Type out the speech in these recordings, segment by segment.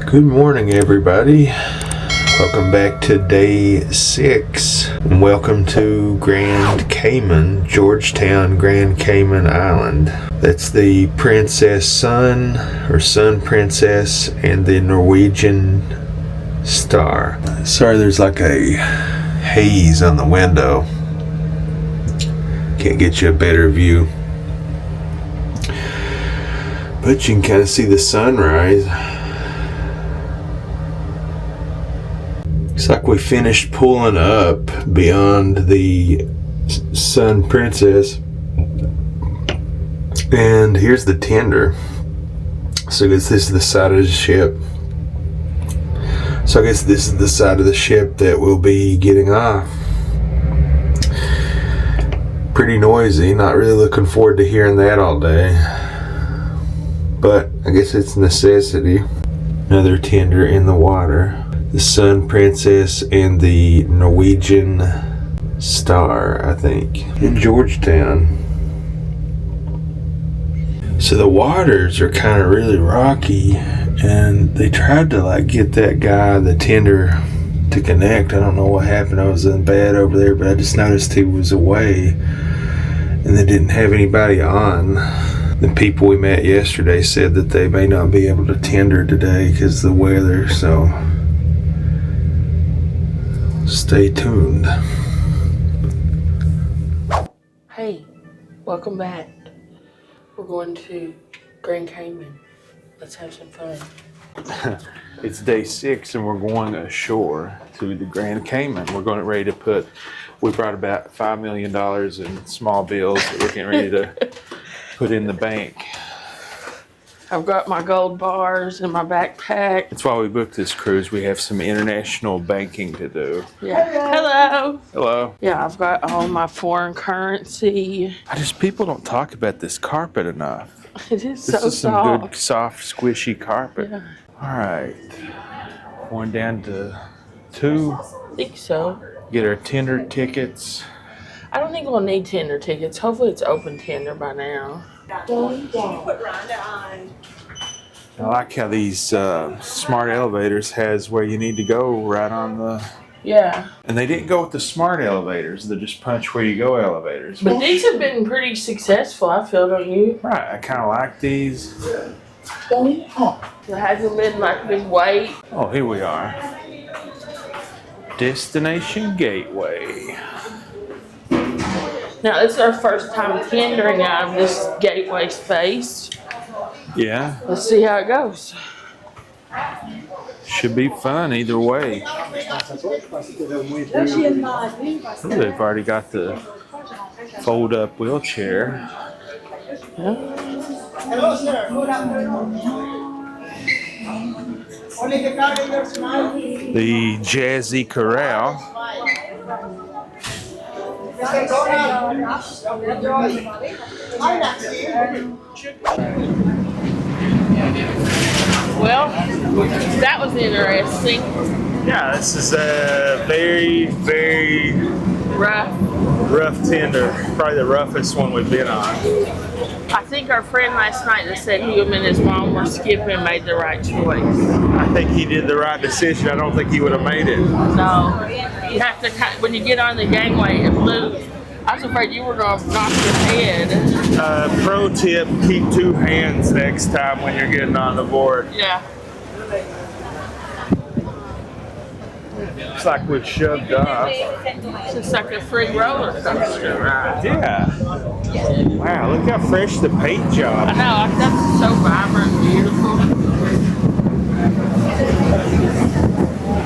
Good morning, everybody. Welcome back to day 6. And welcome to Grand Cayman, Georgetown, Grand Cayman Island. That's the Princess Sun, or Sun Princess, and the Norwegian Star. Sorry, there's like a haze on the window. Can't get you a better view. But you can kind of see the sunrise. Looks like we finished pulling up beyond the Sun Princess. And here's the tender. So I guess this is the side of the ship. So I guess this is the side of the ship that we'll be getting off. Pretty noisy. Not really looking forward to hearing that all day. But I guess it's a necessity. Another tender in the water. The Sun Princess and the Norwegian Star, I think, in Georgetown. So the waters are kind of really rocky, and they tried to get that guy, the tender, to connect. I don't know what happened. I was in bed over there, but I just noticed he was away, and they didn't have anybody on. The people we met yesterday said that they may not be able to tender today because of the weather, so stay tuned. Hey, welcome back. We're going to Grand Cayman. Let's have some fun. It's day 6 and we're going ashore to the Grand Cayman. We're ready to we brought about $5 million in small bills that we're getting ready to put in the bank. I've got my gold bars in my backpack. That's why we booked this cruise. We have some international banking to do. Yeah. Hello. Hello. Yeah, I've got all my foreign currency. People don't talk about this carpet enough. It is This so is some soft. good, soft, squishy carpet. Yeah. All right. Going down to 2. I think so. Get our tender tickets. I don't think we'll need tender tickets. Hopefully it's open tender by now. I like how these smart elevators has where you need to go right on the... Yeah. And they didn't go with the smart elevators. They just punch where you go elevators. But these have been pretty successful, I feel, don't you? Right. I kind of like these. There hasn't been like big wait. Oh, here we are. Destination Gateway. Now, this is our first time tendering out of this gateway space. Yeah. Let's see how it goes. Should be fun either way. Ooh, they've already got the fold-up wheelchair. Hello, sir. The Jazzy Corral. Well, that was interesting. Yeah, this is a very, very rough tender. Probably the roughest one we've been on. I think our friend last night that said him and his mom were skipping made the right choice. I think he did the right decision. I don't think he would have made it. No, you have to, when you get on the gangway, it blew. I was afraid you were going to knock your head. Pro tip, keep 2 hands next time when you're getting on the board. Yeah. Looks like we've shoved off. It's just like a free roller coaster ride. Yeah. Wow, look how fresh the paint job. I know, that's so vibrant and beautiful.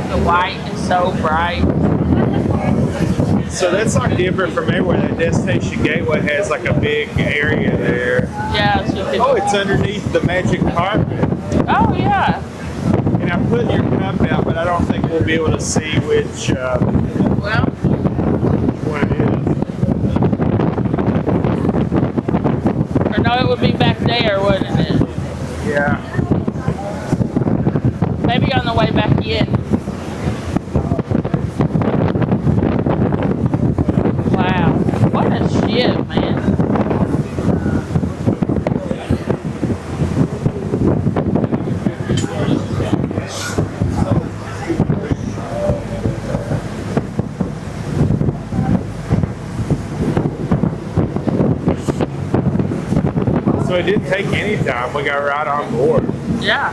The white is so bright. So that's like different from everywhere. That Destination Gateway has like a big area there. Yeah, so you can... Oh, it's underneath the magic carpet. Oh, yeah. And I'm putting your cup out, but I don't think we'll be able to see which one it is. Or no, it would be back there, wouldn't it? Yeah. Maybe on the way back in. Wow. What a ship, man. So it didn't take any time. We got right on board. Yeah.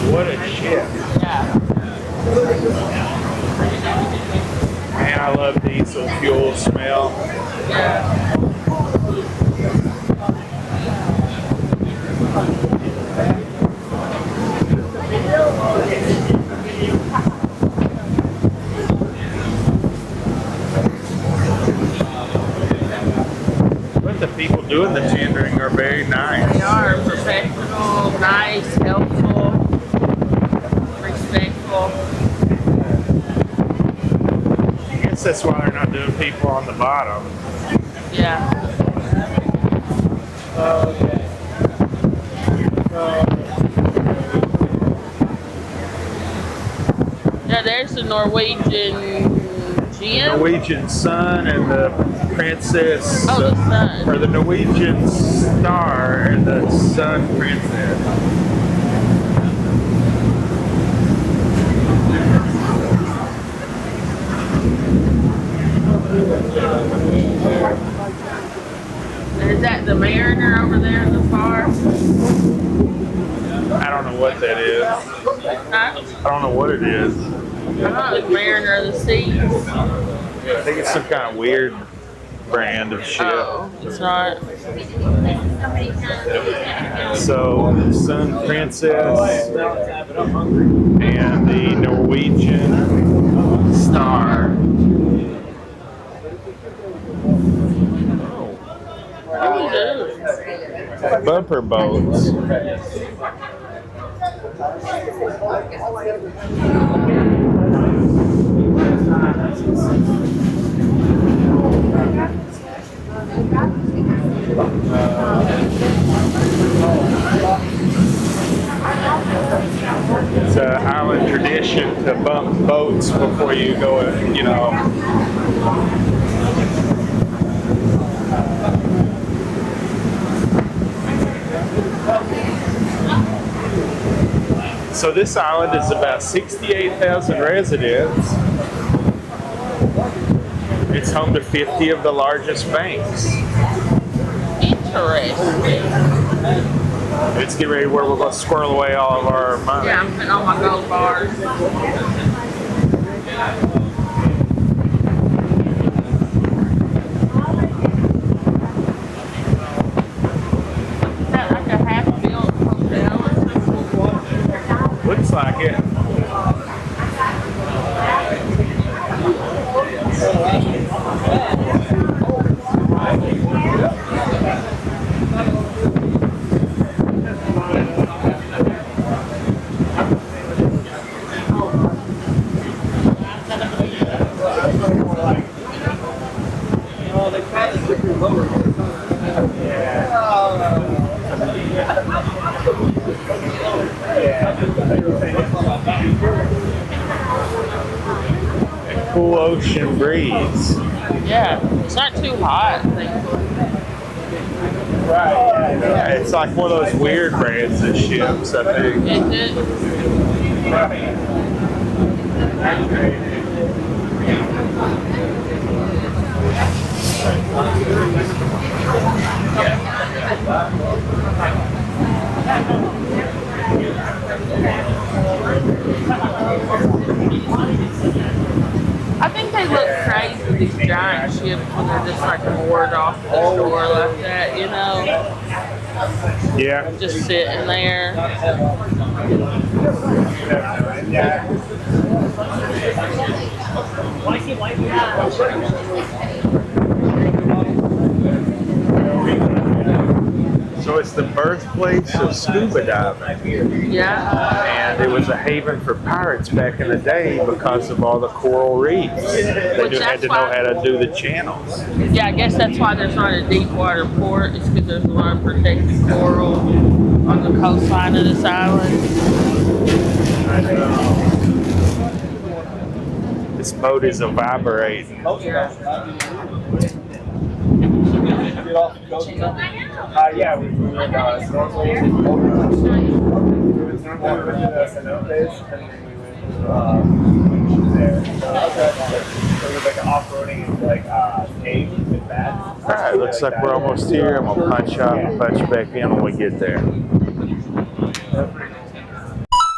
What a ship. Yeah. Man, I love diesel fuel smell. Yeah. But the people doing the tendering are very nice. They are professional, nice, helpful, respectful. I guess that's why they're not doing people on the bottom. Yeah. Yeah, there's the Norwegian gem. Norwegian Sun and the Princess. Oh, the Sun. Or the Norwegian Star and the Sun Princess. Is that the Mariner over there in the far? I don't know what that is. Huh? I don't know what it is. I thought it was Mariner of the Seas. I think it's some kind of weird brand of ship. Oh, it's not. So, Sun Princess and the Norwegian Star. Bumper boats. It's an island tradition to bump boats before you go, you know. So this island is about 68,000 residents. It's home to 50 of the largest banks. Interesting. Let's get ready where we're going to squirrel away all of our money. Yeah, I'm putting on my gold bars. Is that like a half-built hotel? Looks like it. Cool ocean breeze. Yeah, it's not too hot. Thankfully. Yeah, it's like one of those weird brands of ships, I think. Is it? I think they look crazy, these giant ships, when they're just like moored off the shore like that, you know? Yeah. Just sitting there. So it's the birthplace of scuba diving. Yeah. And it was a haven for pirates back in the day because of all the coral reefs. They had to know how to do the channels. Yeah, I guess that's why there's not a deep water port. It's because there's a lot of protected coral on the coastline of this island. This boat is a vibrating. Yeah, we would normally the cenotes, and then we would there. So we would like an off-roading like cave with Alright, looks like we're almost here. I'm gonna punch out and punch back in when we get there.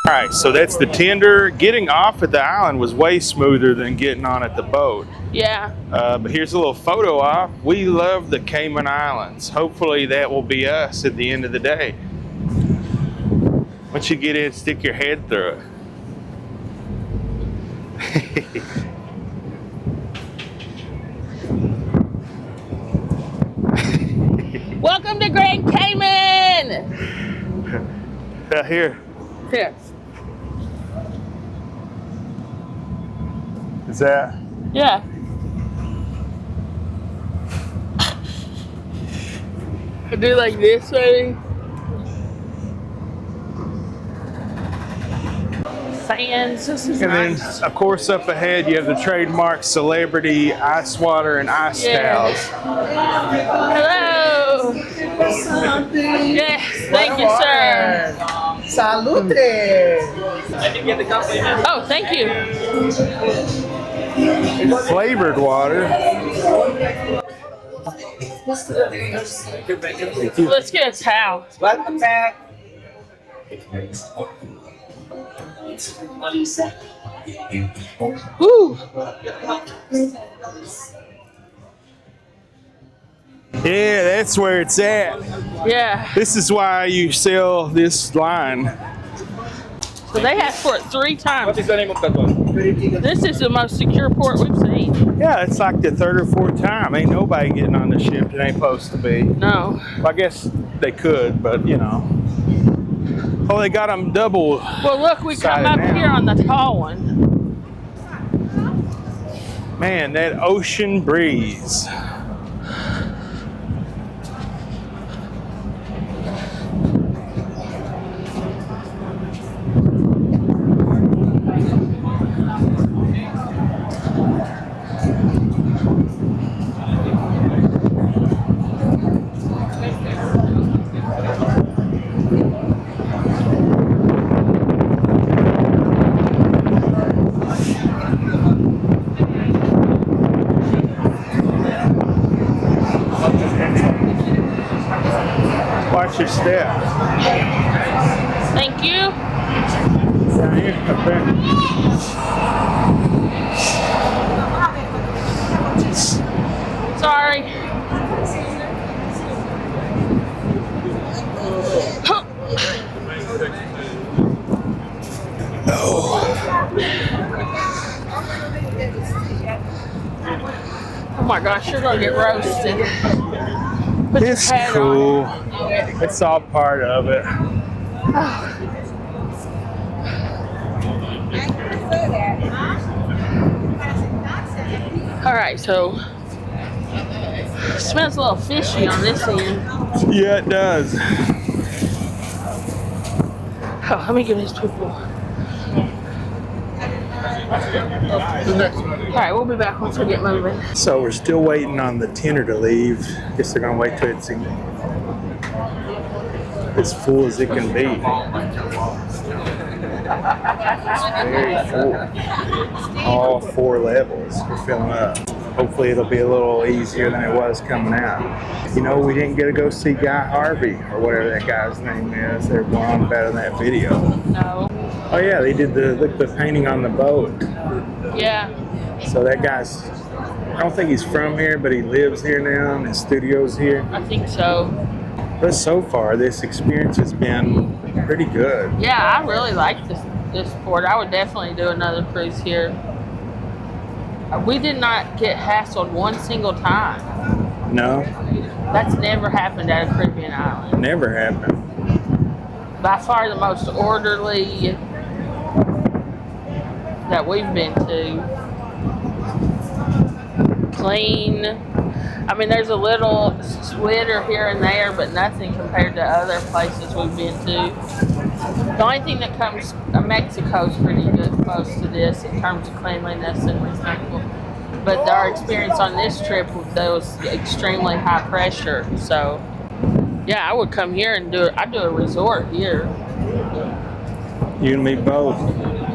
Alright, so that's the tender. Getting off at the island was way smoother than getting on at the boat. Yeah. But here's a little photo op. We love the Cayman Islands. Hopefully that will be us at the end of the day. Once you get in, stick your head through it. Welcome to Grand Cayman! Here. Here. Is that? Yeah. I do like this, maybe. Fans, this is And nice. then, of course, up ahead you have the trademark Celebrity Ice Water and Ice Towels. Hello. Yes, thank you, sir. Salute! Oh, thank you. Flavored water. Let's get a towel. Welcome back. Woo. Yeah, that's where it's at. Yeah. This is why you sell this line. So they asked for it 3 times. What is the name of that one? This is the most secure port we've seen. Yeah, it's like the 3rd or 4th time. Ain't nobody getting on the ship that ain't supposed to be. No. Well, I guess they could, but you know. Oh, they got them double. Well, look, we come up Sided here down. on the tall one. Man, that ocean breeze. Watch your step. Thank you. Down here, up there. Sorry. Oh my gosh, you're gonna get roasted. Put your It's hat cool. on. It's all part of it. All right, so it smells a little fishy on this end. Yeah, it does. Oh, let me give these people. All right, we'll be back once we get moving. So we're still waiting on the tender to leave. Guess they're gonna wait till it's as full as it can be. It's very full. All 4 levels are filling up. Hopefully it'll be a little easier than it was coming out. You know, we didn't get to go see Guy Harvey or whatever that guy's name is. They're blowing about in that video. No. Oh yeah, they did the painting on the boat. Yeah. So that guy's, I don't think he's from here, but he lives here now and his studio's here. I think so. But so far, this experience has been pretty good. Yeah, I really like this port. I would definitely do another cruise here. We did not get hassled one single time. No, That's never happened at a Caribbean island. never happened. By far the most orderly that we've been to. Clean. I mean, there's a little slitter here and there, but nothing compared to other places we've been to. The only thing that comes, Mexico's pretty good close to this in terms of cleanliness and respectful. But our experience on this trip was extremely high pressure. So, yeah, I would come here and I'd do a resort here. You and me both.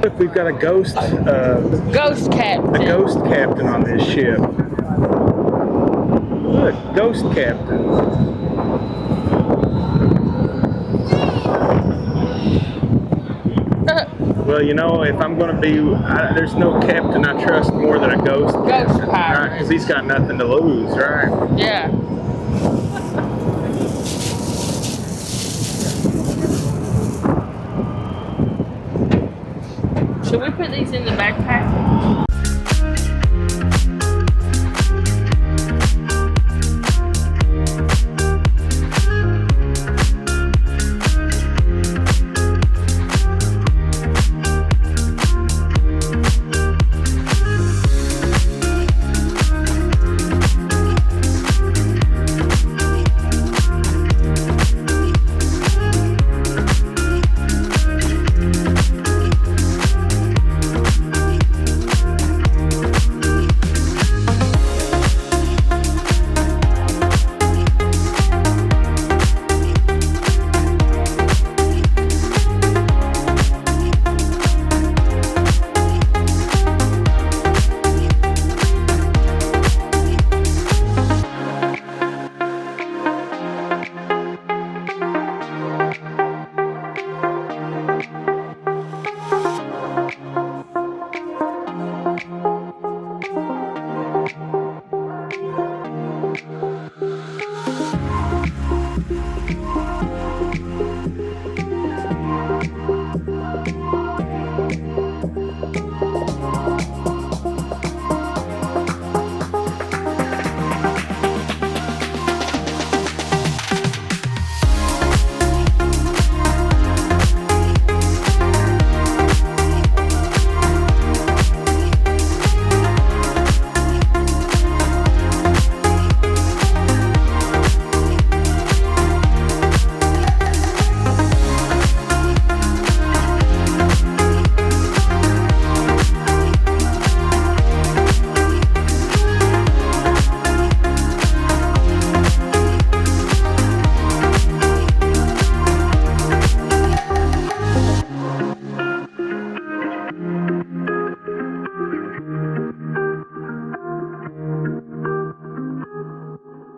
Look, we've got a ghost Ghost captain. captain on this ship. look, Ghost Captain. Well, you know, if I'm going to be, there's no captain I trust more than a ghost captain, right? Because he's got nothing to lose, right? Yeah. Should we put these in the backpack?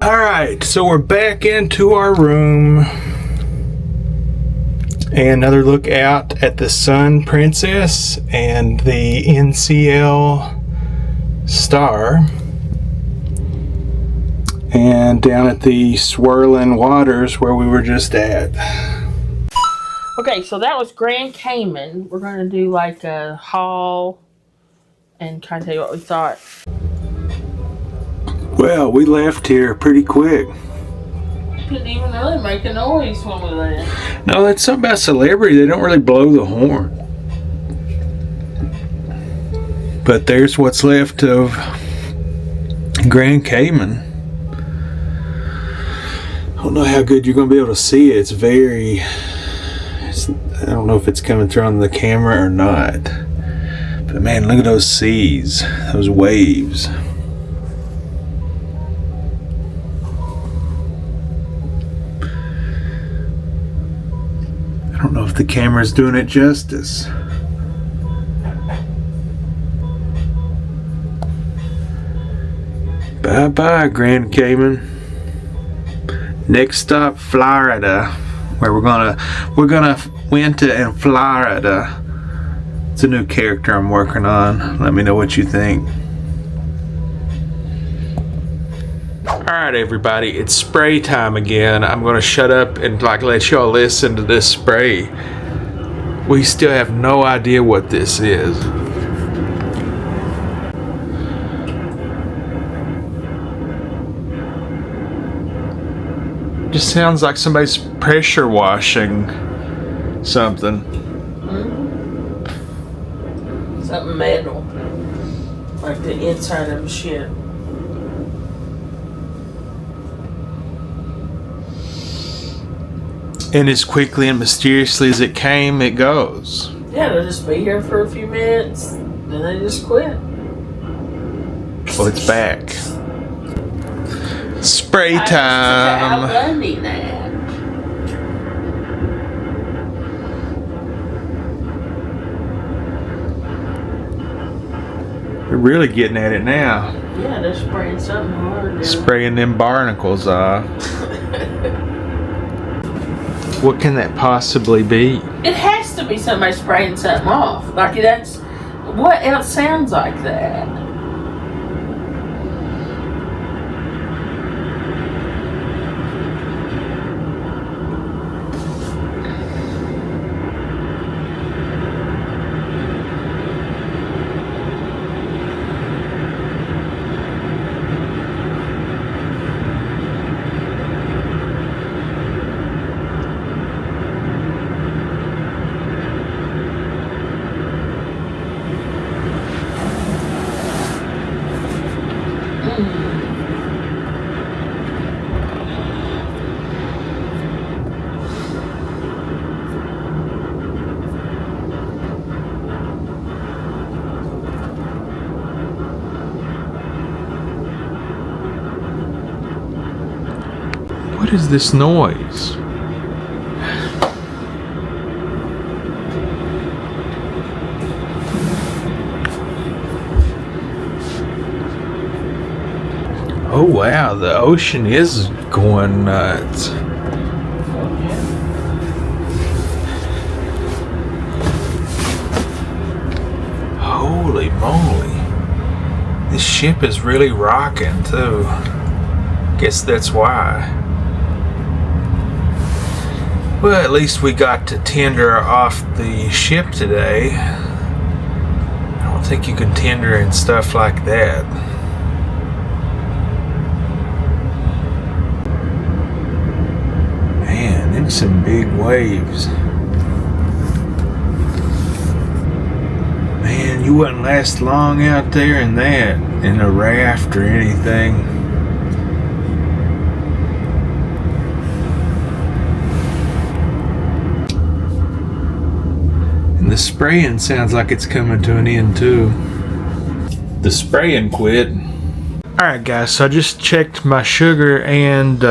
Alright, so we're back into our room. And another look out at the Sun Princess and the NCL Star. And down at the swirling waters where we were just at. Okay, so that was Grand Cayman. We're going to do like a haul and kind of tell you what we thought. Well, we left here pretty quick. Couldn't even really make a noise when we left. No, that's something about Celebrity. They don't really blow the horn. But there's what's left of Grand Cayman. I don't know how good you're going to be able to see it. I don't know if it's coming through on the camera or not. But man, look at those seas, those waves. I don't know if the camera's doing it justice. Bye-bye, Grand Cayman. Next stop, Florida, where we're gonna winter in Florida. It's a new character I'm working on. Let me know what you think. Alright everybody, it's spray time again. I'm gonna shut up and let y'all listen to this spray. We still have no idea what this is. Just sounds like somebody's pressure washing something. Something metal. Like the inside of a ship. And as quickly and mysteriously as it came, it goes. Yeah, they'll just be here for a few minutes, then they just quit. Well, it's back. Spray Al time. Bundy that. really getting at it now. Yeah, they're spraying something on. Spraying them barnacles off. What can that possibly be? It has to be somebody spraying something off. Like that's what else sounds like that? What is this noise? Oh wow, the ocean is going nuts. Holy moly. This ship is really rocking too. Guess that's why. Well, at least we got to tender off the ship today. I don't think you can tender and stuff like that. Man, them some big waves. Man, you wouldn't last long out there in that, in a raft or anything. The spraying sounds like it's coming to an end too. The spraying quit. Alright guys, so I just checked my sugar and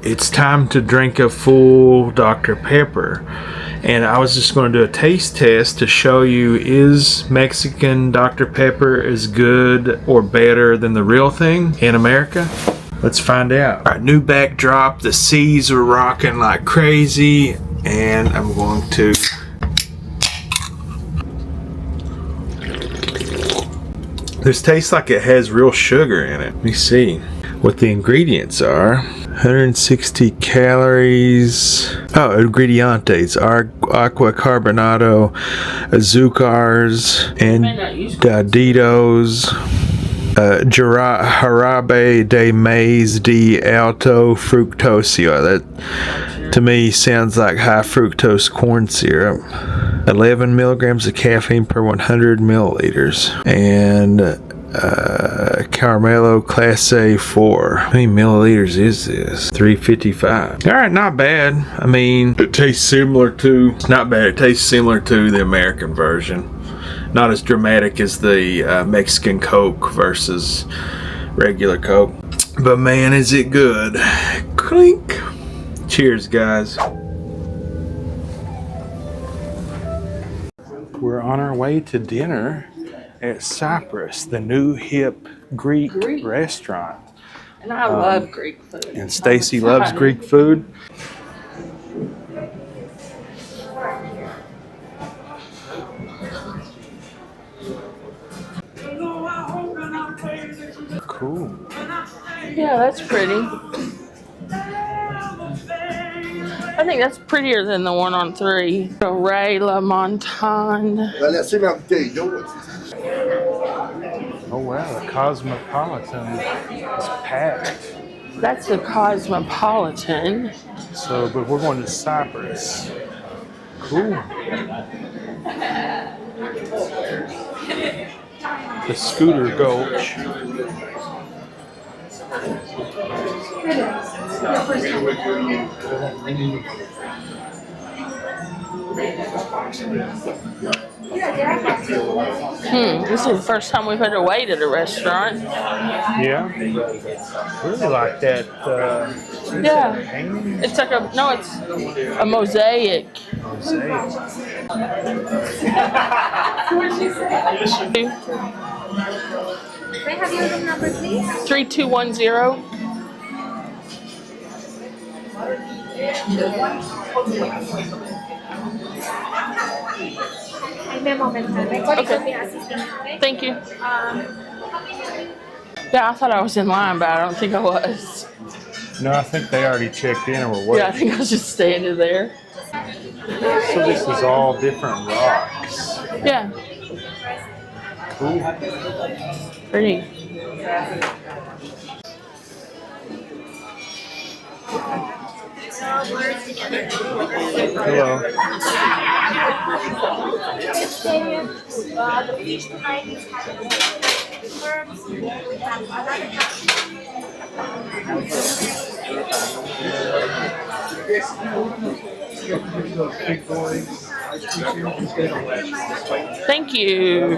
it's time to drink a full Dr. Pepper. And I was just going to do a taste test to show you, is Mexican Dr. Pepper as good or better than the real thing in America? Let's find out. Alright, new backdrop. The seas are rocking like crazy. And I'm going to this tastes like it has real sugar in it. Let me see what the ingredients are. 160 calories. Oh, ingredientes are aqua carbonado, azucars, and daditos, jarabe de maize de alto fructosia. That to me sounds like high fructose corn syrup. 11 milligrams of caffeine per 100 milliliters. And Caramello Clase 4. How many milliliters is this? 355. Alright, not bad. I mean, it tastes similar to, not bad, it tastes similar to the American version. Not as dramatic as the Mexican Coke versus regular Coke. But man, is it good. Clink. Cheers, guys. We're on our way to dinner at Cyprus, the new hip Greek restaurant. And I love Greek food. And Staci loves Greek food. Cool. Yeah, that's pretty. I think that's prettier than the one on 3. Ray La Montagne. Oh wow, the Cosmopolitan is packed. That's the Cosmopolitan. So, but we're going to Cyprus. Cool. The Scooter Gulch. This is the first time we've had to wait at a restaurant. Yeah. Really like that. Yeah. It's like it's a mosaic. May I have your room number, please? 3210. Give me a moment, ma'am. My colleague Okay. will be assisting you, okay? Thank you. Yeah, I thought I was in line, but I don't think I was. No, I think they already checked in and were Yeah, I waiting. think I was just standing there. So this is all different rocks. Yeah, Cool. pretty. Hello. The fish tonight is firms. We have another Thank you.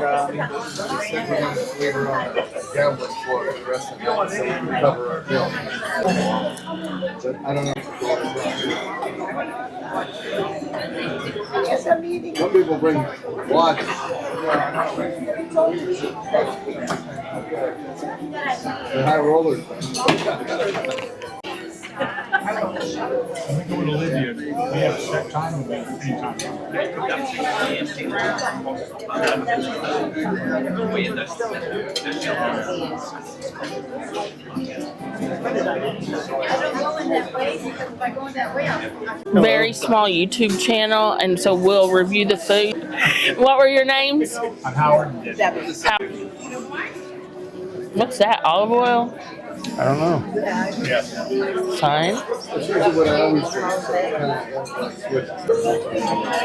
Some people bring watch. The high rollers. Very small YouTube channel, and so we'll review the food. What were your names? I'm Howard. What's that? Olive oil? I don't know. Fine. That's usually what I always do. So kind of like switch.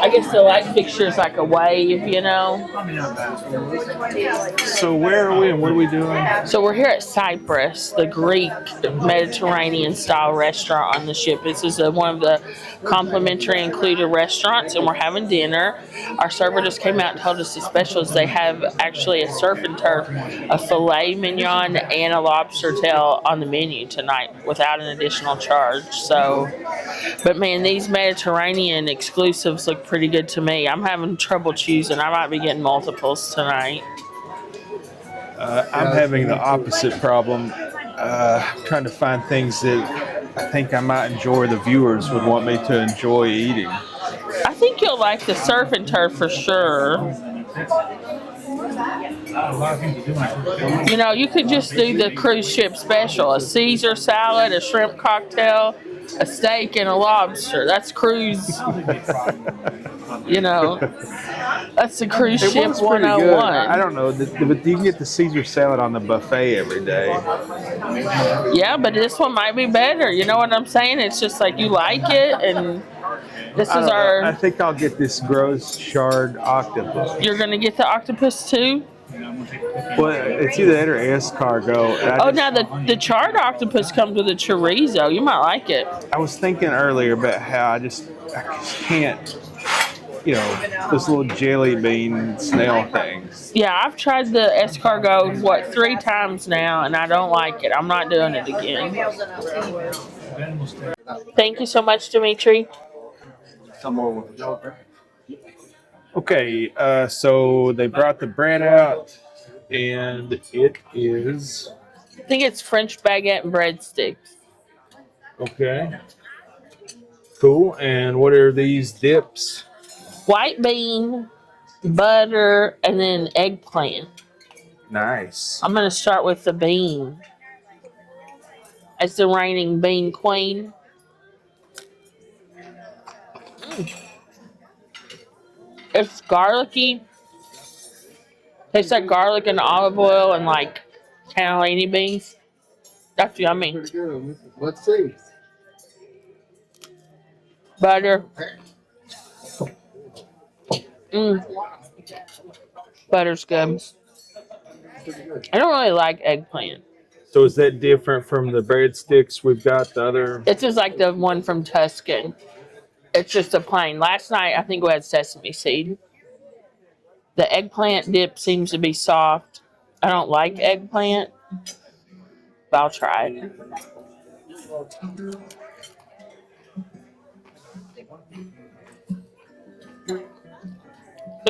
I guess the light fixture is like a wave, you know. So where are we and what are we doing? So we're here at Cyprus, the Greek Mediterranean style restaurant on the ship. This is one of the complimentary included restaurants, and we're having dinner. Our server just came out and told us the specials. They have actually a surf and turf, a filet mignon, and a lobster tail on the menu tonight without an additional charge. So, but man, these Mediterranean exclusives look pretty good to me. I'm having trouble choosing. I might be getting multiples tonight. I'm having the opposite problem. Trying to find things that I think I might enjoy. The viewers would want me to enjoy eating. I think you'll like the surf and turf for sure. You know, you could just do the cruise ship special: a Caesar salad, a shrimp cocktail, a steak, and a lobster. That's cruise. You know, that's the cruise It ship was pretty good. 101. I don't know, but you can get the Caesar salad on the buffet every day. Yeah, but this one might be better. You know what I'm saying? It's just like you like it, and this I is don't know. I our. think I'll get this gross shard octopus. You're gonna get the octopus too. Well, it's either that or escargot. And Oh, now the charred octopus comes with a chorizo. You might like it. I was thinking earlier about how I just can't, you know, those little jelly bean snail things. Yeah, I've tried the escargot 3 times now, and I don't like it. I'm not doing it again. Thank you so much, Dimitri. Some more with Joker. Okay, so they brought the bread out, and it is I think it's French baguette and breadsticks. okay. Cool. And what are these dips? White bean, butter, and then eggplant. Nice. I'm gonna start with the bean. As the reigning bean queen. It's garlicky. Tastes like garlic and olive oil and like cannellini beans. That's yummy. Pretty good. Let's see. Butter. Butter's good. I don't really like eggplant. So is that different from the breadsticks we've got? The other. It's just like the one from Tuscan. It's just a plain. Last night I think we had sesame seed. The eggplant dip seems to be soft. I don't like eggplant, but I'll try it.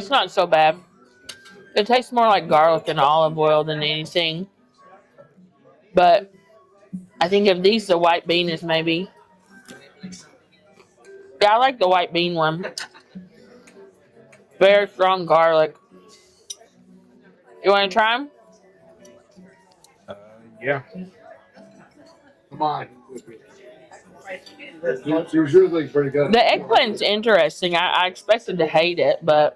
It's not so bad. It tastes more like garlic and olive oil than anything. But I think of these, the white bean is maybe. Yeah, I like the white bean one. Very strong garlic. You want to try them? Yeah. Come on. It's usually pretty good. The eggplant's interesting. I expected to hate it, but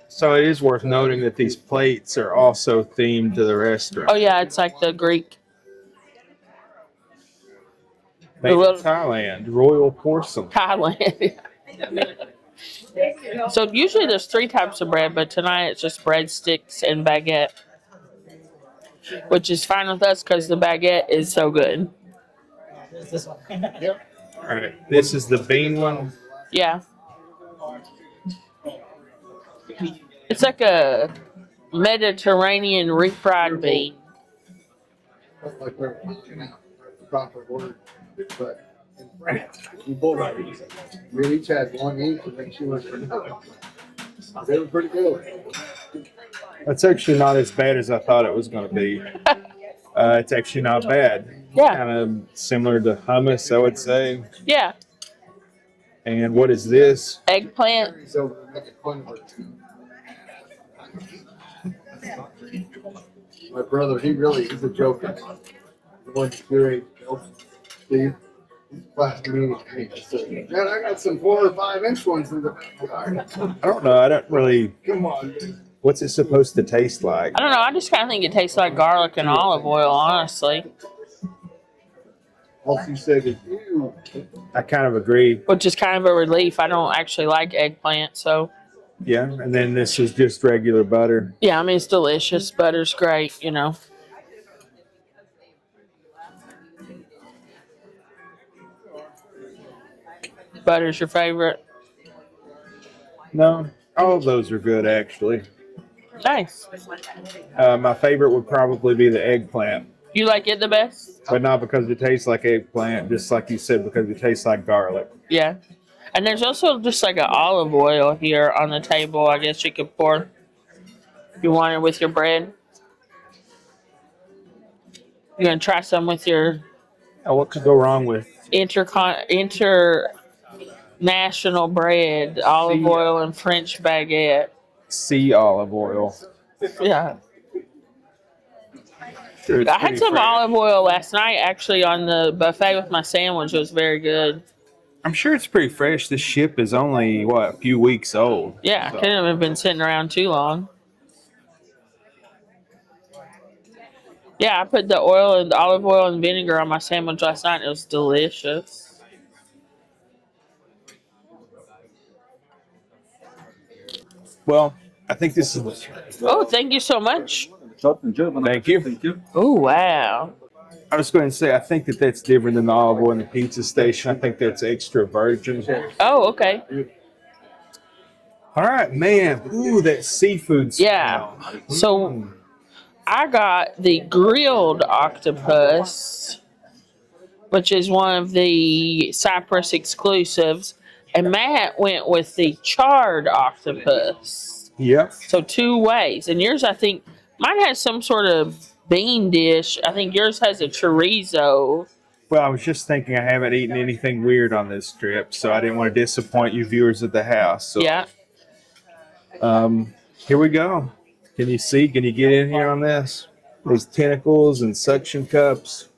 So it is worth noting that these plates are also themed to the restaurant. oh yeah, it's like the Greek. Made in Thailand, royal porcelain. Thailand. So usually there's 3 types of bread, but tonight it's just breadsticks and baguette, which is fine with us because the baguette is so good. All right, this is the bean one. Yeah. It's like a Mediterranean refried bean. Like we're the proper word, but in France, we each had one each, and then she went for another. They were pretty good. That's actually not as bad as I thought it was going to be. It's actually not bad. Yeah. Kind of similar to hummus, I would say. Yeah. And what is this? Eggplant. So like a fun word. My brother, he's a joker. The one theory, Steve, he's class comedian. Man, I got some 4 or 5 inch ones in the backyard. I don't know. I don't really. Come on, dude. What's it supposed to taste like? I don't know. I just kind of think it tastes like garlic and olive oil, honestly. All she said is, ew. I kind of agree. Which is kind of a relief. I don't actually like eggplant, so. Yeah, and then this is just regular butter. Yeah, I mean, it's delicious. Butter's great, you know. Butter's your favorite? No, all of those are good actually. Nice. My favorite would probably be the eggplant, You like it the best? but not because it tastes like eggplant, just like you said, because it tastes like garlic. Yeah. And there's also just like an olive oil here on the table. I guess you could pour if you want it with your bread. You're going to try some with your Oh, what could go wrong with? international bread, olive oil, and French baguette. Sea olive oil. Yeah. Sure, it's I had pretty some fresh. olive oil last night actually on the buffet with my sandwich. It was very good. I'm sure it's pretty fresh. This ship is only, a few weeks old. Yeah, So- couldn't have been sitting around too long. Yeah, I put the olive oil and vinegar on my sandwich last night. It was delicious. Well, I think this is. Oh, thank you so much. Thank you. Oh, wow. I was going to say, I think that's different than the olive oil in the pizza station. I think that's extra virgin. Oh, okay. All right, man. Ooh, that seafood smell. Yeah. So I got the grilled octopus, which is one of the Cyprus exclusives, and Matt went with the charred octopus. Yep. So 2 ways. And yours, I think, mine has some sort of bean dish. I think yours has a chorizo. Well, I was just thinking I haven't eaten anything weird on this trip, so I didn't want to disappoint you viewers at the house. So, Yeah. Here we go. Can you see? Can you get in here on this? These tentacles and suction cups.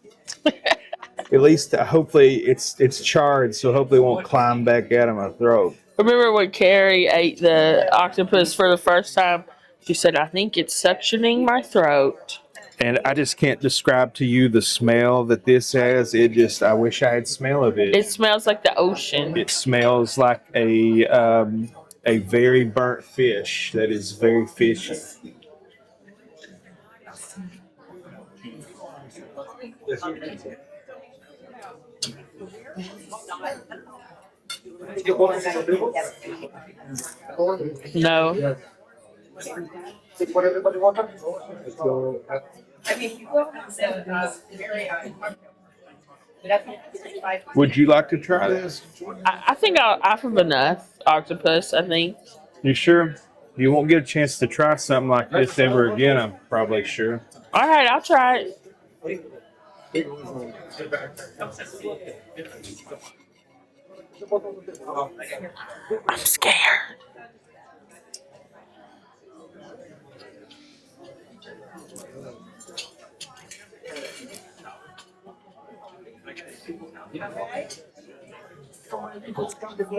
At least, hopefully, it's charred, so hopefully it won't climb back out of my throat. Remember when Carrie ate the octopus for the first time? She said, I think it's suctioning my throat. And I just can't describe to you the smell that this has. I wish I had smell of it. It smells like the ocean. It smells like a very burnt fish that is very fishy. No. Would you like to try this? I think I'll have enough octopus, I think. You sure? You won't get a chance to try something like this ever again, I'm probably sure. All right, I'll try it. I'm scared.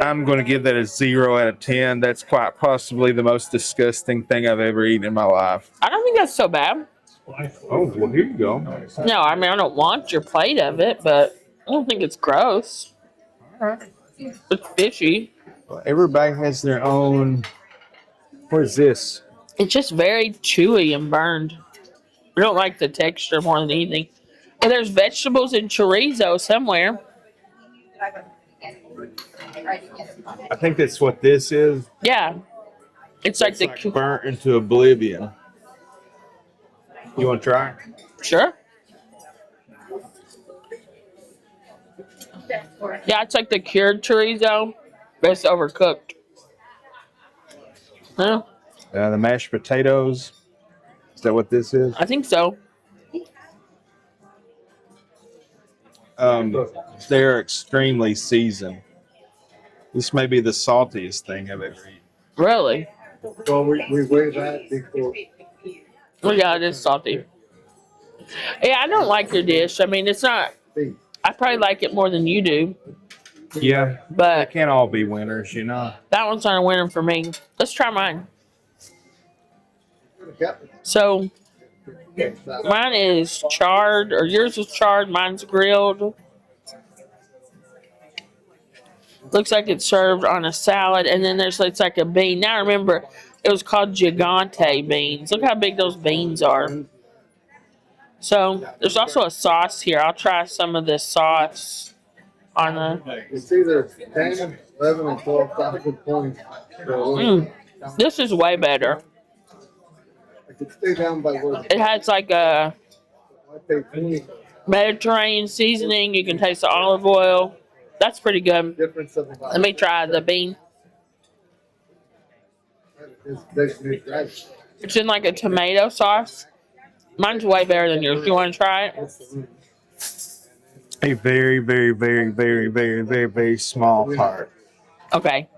I'm going to give that a 0 out of 10. That's quite possibly the most disgusting thing I've ever eaten in my life. I don't think that's so bad. Oh, well, here you go. No, I mean, I don't want your plate of it, but I don't think it's gross. It's fishy. Everybody has their own. What is this? It's just very chewy and burned. I don't like the texture more than anything. And there's vegetables and chorizo somewhere. I think that's what this is. Yeah. It's like the... Burnt into oblivion. You want to try? Sure. Yeah, it's like the cured chorizo, but it's overcooked. Huh? The mashed potatoes. Is that what this is? I think so. They're extremely seasoned. This may be the saltiest thing I've ever eaten. Really? Well, we weigh that before. Well, yeah, it is salty. Yeah, I don't like your dish. I mean, it's not... I probably like it more than you do. Yeah, they But can't all be winners, you know. that one's not a winner for me. Let's try mine. So, mine is charred, or yours is charred, mine's grilled. Looks like it's served on a salad, and then it's like a bean. Now remember, it was called gigante beans. Look how big those beans are. So, there's also a sauce here. I'll try some of this sauce on the... It's either 10, 11, and 12,000 points. This is way better. I could stay down by what It has like a I pay 20. Mediterranean seasoning. You can taste the olive oil. That's pretty good. Difference of about. Let me try the bean. It's in like a tomato sauce. Mine's way better than yours. You want to try it? A very, very, very, very, very, very, very small part. Okay.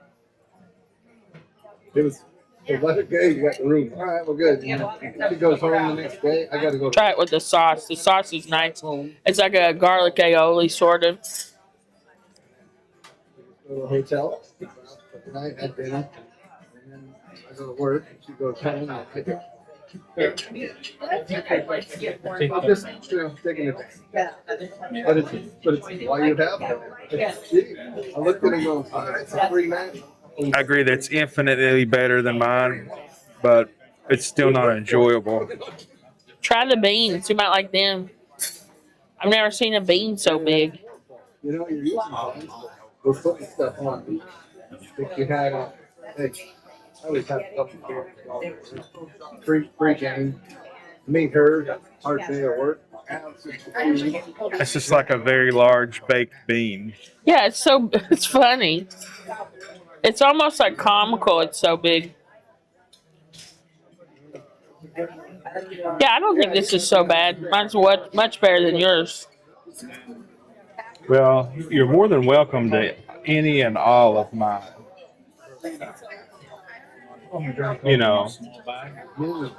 It was. Let it go. You got the room. All right, we're good. She goes home the next day. I got to go. Try it with the sauce. The sauce is nice. Home. It's like a garlic aioli sort of. Go to the hotel. Tonight at dinner. And then I go to work. She goes home. And I go. I'm just taking it. But it's why you have it. I looked at it and go, it's a free night. I agree that's infinitely better than mine, but it's still not enjoyable. Try the beans. You might like them. I've never seen a bean so big. You know, you're using things, but we're putting stuff on. I think you had hey, I always have a couple of free game. Me, her, hard day at work. It's just like a very large baked bean. Yeah, it's funny. It's almost like comical. It's so big. Yeah, I don't think this is so bad. Mine's much better than yours. Well, you're more than welcome to any and all of mine. You know. Look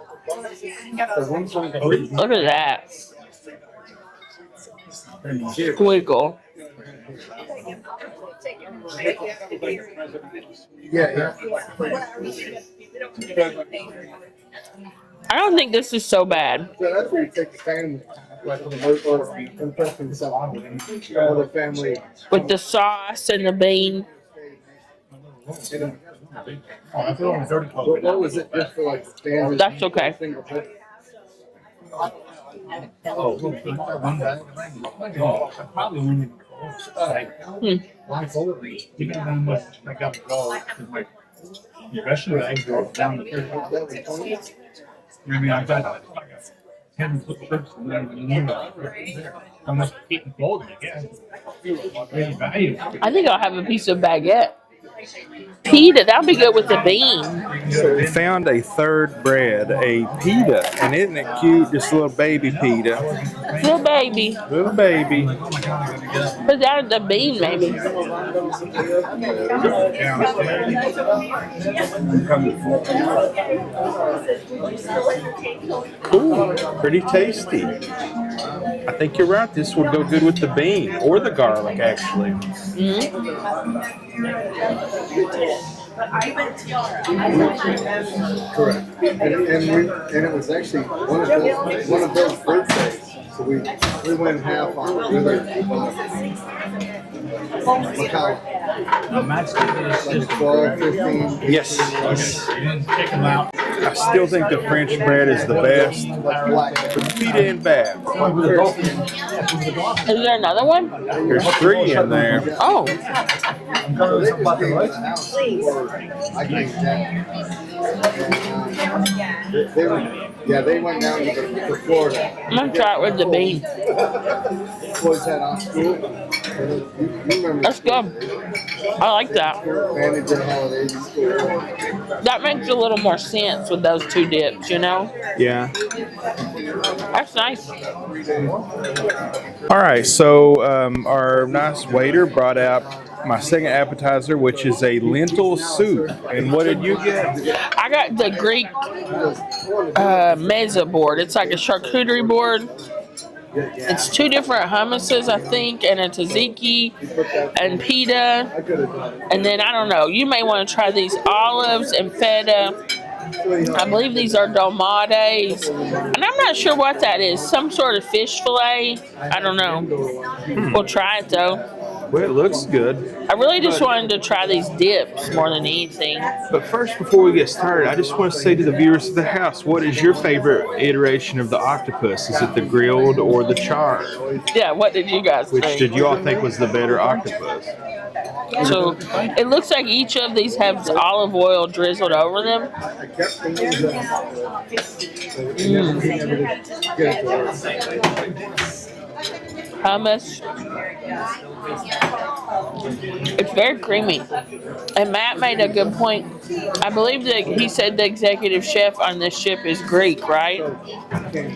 at that. Squiggle. Yeah. I don't think this is so bad. So that's where you take the family, like the work or impressing someone, all the family. With the sauce and the bean. What was it just for like family? That's okay. Single trip? I think I'll have a piece of baguette. Pita, that'll be good with the bean. So we found a third bread, a pita, and isn't it cute? Just a little baby pita. Little baby. Little baby. Put that in the bean, maybe. Ooh, pretty tasty. I think you're right. This would go good with the bean or the garlic, actually. Correct. And it was actually one of those birthdays. So we went half on really Macau. Matt Staci Like 12, 15. Yes. I still think the French bread is the best. But the pita ain't bad. Is there another one? There's 3 in there. Oh, So they just came to the house before I came down. And, they went down to Florida. I'm gonna try it with the bean. Boys had on school. You remember That's good. I like that. manager holidays in school. That makes a little more sense with those 2 dips, you know? Yeah. That's nice. All right, so our nice waiter brought out my second appetizer, which is a lentil soup. And what did you get? I got the Greek mezza board. It's like a charcuterie board. It's 2 different hummuses, I think, and a tzatziki and pita. And then, I don't know, you may want to try these olives and feta. I believe these are dolmades. And I'm not sure what that is. Some sort of fish fillet. I don't know. We'll try it, though. Well, it looks good. I really just wanted to try these dips more than anything. But first, before we get started, I just want to say to the viewers of the house, what is your favorite iteration of the octopus? Is it the grilled or the charred? Yeah, what did you guys Which think? did you all think was the better octopus? So it looks like each of these has olive oil drizzled over them. I kept thinking that he never did get it to work. Hummus. It's very creamy. And Matt made a good point. I believe that he said the executive chef on this ship is Greek, right? I think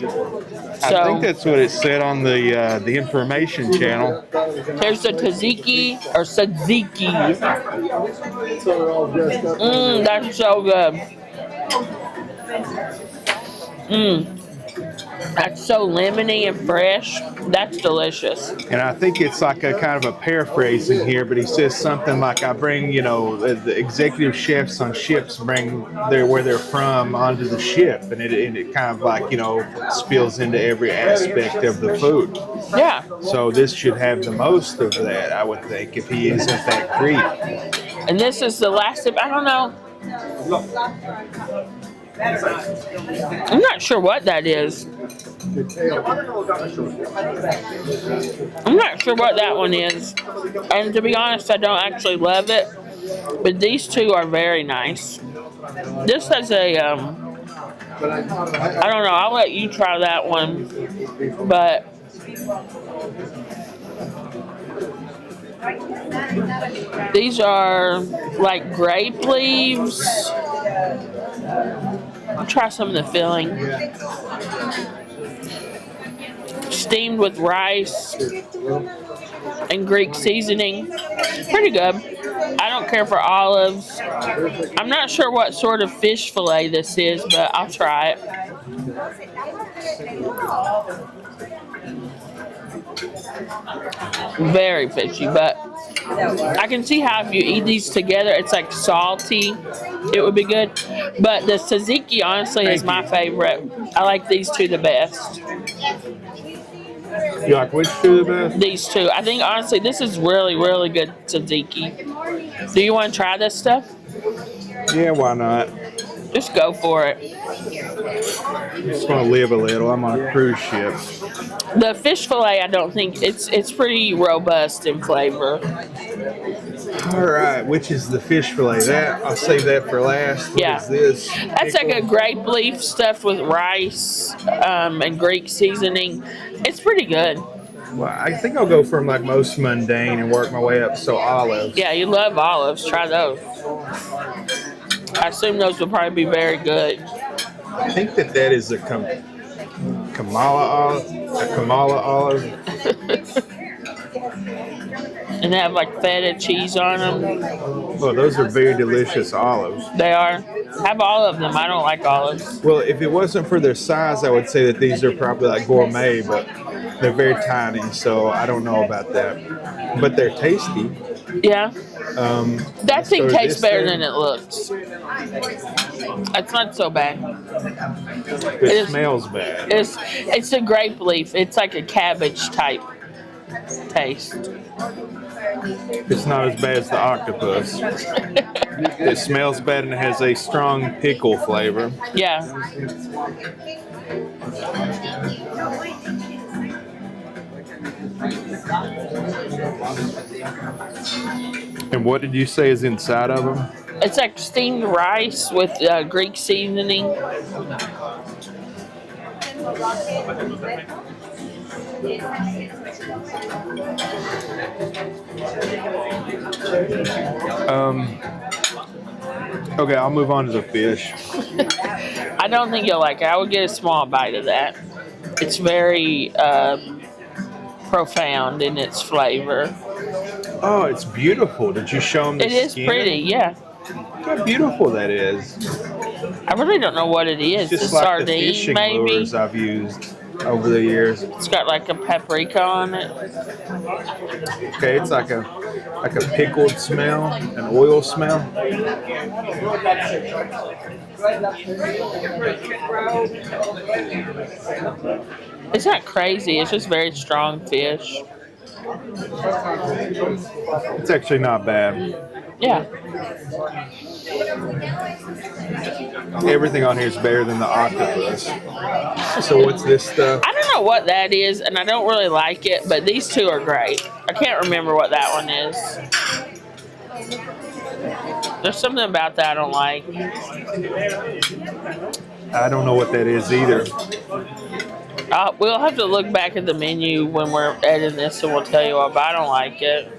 that's what it said on the information channel. There's the tzatziki or tzatziki. So they're all dressed up. That's so good. That's so lemony and fresh. That's delicious. And I think it's like a kind of a paraphrasing here, but he says something like, I bring, the executive chefs on ships bring where they're from onto the ship. And it kind of like, spills into every aspect of the food. Yeah. So this should have the most of that, I would think, if he isn't that Greek. And this is the last dip. I don't know. I'm not sure what that is. I'm not sure what that one is. And to be honest, I don't actually love it. But these 2 are very nice. This has a, I don't know. I'll let you try that one. But these are like grape leaves. I'll try some of the filling. Steamed with rice and Greek seasoning. Pretty good. I don't care for olives. I'm not sure what sort of fish fillet this is, but I'll try it. Very fishy, but I can see how if you eat these together, it's like salty. It would be good. But the tzatziki, honestly, is my favorite. I like these 2 the best. You like which 2 the best? These 2. I think, honestly, this is really, really good tzatziki. Do you want to try this stuff? Yeah, why not? Just go for it. Just want to live a little. I'm on a cruise ship. The fish fillet, I don't think it's pretty robust in flavor. All right, which is the fish fillet? That I'll save that for last. What Yeah. is this? That's like a grape leaf stuffed with rice and Greek seasoning. It's pretty good. Well, I think I'll go from like most mundane and work my way up. So olives. Yeah, you love olives. Try those. I assume those will probably be very good. I think that is a Kamala olive. A Kamala olive. And they have like feta cheese on them. Well, those are very delicious olives. They are. Have all of them. I don't like olives. Well, if it wasn't for their size, I would say that these are probably like gourmet, but they're very tiny, so I don't know about that. But they're tasty. Yeah. That thing so tastes this better thing- than it looks. It's not so bad. It smells bad. It's a grape leaf. It's like a cabbage type taste. It's not as bad as the octopus. It smells bad and it has a strong pickle flavor. Yeah. And what did you say is inside of them? It's like steamed rice with Greek seasoning. Okay, I'll move on to the fish. I don't think you'll like it. I would get a small bite of that. It's very profound in its flavor. Oh, it's beautiful. Did you show them the It is skin? pretty, yeah. Look how beautiful that is. I really don't know what it is. It's The just like the sardine, fishing maybe. lures I've used over the years. It's got like a paprika on it. Okay, it's like a pickled smell, an oil smell. It's not crazy. It's just very strong fish. It's actually not bad. Yeah. Everything on here is better than the octopus. So what's this stuff? I don't know what that is, and I don't really like it, but these two are great. I can't remember what that one is. There's something about that I don't like. I don't know what that is either. We'll have to look back at the menu when we're editing this, and we'll tell you what, but I don't like it.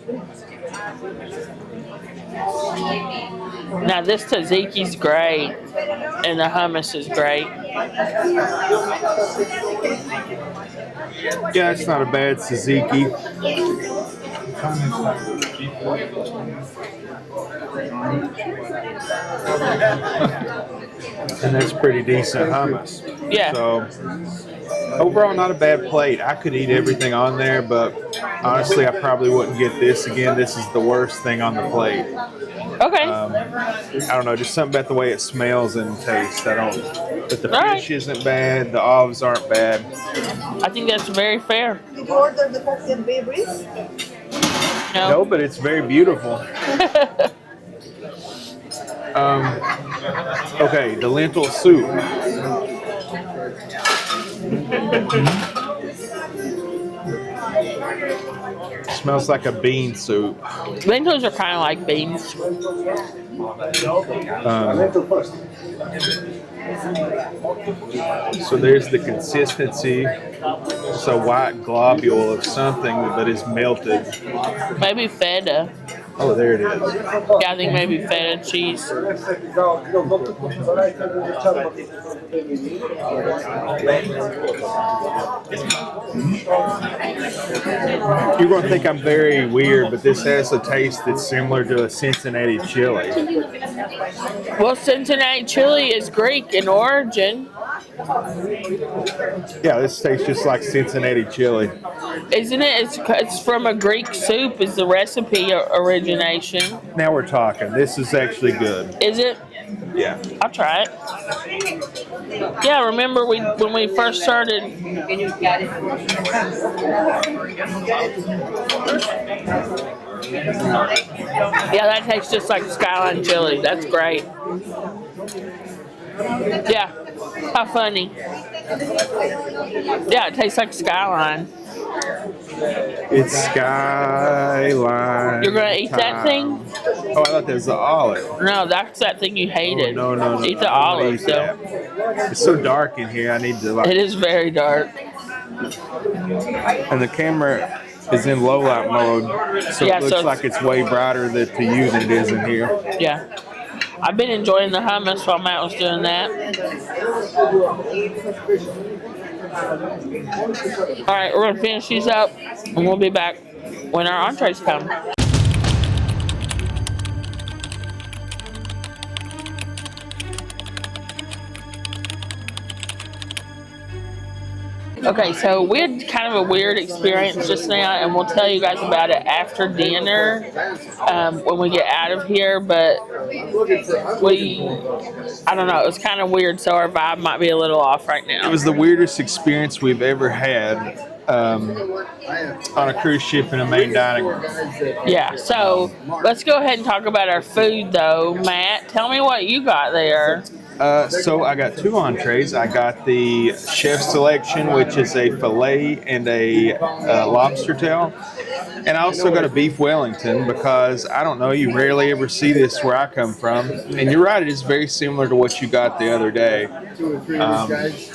Now this tzatziki's great, and the hummus is great. Yeah, it's not a bad tzatziki. And that's pretty decent hummus. Yeah. So overall, not a bad plate. I could eat everything on there, but honestly, I probably wouldn't get this again. This is the worst thing on the plate. Okay. I don't know, just something about the way it smells and tastes. But the All fish isn't bad. The olives aren't bad. I think that's very fair. Did you order the coffee and beverages? No, but it's very beautiful. Okay, the lentil soup. Smells like a bean soup. Lentils are kind of like beans. So there's the consistency. It's a white globule of something that is melted. Maybe feta. Oh, there it is. Yeah, I think maybe feta cheese. You're going to think I'm very weird, but this has a taste that's similar to a Cincinnati chili. Well, Cincinnati chili is Greek in origin. Yeah, this tastes just like Cincinnati chili. Isn't it? It's from a Greek soup is the recipe origination. Now we're talking. This is actually good. Is it? Yeah. I'll try it. Yeah, remember when we first started. Yeah, that tastes just like Skyline chili. That's great. Yeah, how funny. Yeah, it tastes like Skyline. It's Skyline. You're gonna eat that thing? Oh, I thought that was the olive. No, that's that thing you hated. Oh, no. Eat the I don't olives, eat though. that. It's so dark in here. I need to It is very dark. And the camera is in low light mode, so Yeah, it looks so like it's way brighter to you than it is in here. Yeah. I've been enjoying the hummus while Matt was doing that. All right, we're going to finish these up, and we'll be back when our entrees come. Okay, so we had kind of a weird experience just now, and we'll tell you guys about it after dinner when we get out of here. But I don't know, it was kind of weird, so our vibe might be a little off right now. It was the weirdest experience we've ever had on a cruise ship in a main dining room. Yeah, so let's go ahead and talk about our food, though. Matt, tell me what you got there. So I got 2 entrees. I got the chef selection, which is a filet and a lobster tail. And I also got a beef Wellington because, I don't know, you rarely ever see this where I come from. And you're right, it is very similar to what you got the other day.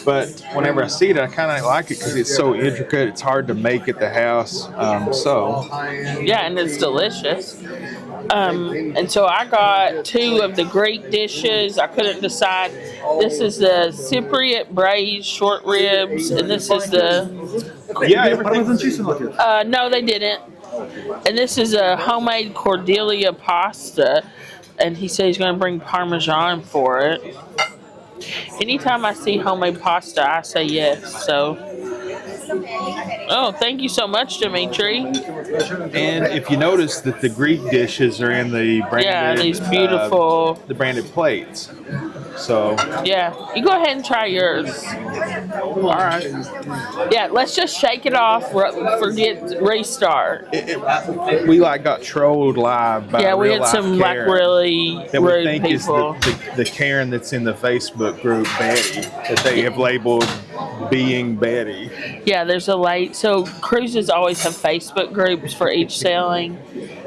But whenever I see it, I kind of like it because it's so intricate. It's hard to make at the house. Yeah, and it's delicious. And so I got 2 of the Greek dishes. I couldn't decide. This is the Cypriot braised short ribs, and this is the... No, they didn't. And this is a homemade Cordelia pasta, and he said he's going to bring Parmesan for it. Anytime I see homemade pasta, I say yes. So, oh, thank you so much, Dimitri. And if you notice that the Greek dishes are in the branded, these beautiful the branded plates. So yeah, you go ahead and try yours. All right. Yeah, let's just shake it off. Forget restart. We got trolled live by we had real-life some Karen really that we rude think people. is the Karen that's in the Facebook group Betty that they have labeled being Betty. Yeah, there's a lady. So cruises always have Facebook groups for each sailing,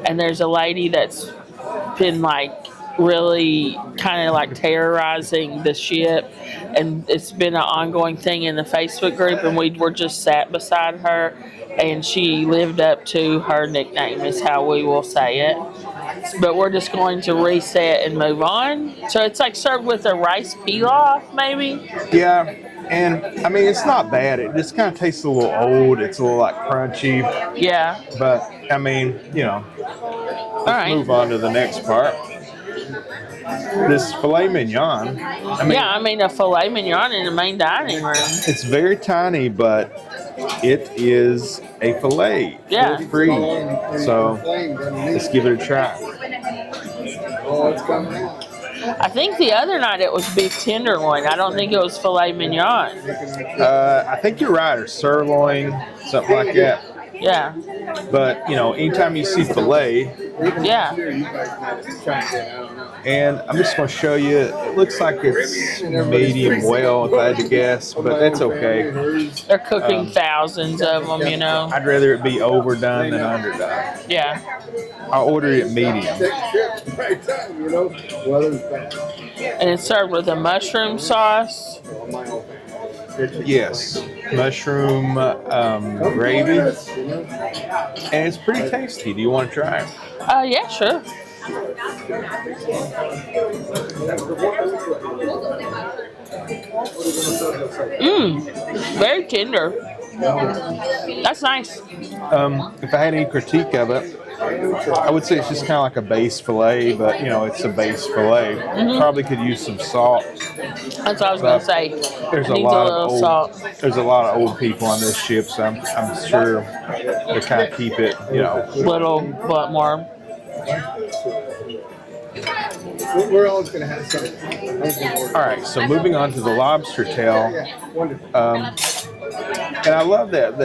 and there's a lady that's been really kind of terrorizing the ship, and it's been an ongoing thing in the Facebook group, and we were just sat beside her, and she lived up to her nickname is how we will say it. But we're just going to reset and move on. So it's served with a rice pilaf maybe. Yeah, and I mean it's not bad. It just kind of tastes a little old. It's a little crunchy. Yeah, but I mean let's move on to the next part. This filet mignon. A filet mignon in the main dining room. It's very tiny, but it is a filet. Yeah. For free. So let's give it a try. I think the other night it was beef tenderloin. I don't think it was filet mignon. I think you're right, or sirloin, something like that. Yeah. But, anytime you see filet. Yeah. And I'm just going to show you, it looks like it's medium well, if I had to guess, but that's okay. They're cooking thousands of them, I'd rather it be overdone than underdone. Yeah. I ordered it medium. And it's served with a mushroom sauce. Yes, mushroom gravy, and it's pretty tasty. Do you want to try it? Yeah, sure. Very tender. That's nice. If I had any critique of it, I would say it's just kind of like a base fillet, but it's a base fillet. Probably could use some salt. That's what I was going to say. There's a lot of old people on this ship, so I'm sure they kind of keep it, little bit more. We're always going to have something. All right, so moving on to the lobster tail. And I love that.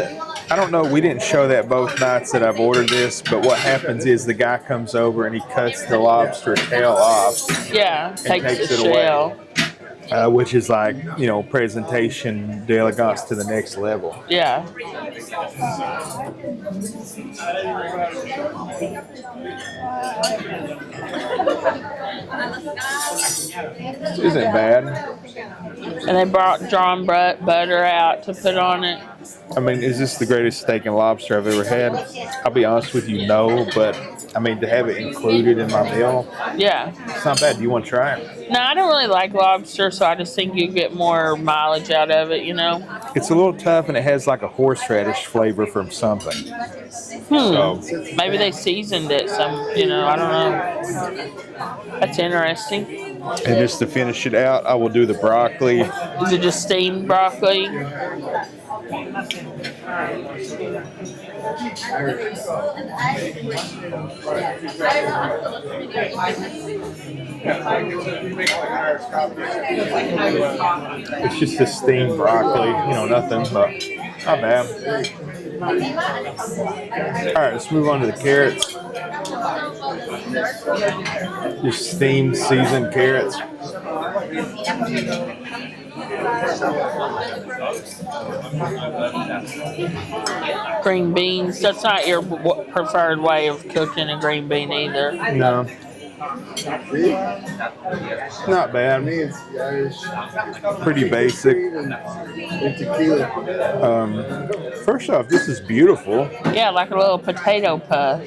I don't know, we didn't show that both nights that I've ordered this, but what happens is the guy comes over and he cuts the lobster tail off. Yeah, takes the shell. Which is presentation d'elegance to the next level. Yeah. This isn't bad. And they brought drawn butter out to put on it. I mean, is this the greatest steak and lobster I've ever had? I'll be honest with you, no. But I mean, to have it included in my meal, Yeah. it's not bad. Do you want to try it? No, I don't really like lobster, so I just think you get more mileage out of it, you know? It's a little tough, and it has like a horseradish flavor from something. So Maybe they seasoned it some, you know, I don't know. That's interesting. And just to finish it out, I will do the broccoli. Is it just steamed broccoli? It's just the steamed broccoli, you know, nothing, but not bad. All right, let's move on to the carrots. Just steamed, seasoned carrots. Green beans. That's not your preferred way of cooking a green bean either. No. Not bad. Pretty basic. First off, this is beautiful. Yeah, like a little potato puff.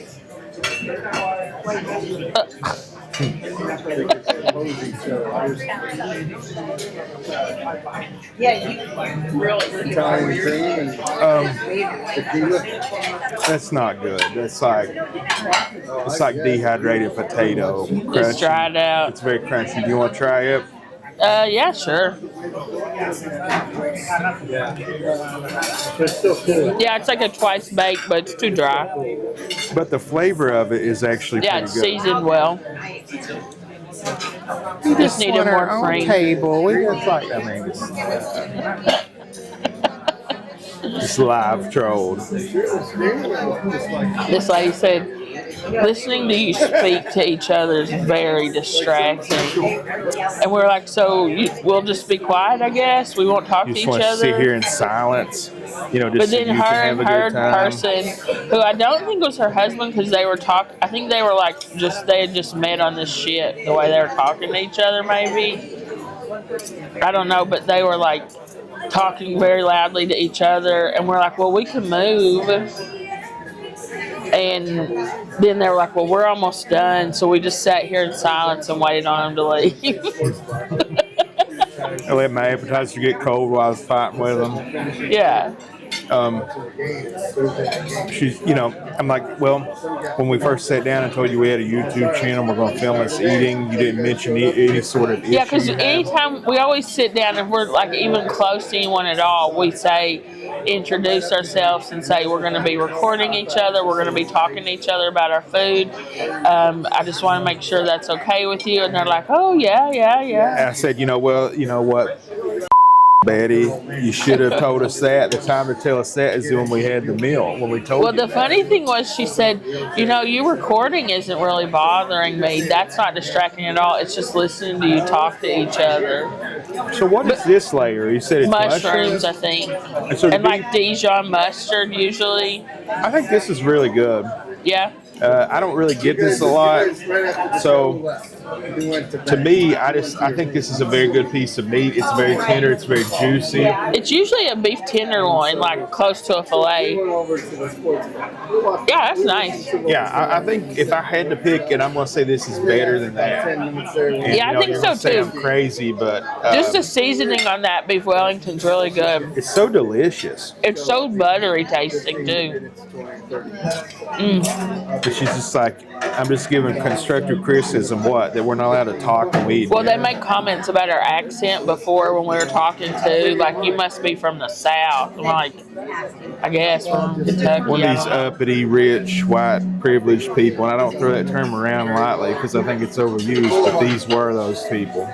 That's not good. It's like dehydrated potato. It's dried out. It's very crunchy. Do you want to try it? Yeah, sure. Yeah, it's like a twice baked, but it's too dry. But the flavor of it is actually Yeah, pretty it's good. seasoned well. You just needed more cream. Table. We just like, I mean, it's live trolled. This lady said, listening to you speak to each other is very distracting. And we're like, so we'll just be quiet, I guess? We won't talk You to just each want to other? sit here in silence, you know, just But so then you her can and have a her good time. person, who I don't think was her husband, because they were I think they were like, they had just met on this shit, the way they were talking to each other, maybe. I don't know, but they were like talking very loudly to each other, and we're like, well, we can move. And then they were like, well, we're almost done. So we just sat here in silence and waited on them to leave. I let my appetizer get cold while I was fighting with them. Yeah. She's, you know, I'm like, well, when we first sat down and told you we had a YouTube channel, we're going to film us eating, you didn't mention any sort of issue. Yeah, because anytime we always sit down, if we're like even close to anyone at all, we say, introduce ourselves and say we're going to be recording each other, we're going to be talking to each other about our food. I just want to make sure that's okay with you. And they're like, oh, yeah. And I said, you know what? Betty, you should have told us that. The time to tell us that is when we had the meal, when we told Well, you. the funny thing was she said, you recording isn't really bothering me. That's not distracting at all. It's just listening to you talk to each other. So what is this layer? You said it's Mushrooms, I think. And like Dijon mustard usually. I think this is really good. Yeah. I don't really get this a lot. So to me, I think this is a very good piece of meat. It's very tender. It's very juicy. It's usually a beef tenderloin, like close to a fillet. Yeah, that's nice. Yeah, I think if I had to pick it, I'm going to say this is better than that. And, Yeah, I think you're so gonna say too. I'm crazy, but Just the seasoning on that beef Wellington's really good. it's so delicious. It's so buttery tasting too. But she's just like, I'm just giving constructive criticism. What? That we're not allowed to talk and we eat. Well, they make comments about our accent before when we were talking too. Like, you must be from the South. I'm like, I guess from Kentucky. One of these uppity, rich, white, privileged people, and I don't throw that term around lightly because I think it's overused, but these were those people.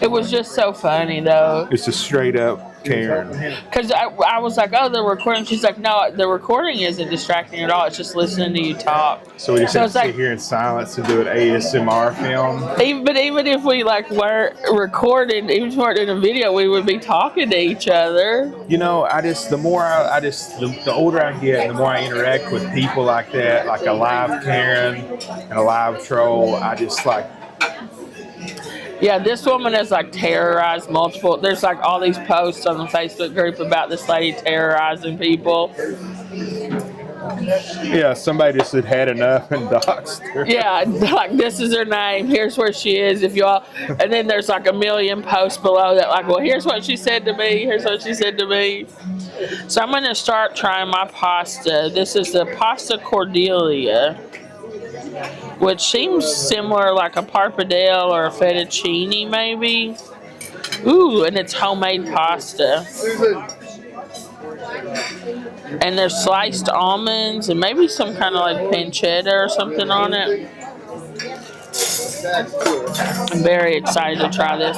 It was just so funny though. It's a straight up Karen. Because I was like, oh, the recording. She's like, no, the recording isn't distracting at all. It's just listening to you talk. So we just have it's to like, sit here in silence and do an ASMR film. But even if we like weren't recording, even if we weren't doing a video, we would be talking to each other. You know, the older I get, the more I interact with people like that, like a live Karen and a live troll, I just like, Yeah, this woman has like terrorized multiple. There's like all these posts on the Facebook group about this lady terrorizing people. Yeah, somebody just had enough and doxed her. Yeah, like this is her name. Here's where she is. If y'all, and then there's like a million posts below that, like, well, here's what she said to me. Here's what she said to me. So I'm gonna start trying my pasta. This is the pasta Cordelia, which seems similar, like a pappardelle or a fettuccine, maybe. Ooh, and it's homemade pasta. And there's sliced almonds and maybe some kind of like pancetta or something on it. I'm very excited to try this.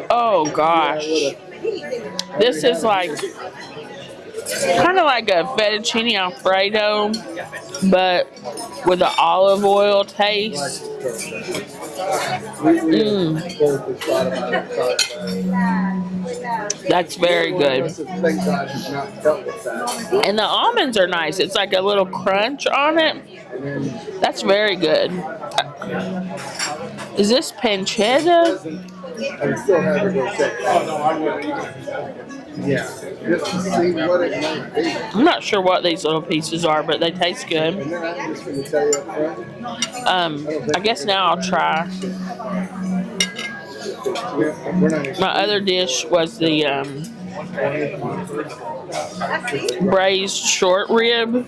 Oh gosh. This is like kind of like a fettuccine alfredo, but with an olive oil taste. That's very good. And the almonds are nice. It's like a little crunch on it. That's very good. Is this pancetta? I still have to go check. Yeah, just to see what it might be. I'm not sure what these little pieces are, but they taste good. And then I'm just going to tell you up front. I guess now I'll try. My other dish was the braised short rib,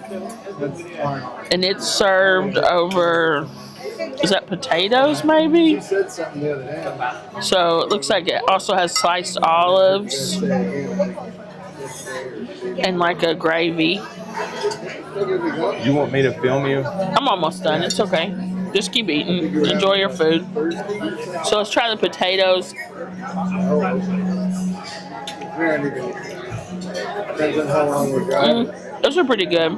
and it's served over. Is that potatoes, maybe? So it looks like it also has sliced olives and like a gravy. You want me to film you? I'm almost done. It's okay. Just keep eating. Enjoy your food. So let's try the potatoes. Those are pretty good.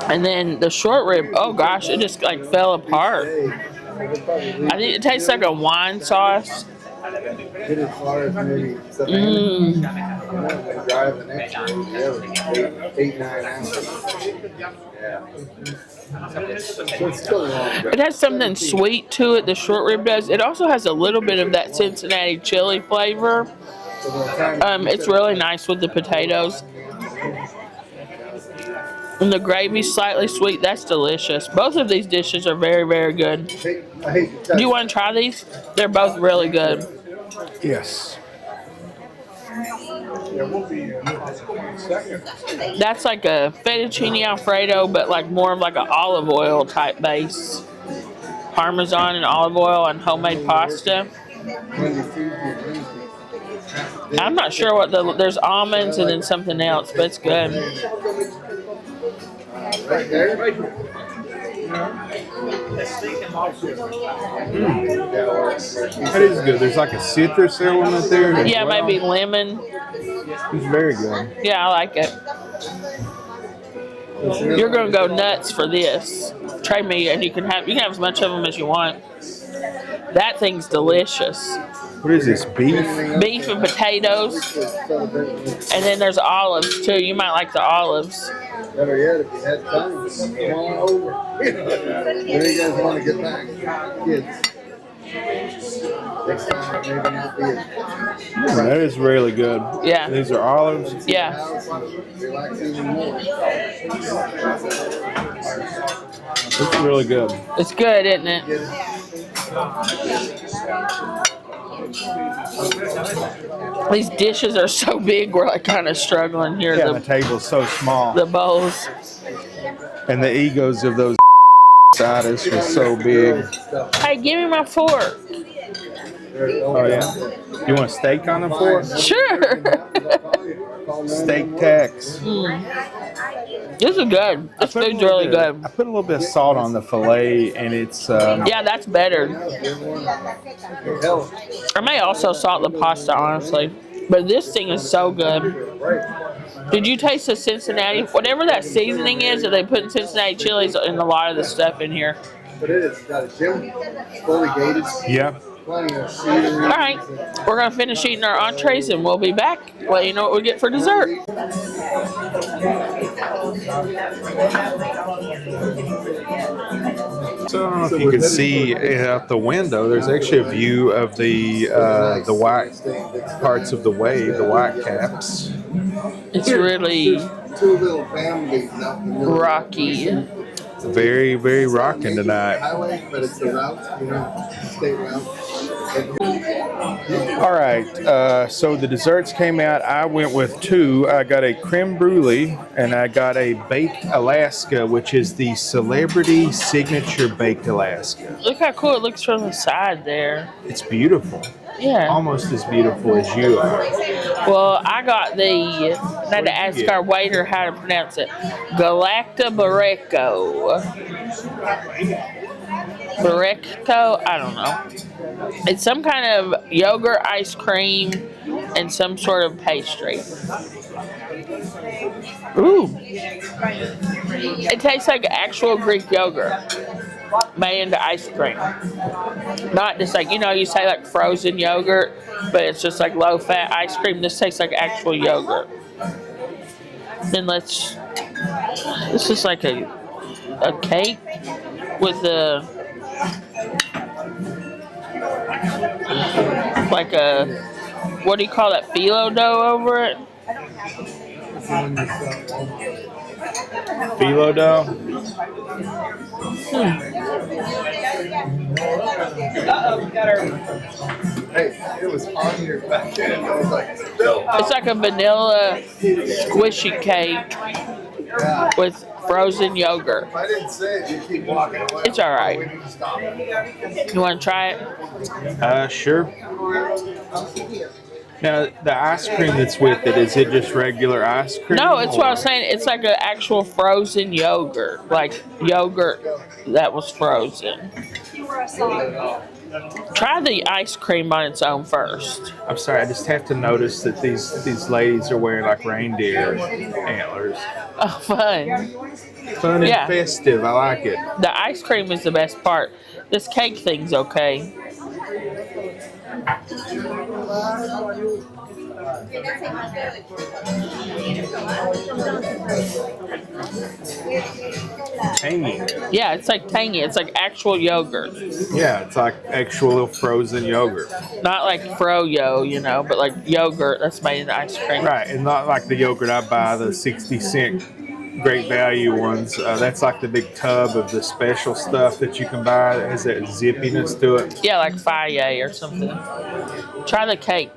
And then the short rib, oh gosh, it just like fell apart. I think it tastes like a wine sauce. It has something sweet to it, the short rib does. It also has a little bit of that Cincinnati chili flavor. It's really nice with the potatoes. And the gravy's slightly sweet. That's delicious. Both of these dishes are very, very good. Do you want to try these? They're both really good. Yes. That's like a fettuccine alfredo, but like more of like an olive oil type base. Parmesan and olive oil and homemade pasta. I'm not sure what there's almonds and then something else, but it's good. Right there. That is good. There's like a citrus element there. Yeah, maybe lemon. It's very good. Yeah, I like it. You're gonna go nuts for this. Try me, and you can have as much of them as you want. That thing's delicious. What is this, beef? Beef and potatoes, and then there's olives too. You might like the olives. Better yet, if you had time, come on over. When do you guys want to get back? Kids. Next time, maybe not be as That is really good. Yeah. These are olives. Yeah. relax even more. It's really good. It's good, isn't it? These dishes are so big, we're like kind of struggling here. Yeah, the table's so small. The bowls. And the egos of those artists were so big. Hey, give me my fork. Oh, yeah. You want steak on the fork? Sure. Steak tax. This is good. This food's really good. I put a little bit of salt on the filet, and it's... Yeah, that's better. I may also salt the pasta, honestly. But this thing is so good. Did you taste the Cincinnati? Whatever that seasoning is that they put in Cincinnati chilies and a lot of the stuff in here. But it is got a gym, fully gated. Yeah. plenty of scenery. All right, we're gonna finish eating our entrees and we'll be back. Let you know what we get for dessert. So I don't know if you can see out the window. There's actually a view of the white parts of the wave, the white caps. It's really Two little families out in the middle. rocky. It's very, very rocking tonight. Highway, but it's the route, state route. All right, so the desserts came out. I went with two. I got a creme brulee and I got a baked Alaska, which is the Celebrity Signature Baked Alaska. Look how cool it looks from the side there. It's beautiful. Yeah. Almost as beautiful as you are. Well, I got I had to ask our waiter how to pronounce it. Galacta Barreco. Barreco? I don't know. It's some kind of yogurt ice cream and some sort of pastry. Ooh. It tastes like actual Greek yogurt made into ice cream. Not just like, you say like frozen yogurt, but it's just like low fat ice cream. This tastes like actual yogurt. Then this is like a cake with what do you call that, phyllo dough over it? Phyllo dough? Hey, it was on your back end. I was like, no. It's like a vanilla squishy cake with frozen yogurt. If I didn't say it, you'd keep walking away. It's all right. We need to stop. You want to try it? Sure. Now, the ice cream that's with it, is it just regular ice cream? No, it's what I was saying. It's like an actual frozen yogurt, like yogurt that was frozen. Try the ice cream on its own first. I'm sorry, I just have to notice that these ladies are wearing like reindeer antlers. Oh, fun. Fun and Yeah. festive, I like it. The ice cream is the best part. This cake thing's okay. Tangy. Yeah, it's like tangy. It's like actual yogurt. Yeah, it's like actual frozen yogurt. Not like froyo, but like yogurt that's made into ice cream. Right, and not like the yogurt I buy, the 60-cent Great Value ones. That's like the big tub of the special stuff that you can buy that has that zippiness to it. Yeah, like Faye or something. Try the cake.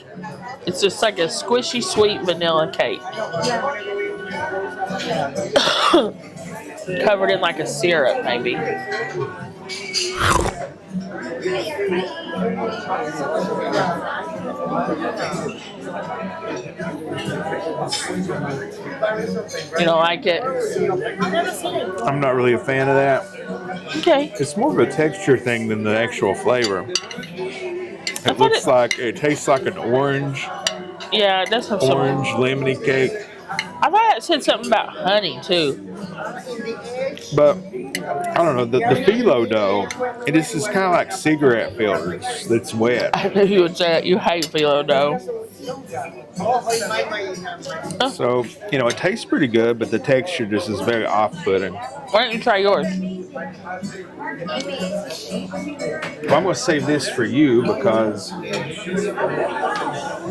It's just like a squishy, sweet vanilla cake. Covered in like a syrup, maybe. You don't like it? I'm not really a fan of that. Okay. It's more of a texture thing than the actual flavor. It looks like, it tastes like an orange Yeah, it does have some. orange lemony cake. I thought it said something about honey too. But I don't know, the phyllo dough, it is just kind of like cigarette filters that's wet. I knew you would say that. You hate phyllo dough. So, it tastes pretty good, but the texture just is very off-putting. Why don't you try yours? Well, I'm going to save this for you because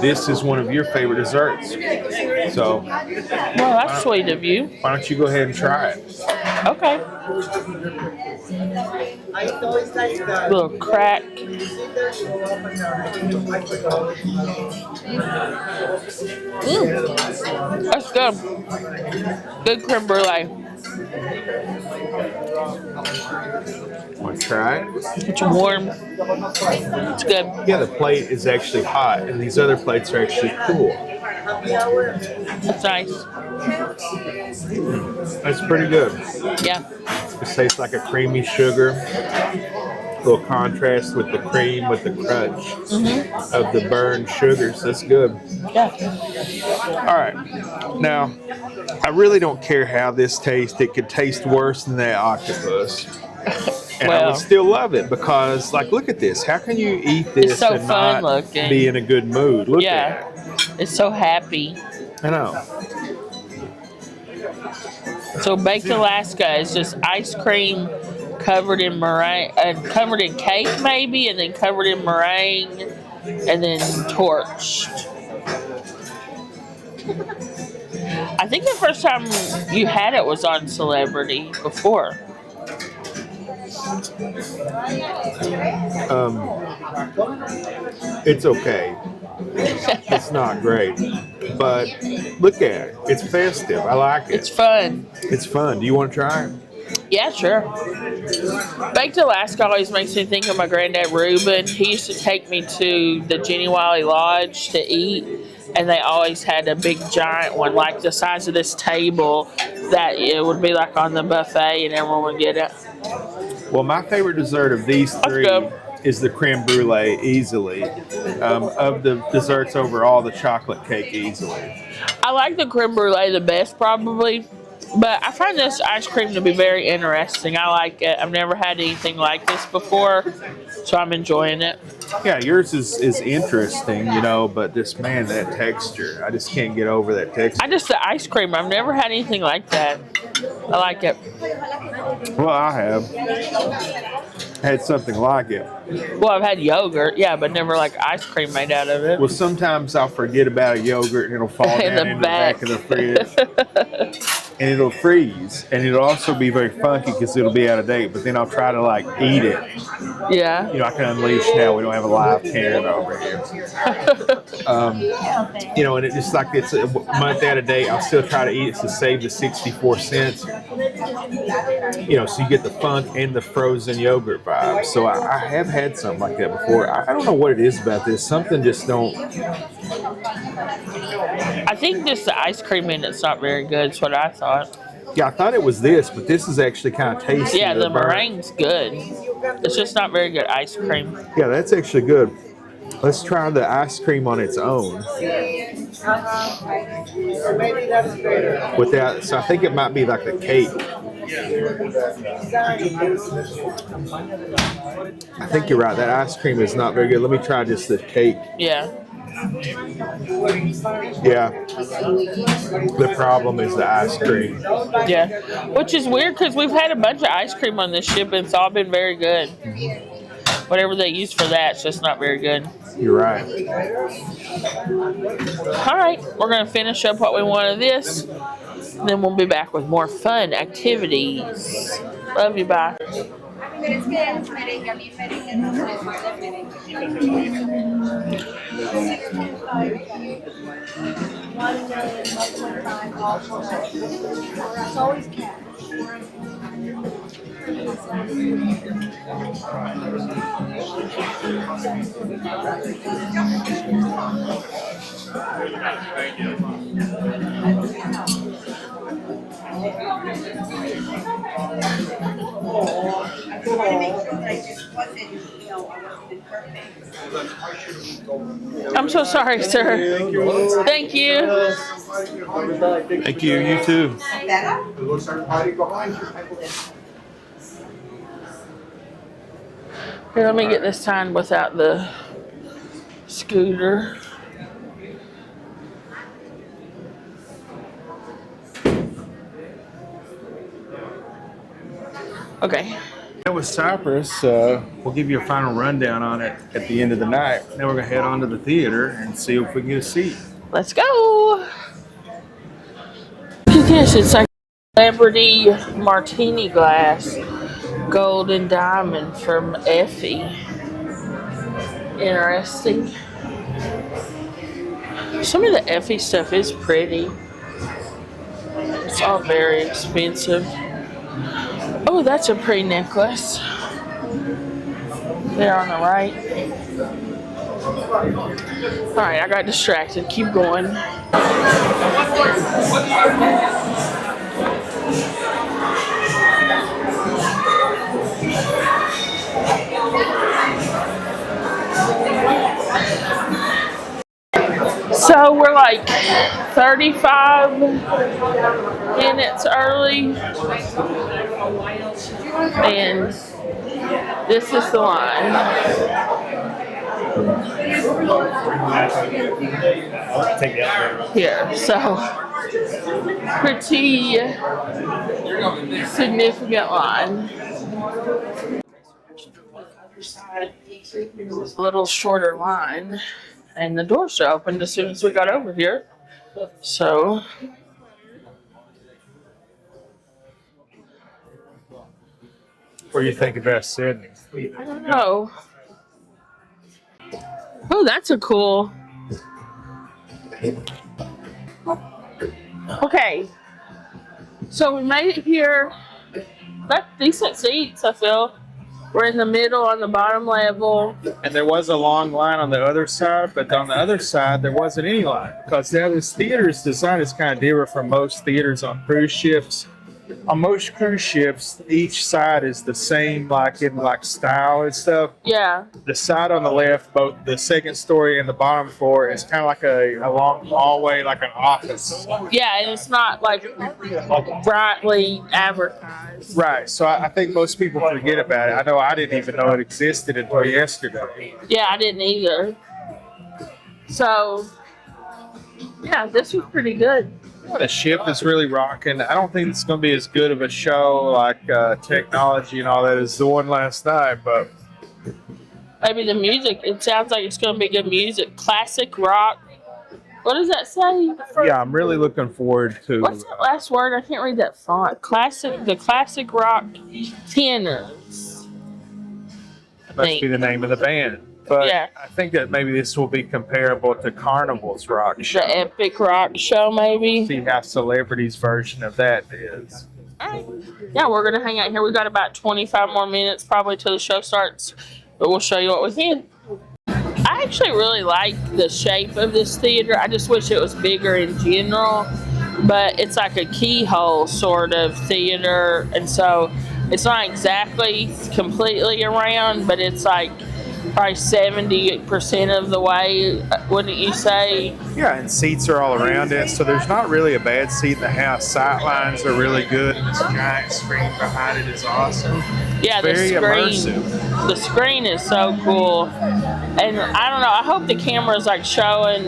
this is one of your favorite desserts. So, Well, that's sweet of you. why don't you go ahead and try it? Okay. Little crack. That's good. Good creme brulee. Want to try it? It's warm. It's good. Yeah, the plate is actually hot, and these other plates are actually cool. It's nice. That's pretty good. Yeah. It tastes like a creamy sugar. A little contrast with the cream, with the crunch of the burned sugars. That's good. Yeah. All right. Now, I really don't care how this tastes. It could taste worse than that octopus. And I would still love it because, like, look at this. How can you eat this It's so and fun not looking. be in a good mood? Look Yeah. at it. It's so happy. I know. So baked Alaska is just ice cream covered in meringue, covered in cake maybe, and then covered in meringue, and then torched. I think the first time you had it was on Celebrity before. It's okay. It's not great, but look at it. It's festive. I like it. It's fun. It's fun. Do you want to try it? Yeah, sure. Baked Alaska always makes me think of my granddad Reuben. He used to take me to the Jenny Wiley Lodge to eat, and they always had a big giant one, like the size of this table, that it would be like on the buffet, and everyone would get it. Well, my favorite dessert of these three good. is the creme brulee, easily. Of the desserts overall, the chocolate cake, easily. I like the creme brulee the best, probably. But I find this ice cream to be very interesting. I like it. I've never had anything like this before, so I'm enjoying it. Yeah, yours is interesting, but this, man, that texture. I just can't get over that texture. The ice cream. I've never had anything like that. I like it. Well, I have had something like it. Well, I've had yogurt, yeah, but never like ice cream made out of it. Well, sometimes I'll forget about a yogurt and it'll fall In down the into the back of the fridge. And it'll freeze, and it'll also be very funky because it'll be out of date. But then I'll try to eat it. Yeah. I can unleash now. We don't have a live camera over here. And it just like it's a month out of date. I'll still try to eat it to save the 64 cents. So you get the funk and the frozen yogurt vibe. So I have had something like that before. I don't know what it is about this. Something just don't. I think just the ice cream in it's not very good. That's what I thought. Yeah, I thought it was this, but this is actually kind of tasty. Yeah, the meringue's good. It's just not very good ice cream. Yeah, that's actually good. Let's try the ice cream on its own. So I think it might be like the cake. I think you're right. That ice cream is not very good. Let me try just the cake. Yeah. Yeah. The problem is the ice cream. Yeah. Which is weird because we've had a bunch of ice cream on this ship and it's all been very good. Whatever they use for that, it's just not very good. You're right. All right. We're going to finish up what we want of this. Then we'll be back with more fun activities. Love you. Bye. It's always cash. I'm so sorry, sir. Thank you. Thank you. You too. Here, let me get this signed without the scooter. Okay. That was Cyprus. We'll give you a final rundown on it at the end of the night. Now we're going to head on to the theater and see if we can get a seat. Let's go. Look at this. It's like a Celebrity martini glass. Gold and diamond from Effie. Interesting. Some of the Effie stuff is pretty. It's all very expensive. Oh, that's a pretty necklace. There on the right. Alright, I got distracted. Keep going. So we're like 35 minutes early. And this is the line. Here, so pretty significant line. A little shorter line, and the doors are opened as soon as we got over here. So What do you think about Sydney? I don't know. Oh, that's a cool. Okay, so we made it here. That's decent seats, I feel. We're in the middle on the bottom level. And there was a long line on the other side, but on the other side there wasn't any line because now this theater's design is kind of different from most theaters on cruise ships. On most cruise ships, each side is the same, like in like style and stuff. Yeah. The side on the left, both the second story and the bottom floor, is kind of like a long hallway, like an office. Yeah, and it's not like brightly advertised. Right. So I think most people forget about it. I know I didn't even know it existed until yesterday. Yeah, I didn't either. So, yeah, this was pretty good. The ship is really rocking. I don't think it's going to be as good of a show like technology and all that as the one last night, but Maybe the music, it sounds like it's going to be good music. Classic rock. What does that say? yeah, I'm really looking forward to. What's that last word? I can't read that font. The classic rock tenors. Must be the name of the band. But Yeah. I think that maybe this will be comparable to Carnival's rock show. The epic rock show, maybe. See how Celebrity's version of that is. Alright. Yeah, we're going to hang out here. We've got about 25 more minutes probably till the show starts. But we'll show you what we can. I actually really like the shape of this theater. I just wish it was bigger in general. But it's like a keyhole sort of theater. And so it's not exactly completely around, but it's like probably 70% of the way, wouldn't you say? Yeah, and seats are all around it, so there's not really a bad seat in the house. Sight lines are really good, and this giant screen behind it is awesome. Yeah, the Very screen. immersive. The screen is so cool. And I don't know, I hope the camera's like showing,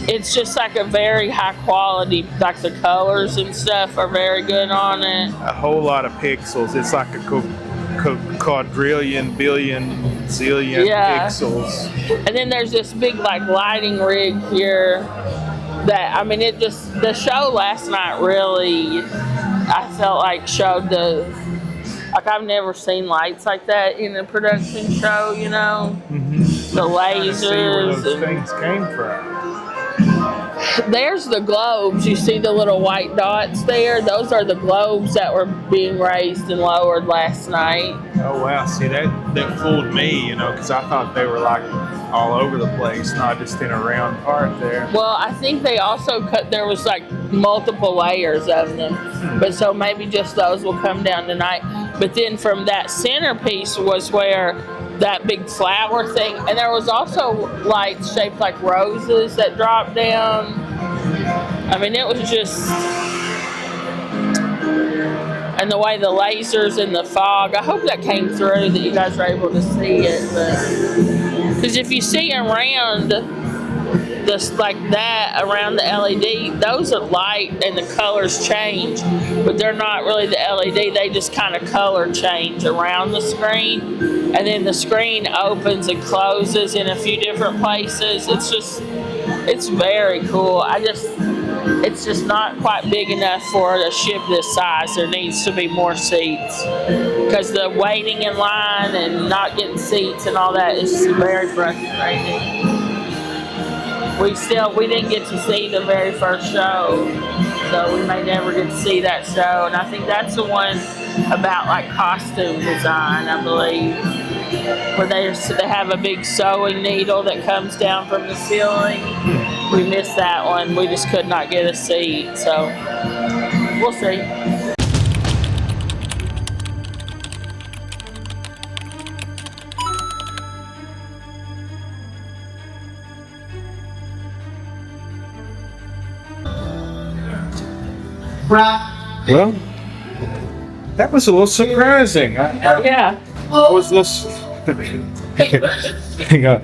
it's just like a very high quality, like the colors and stuff are very good on it. A whole lot of pixels. It's like a quadrillion, billion, zillion Yeah. pixels. And then there's this big like lighting rig here that, I mean, it just, the show last night really, I felt like showed like I've never seen lights like that in a production show, you know? The lasers. See where those and- things came from. There's the globes. You see the little white dots there? Those are the globes that were being raised and lowered last night. Oh wow! See that fooled me, because I thought they were like all over the place, not just in a round part there. Well, I think they also there was like multiple layers of them. But so maybe just those will come down tonight. But then from that centerpiece was where that big flower thing, and there was also lights shaped like roses that dropped down. I mean, it was just, and the way the lasers and the fog, I hope that came through, that you guys were able to see it. Because if you see around this like that, around the LED, those are light and the colors change, but they're not really the LED, they just kind of color change around the screen. And then the screen opens and closes in a few different places. It's very cool. It's just not quite big enough for a ship this size. There needs to be more seats because the waiting in line and not getting seats and all that is very frustrating. We didn't get to see the very first show, so we may never get to see that show. And I think that's the one about like costume design, I believe, where they have a big sewing needle that comes down from the ceiling. We missed that one. We just could not get a seat, so we'll see. Well, that was a little surprising. Yeah. I was just. Hang on.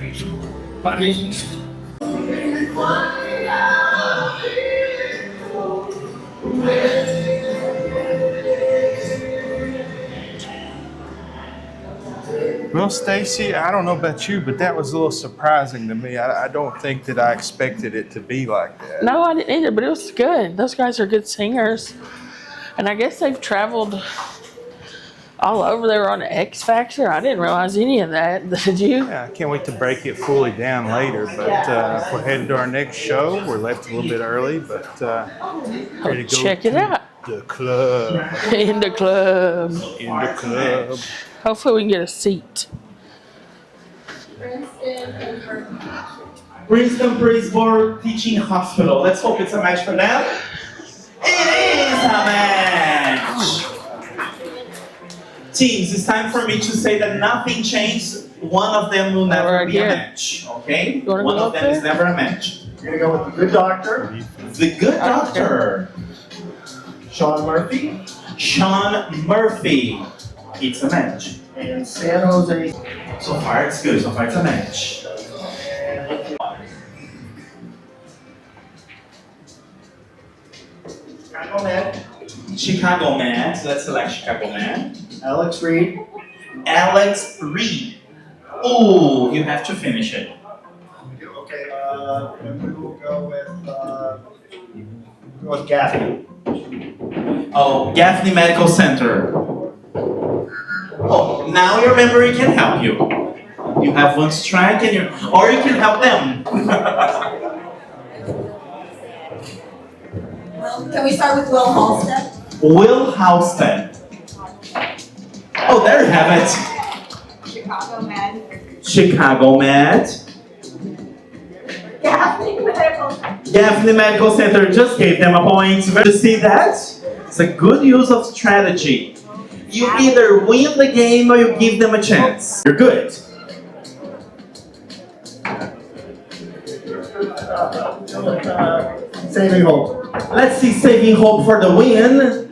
Well, Stacy, I don't know about you, but that was a little surprising to me. I don't think that I expected it to be like that. No, I didn't either, but it was good. Those guys are good singers. And I guess they've traveled all over. They were on X Factor. I didn't realize any of that. Did you? Yeah, I can't wait to break it fully down later, but we're headed to our next show. We're left a little bit early, but ready to go Check it out. the club. In the club. In the club. Hopefully we can get a seat. Princeton Bridgeport Teaching Hospital. Let's hope it's a match for them. It is a match! Teams, it's time for me to say that nothing changed. One of them will never be a match, okay? One of them is never a match. You're gonna go with the good doctor, The Good Doctor. Sean Murphy, Sean Murphy. It's a match. and San Jose. So far it's good. So far it's a match. Chicago Med, Chicago Man. So let's select Chicago Man. Alex Reed, Alex Reed. Ooh, you have to finish it. okay, and we will go with Gaffney. Oh, Gaffney Medical Center. Oh, now your memory can help you. You have one strike and or you can help them. Can we start with Will Halstead? Will Halstead. Oh, there you have it. Chicago Med. Chicago Med. Gaffney Medical. Gaffney Medical Center just gave them a point. You see that? It's a good use of strategy. You either win the game or you give them a chance. You're good. Saving Hope. Let's see Saving Hope for the win.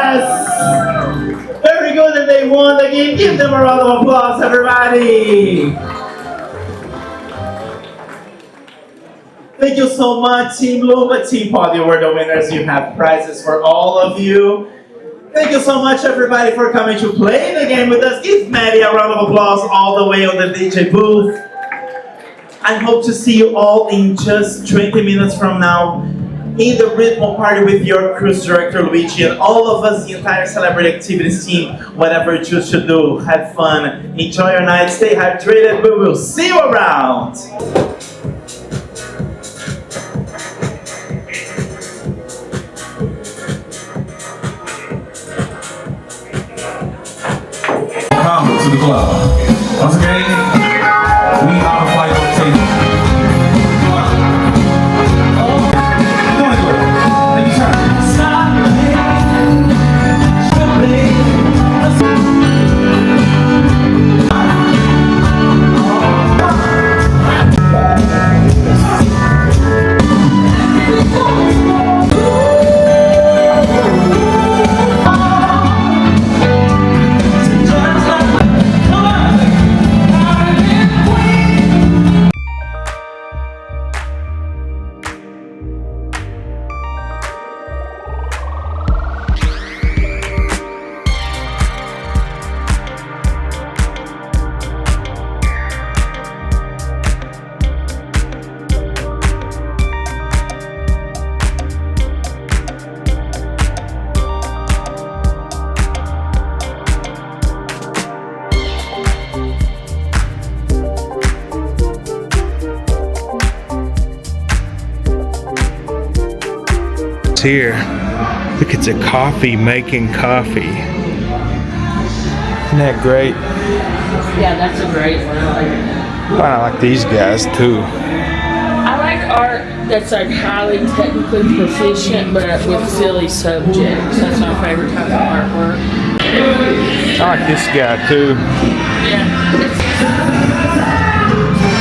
Yes! Very good that they won the game. Give them a round of applause, everybody. Thank you so much, Team Lumba, Team Pod. You were the winners. You have prizes for all of you. Thank you so much, everybody, for coming to play the game with us. Give Maddie a round of applause all the way on the DJ booth. I hope to see you all in just 20 minutes from now in the Rhythm Party with your cruise director, Luigi, and all of us, the entire Celebrity Activities team. Whatever you choose to do, have fun, enjoy your night, stay hydrated. We will see you around. Welcome to the club. Once again, we are the flight rotation. Doing good. Let me try. Here, look, it's a coffee making coffee. Isn't that great? Yeah, that's a great one. I like it. I like these guys too. I like art that's like highly technically proficient, but with silly subjects. That's my favorite type of artwork. I like this guy too. Yeah. It's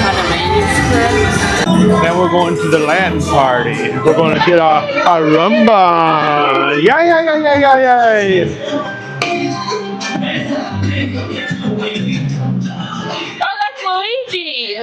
kind of manuscript. Now we're going to the Latin party. We're going to get our rumba. Yeah, yeah, yeah, yeah, yeah, yeah. Oh, that's Luigi.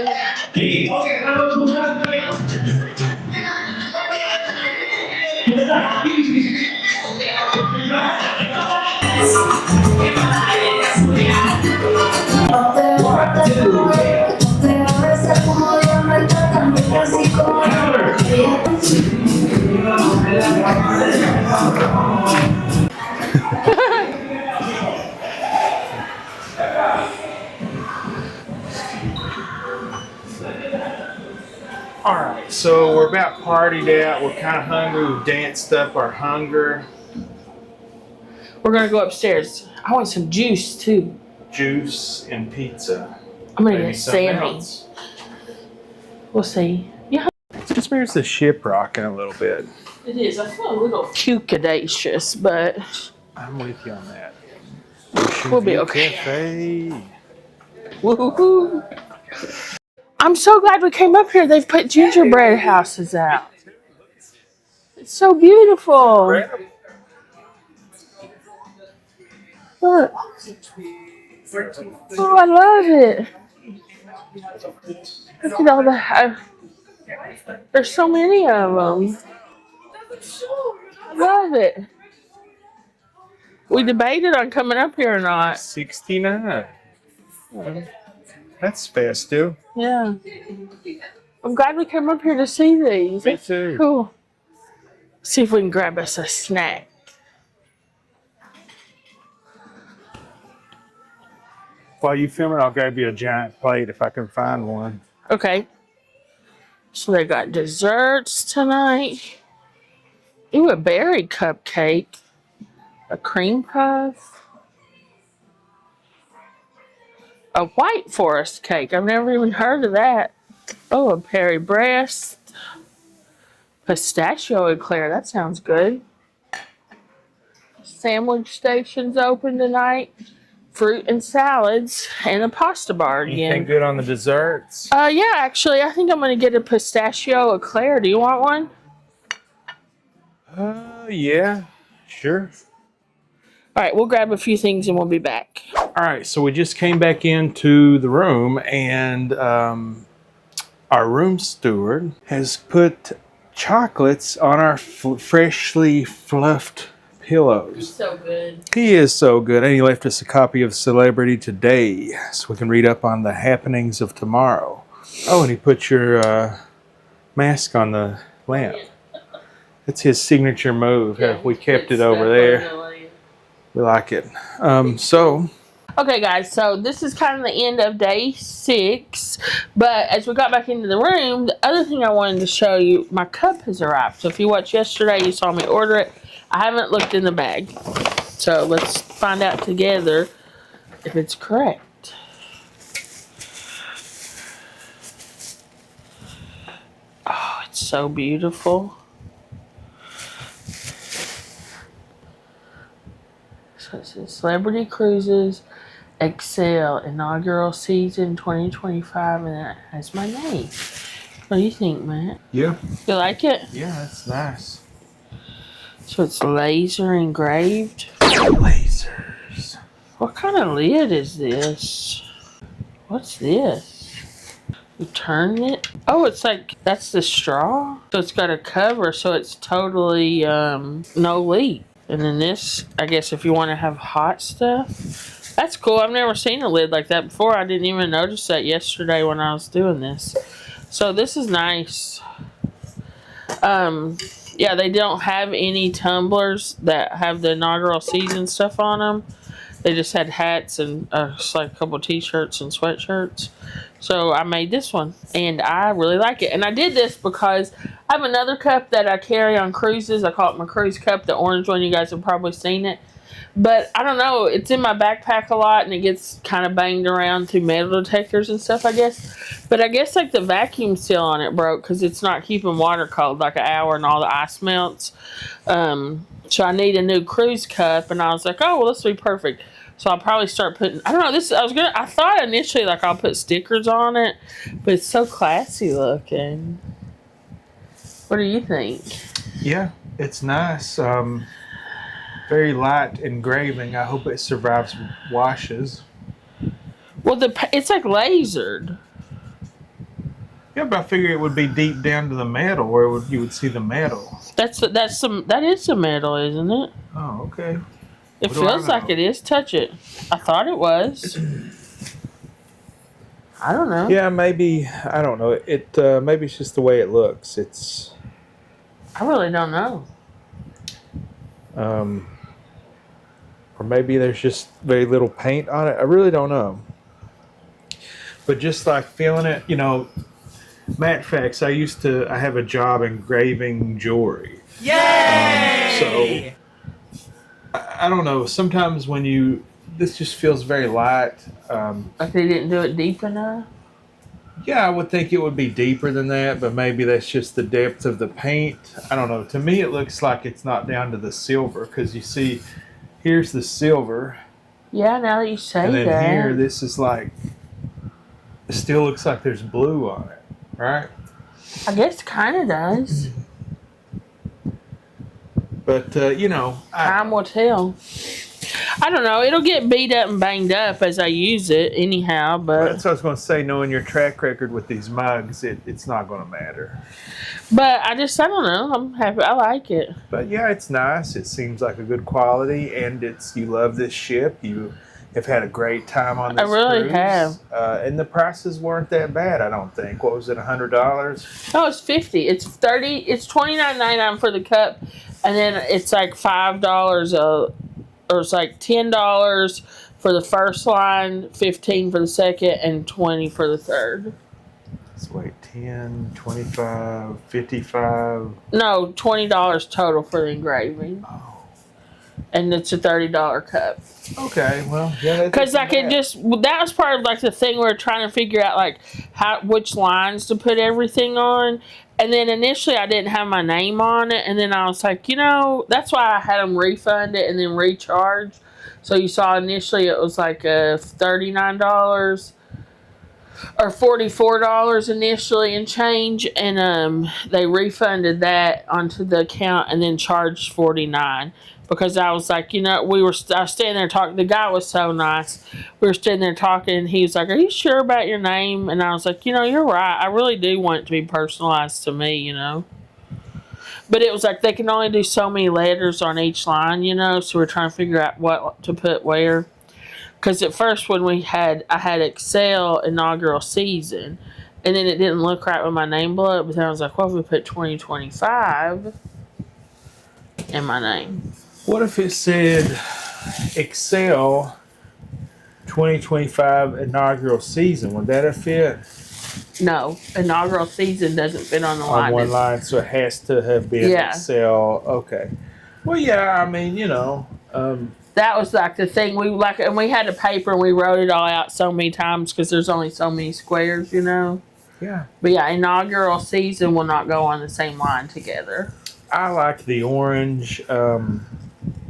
All right, so we're about partied out. We're kind of hungry. We've danced up our hunger. We're gonna go upstairs. I want some juice too. Juice and pizza. I'm gonna Maybe get something Sammy. else. We'll see. Yeah, Just here's the ship rocking a little bit. it is. I feel a little cucadacious, but I'm with you on that. we'll be okay. Cafe. Woohoo! I'm so glad we came up here. They've put gingerbread houses out. It's so beautiful. Look. Oh, I love it. Look at all the. There's so many of them. I love it. We debated on coming up here or not. 69. That's festive. Yeah. I'm glad we came up here to see these. Me too. Cool. See if we can grab us a snack. While you film it, I'll grab you a giant plate if I can find one. Okay. So they got desserts tonight. Ooh, a berry cupcake. A cream puff. A white forest cake. I've never even heard of that. Oh, a berry breast. Pistachio eclair. That sounds good. Sandwich station's open tonight. Fruit and salads and a pasta bar again. Anything good on the desserts? Yeah, actually, I think I'm gonna get a pistachio eclair. Do you want one? Yeah, sure. All right, we'll grab a few things and we'll be back. All right, so we just came back into the room, and our room steward has put chocolates on our freshly fluffed pillows. So good. He is so good, and he left us a copy of Celebrity today, so we can read up on the happenings of tomorrow. Oh, and he put your mask on the lamp. That's his signature move. Yeah, We kept it over there. We like it. Okay, guys, so this is kind of the end of day 6. But as we got back into the room, the other thing I wanted to show you, my cup has arrived. So if you watched yesterday, you saw me order it. I haven't looked in the bag. So let's find out together if it's correct. Oh, it's so beautiful. So it says Celebrity Cruises Xcel inaugural season 2025, and it has my name. What do you think, Matt? Yeah. You like it? Yeah, that's nice. So it's laser engraved. Lasers. What kind of lid is this? What's this? You turn it. Oh, it's like, that's the straw. So it's got a cover, so it's totally no leak. And then this, I guess if you want to have hot stuff. That's cool. I've never seen a lid like that before. I didn't even notice that yesterday when I was doing this. So this is nice. Yeah, they don't have any tumblers that have the inaugural season stuff on them. They just had hats and just like a couple of t-shirts and sweatshirts. So I made this one, and I really like it. And I did this because I have another cup that I carry on cruises. I call it my cruise cup, the orange one. You guys have probably seen it. But I don't know, it's in my backpack a lot, and it gets kind of banged around through metal detectors and stuff, I guess. But I guess like the vacuum seal on it broke because it's not keeping water cold like an hour and all the ice melts. So I need a new cruise cup, and I was like, oh, well, this will be perfect. So I'll probably start putting, I don't know, I thought initially like I'll put stickers on it, but it's so classy looking. What do you think? Yeah, it's nice. Very light engraving. I hope it survives washes. Well, it's like lasered. Yeah, but I figure it would be deep down to the metal, where you would see the metal. That is some metal, isn't it? Oh, okay. It What do I feels like know? it is. Touch it. I thought it was. I don't know. Yeah, maybe. I don't know. It maybe it's just the way it looks. It's I really don't know. or maybe there's just very little paint on it. I really don't know. But just like feeling it, matter of fact, I have a job engraving jewelry. Yay! So I don't know. Sometimes this just feels very light. Like they didn't do it deep enough. Yeah, I would think it would be deeper than that, but maybe that's just the depth of the paint. I don't know. To me, it looks like it's not down to the silver because you see, here's the silver, Yeah, now that you say and then that. here, this is like, it still looks like there's blue on it, right? I guess it kind of does. But Time will tell. I don't know. It'll get beat up and banged up as I use it anyhow, but that's what I was going to say. Knowing your track record with these mugs, it's not going to matter. I don't know. I'm happy. I like it. But yeah, it's nice. It seems like a good quality, and you love this ship. You have had a great time on this I really cruise. have. And the prices weren't that bad, I don't think. What was it, $100? No, it's $50. It's $30. It's $29.99 for the cup, and then it's like $5 or it's like $10 for the first line, $15 for the second, and $20 for the third. Let's wait, 10, 25, 55. No, $20 total for the engraving. Oh. And it's a $30 cup. Okay, well, yeah. Because like that was part of like the thing we were trying to figure out like which lines to put everything on. And then initially I didn't have my name on it, and then I was like, that's why I had them refund it and then recharge. So you saw initially it was like $39 or $44 initially and change, and they refunded that onto the account and then charged $49. Because I was like, I was standing there talking. The guy was so nice. We were standing there talking, and he was like, "Are you sure about your name?" And I was like, "You're right. I really do want it to be personalized to me, But it was like they can only do so many letters on each line, So we're trying to figure out what to put where. Because at first, when I had Xcel inaugural season, and then it didn't look right with my name below it. But then I was like, "What if we put 2025 in my name?" What if it said Xcel 2025 inaugural season? Would that have fit? No, inaugural season doesn't fit on the line. On one line, so it has to have been Xcel. Okay. Well, yeah, I mean, that was like the thing and we had a paper and we wrote it all out so many times because there's only so many squares, Yeah. But yeah, inaugural season will not go on the same line together. I like the orange.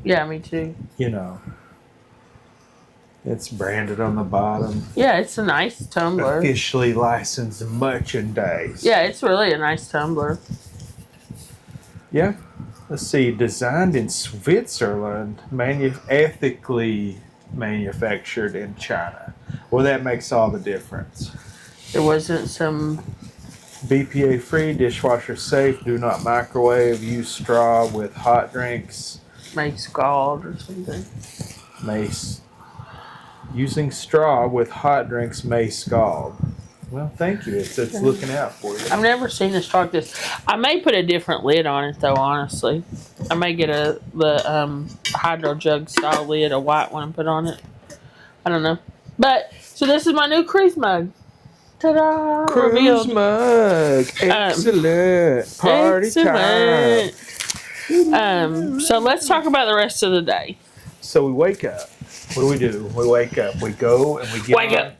Yeah, me too. It's branded on the bottom. Yeah, it's a nice tumbler. Officially licensed merchandise. Yeah, it's really a nice tumbler. Yeah. Let's see. Designed in Switzerland, ethically manufactured in China. Well, that makes all the difference. There wasn't some BPA free, dishwasher safe, do not microwave, use straw with hot drinks. May scald or something. Using straw with hot drinks may scald. Well, thank you. It's looking out for you. I've never seen a straw like this. I may put a different lid on it though, honestly. I may get the hydro jug style lid, a white one, and put on it. I don't know. But so this is my new cruise mug. Ta-da! Cruise Revealed. mug. Excellent. Party time. So let's talk about the rest of the day. So we wake up. What do? We wake up. We go and we get Wake up.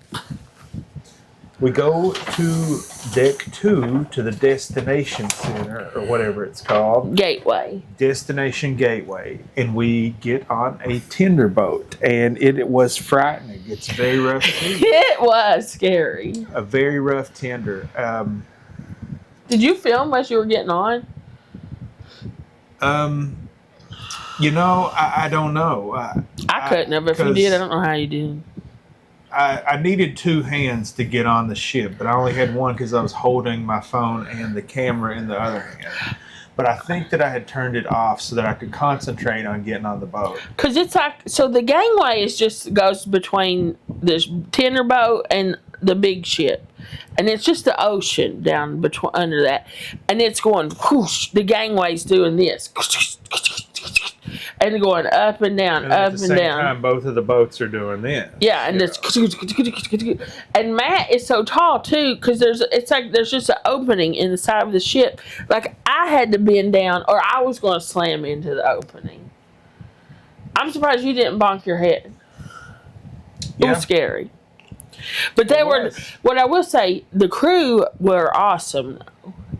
We go to deck 2 to the destination center or whatever it's called. Gateway. Destination gateway. And we get on a tender boat. And it was frightening. It's very rough. It was scary. A very rough tender. Did you film as you were getting on? I don't know. I couldn't have. If you did, I don't know how you did. I needed 2 hands to get on the ship, but I only had one because I was holding my phone and the camera in the other hand. But I think that I had turned it off so that I could concentrate on getting on the boat. Because it's like, so the gangway goes between this tender boat and the big ship. And it's just the ocean down under that. And it's going, whoosh, the gangway's doing this. And going up and down, and up at the and same down. time, both of the boats are doing this. Yeah, and it's and Matt is so tall too, because it's like there's just an opening in the side of the ship. Like I had to bend down, or I was going to slam into the opening. I'm surprised you didn't bonk your head. It was scary. But they were. What I will say, the crew were awesome.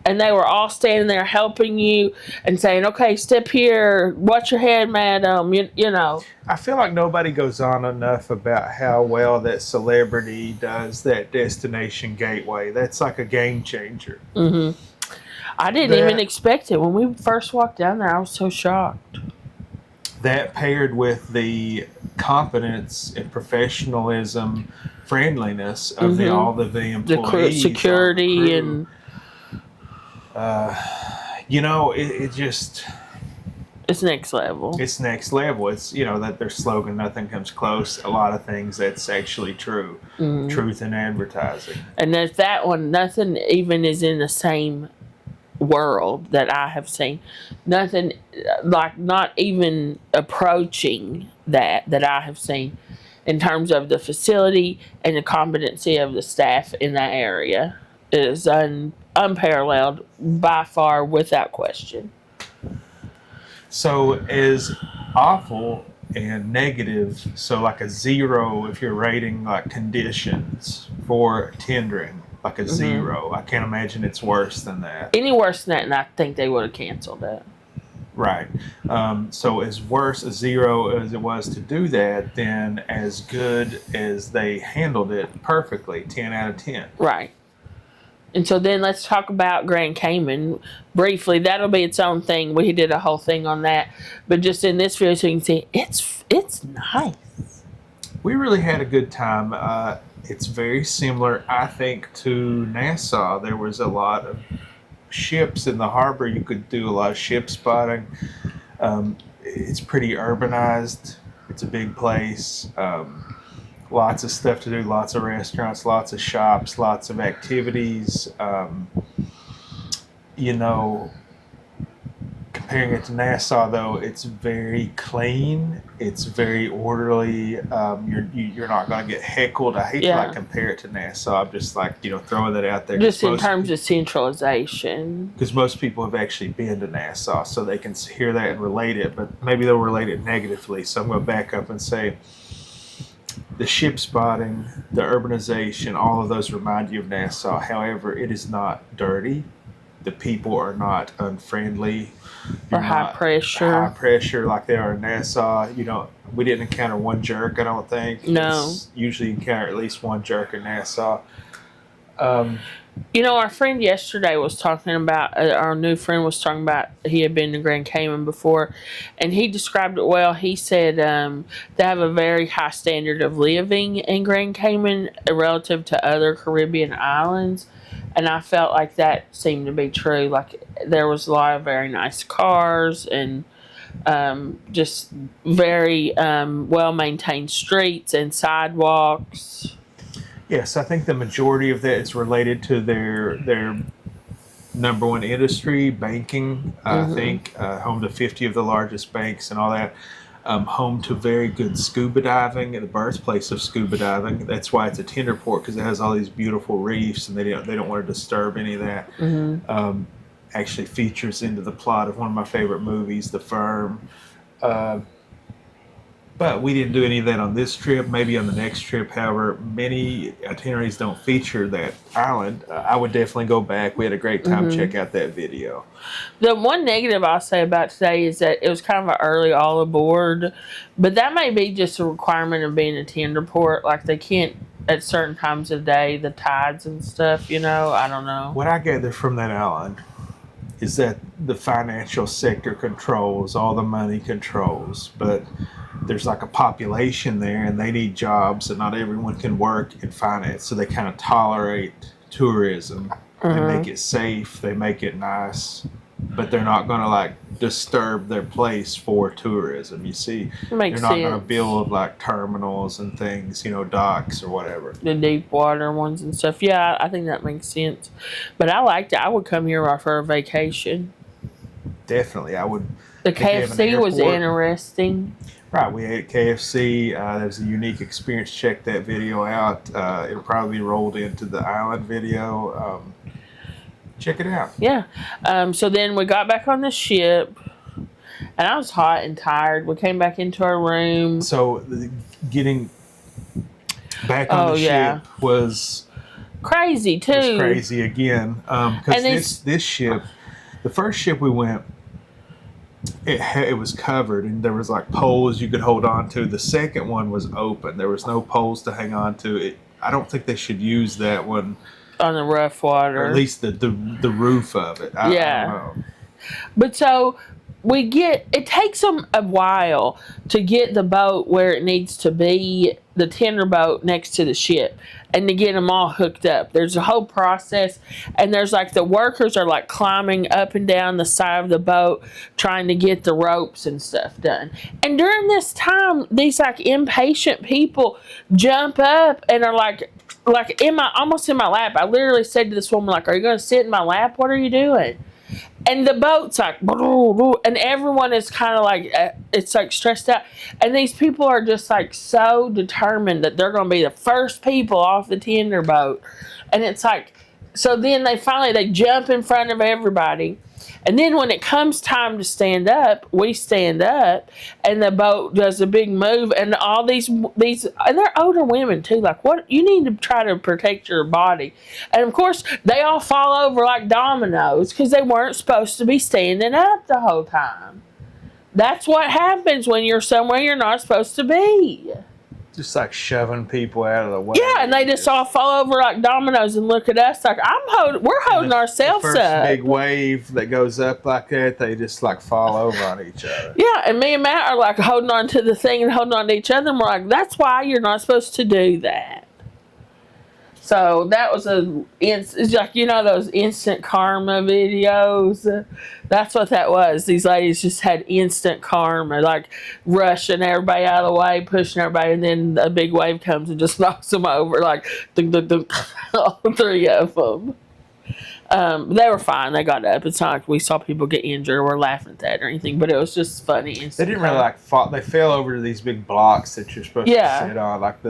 And they were all standing there helping you and saying, okay, step here, watch your head, madam, you know. I feel like nobody goes on enough about how well that Celebrity does that destination gateway. That's like a game changer. Mm-hmm. I didn't even expect it. When we first walked down there, I was so shocked. That paired with the competence and professionalism, friendliness of all the employees. The crew, security and... it just... It's next level. It's next level. It's, that their slogan, nothing comes close. A lot of things that's actually true. Mm-hmm. Truth in advertising. And there's that one, nothing even is in the same world that I have seen. Nothing, like not even approaching that I have seen in terms of the facility and the competency of the staff in that area. It is unparalleled by far, without question. So as awful and negative, so like a 0 if you're rating like conditions for tendering, like a 0. I can't imagine it's worse than that. Any worse than that, and I think they would have canceled that. Right. So as worse a 0 as it was to do that, then as good as they handled it perfectly, 10 out of 10. Right. And so then let's talk about Grand Cayman briefly. That'll be its own thing. We did a whole thing on that. But just in this video so you can see, it's nice. We really had a good time. It's very similar, I think, to Nassau. There was a lot of ships in the harbor. You could do a lot of ship spotting. It's pretty urbanized. It's a big place. Lots of stuff to do, lots of restaurants, lots of shops, lots of activities. Comparing it to Nassau, though, it's very clean. It's very orderly. You're not going to get heckled. I hate to compare it to Nassau. I'm just throwing that out there. Just in terms of centralization. Because most people have actually been to Nassau, so they can hear that and relate it, but maybe they'll relate it negatively. So I'm going to back up and say, the ship spotting, the urbanization, all of those remind you of Nassau. However, it is not dirty. The people are not unfriendly. Or high pressure. High pressure like they are in Nassau. We didn't encounter one jerk, I don't think. No. Usually you encounter at least one jerk in Nassau. Our friend yesterday was talking about, our new friend was talking about, he had been to Grand Cayman before, and he described it well. He said they have a very high standard of living in Grand Cayman relative to other Caribbean islands, and I felt like that seemed to be true. Like there was a lot of very nice cars and just very well-maintained streets and sidewalks. Yes, I think the majority of that is related to their number one industry, banking. I think home to 50 of the largest banks and all that. Home to very good scuba diving, the birthplace of scuba diving. That's why it's a tender port, because it has all these beautiful reefs, and they don't want to disturb any of that. Actually features into the plot of one of my favorite movies, The Firm. But we didn't do any of that on this trip. Maybe on the next trip. However, many itineraries don't feature that island. I would definitely go back. We had a great time. Check out that video. The one negative I'll say about today is that it was kind of an early all aboard. But that may be just a requirement of being a tender port. Like they can't at certain times of day, the tides and stuff. I don't know. What I gather from that island is that the financial sector controls, all the money controls, but there's like a population there and they need jobs and not everyone can work in finance. So they kind of tolerate tourism. They make it safe. They make it nice, but they're not going to like disturb their place for tourism. You see, they're not going to build like terminals and things, docks or whatever. The deep water ones and stuff. Yeah, I think that makes sense. But I liked it. I would come here for a vacation. Definitely, I would. The KFC was interesting. Right, we ate at KFC. That was a unique experience. Check that video out. It'll probably be rolled into the island video. Check it out. Yeah. So then we got back on the ship, and I was hot and tired. We came back into our room. So getting back on the ship was crazy too. Was crazy again. Because this ship, the first ship we went, it was covered and there was like poles you could hold on to. The second one was open. There was no poles to hang on to. I don't think they should use that one on the rough water, or at least the roof of it. I don't know. But so it takes them a while to get the boat where it needs to be, the tender boat next to the ship, and to get them all hooked up. There's a whole process, and there's like the workers are like climbing up and down the side of the boat trying to get the ropes and stuff done. And during this time, these like impatient people jump up and are like almost in my lap. I literally said to this woman, like, "Are you going to sit in my lap? What are you doing?" And the boat's like, and everyone is kind of like, it's like stressed out. And these people are just like so determined that they're going to be the first people off the tender boat. And it's like, so then they jump in front of everybody. And then when it comes time to stand up, we stand up, and the boat does a big move, and all these, and they're older women too. Like, what, you need to try to protect your body, and of course they all fall over like dominoes because they weren't supposed to be standing up the whole time. That's what happens when you're somewhere you're not supposed to be. Just like shoving people out of the way. Yeah, and they just all fall over like dominoes and look at us like we're holding ourselves up. The first big wave that goes up like that, they just like fall over on each other. Yeah, and me and Matt are like holding on to the thing and holding on to each other, and we're like, that's why you're not supposed to do that. So that was it's like, those instant karma videos. That's what that was. These ladies just had instant karma, like rushing everybody out of the way, pushing everybody, and then a big wave comes and just knocks them over, like dunk, dunk, dunk, all three of them. They were fine. They got up. It's not like we saw people get injured or we're laughing at that or anything, but it was just funny. They didn't really fall. They fell over to these big blocks that you're supposed to sit on, like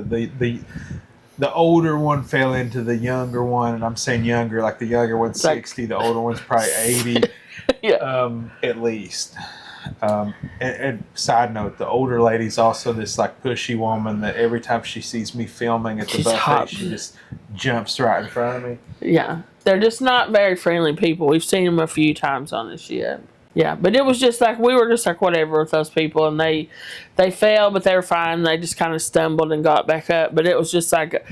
the older one fell into the younger one, and I'm saying younger, like the younger one's 60, the older one's probably 80, at least. And side note, the older lady's also this like pushy woman that every time she sees me filming at the buffet, she just jumps right in front of me. Yeah, they're just not very friendly people. We've seen them a few times on this ship. Yeah, but it was just like, we were just like whatever with those people, and they fell, but they were fine. They just kind of stumbled and got back up, but it was just like,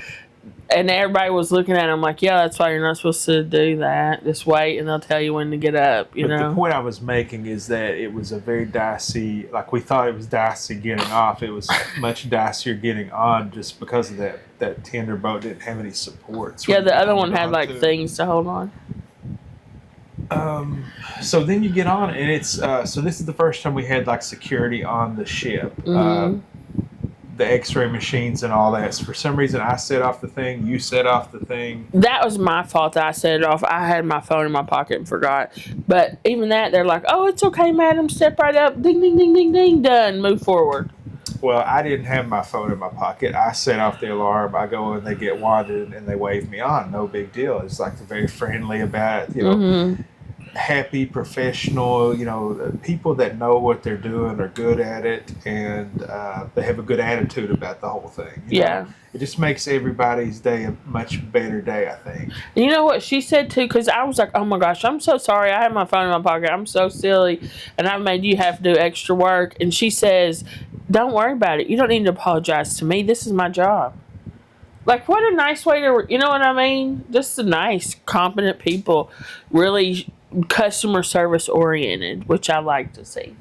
and everybody was looking at them like, yeah, that's why you're not supposed to do that. Just wait, and they'll tell you when to get up, you know? The point I was making is that it was a very dicey, like we thought it was dicey getting off. It was much dicier getting on just because of that tender boat didn't have any supports. Yeah, the other one had like things to hold on. So then you get on, and it's so this is the first time we had like security on the ship. The X-ray machines and all that. So for some reason, I set off the thing. You set off the thing. That was my fault that I set it off. I had my phone in my pocket and forgot. But even that, they're like, "Oh, it's okay, madam. Step right up. Ding, ding, ding, ding, ding. Done. Move forward." Well, I didn't have my phone in my pocket. I set off the alarm. I go and they get wanted, and they wave me on. No big deal. It's like very friendly about it, you know. Happy, professional, people that know what they're doing are good at it, and they have a good attitude about the whole thing. You know? It just makes everybody's day a much better day, I think. You know what she said too? Because I was like, oh my gosh, I'm so sorry. I have my phone in my pocket. I'm so silly, and I've made you have to do extra work. And she says, don't worry about it. You don't need to apologize to me. This is my job. like, what a nice way to, you know what I mean? Just a nice, competent people, really customer service oriented, which I like to see.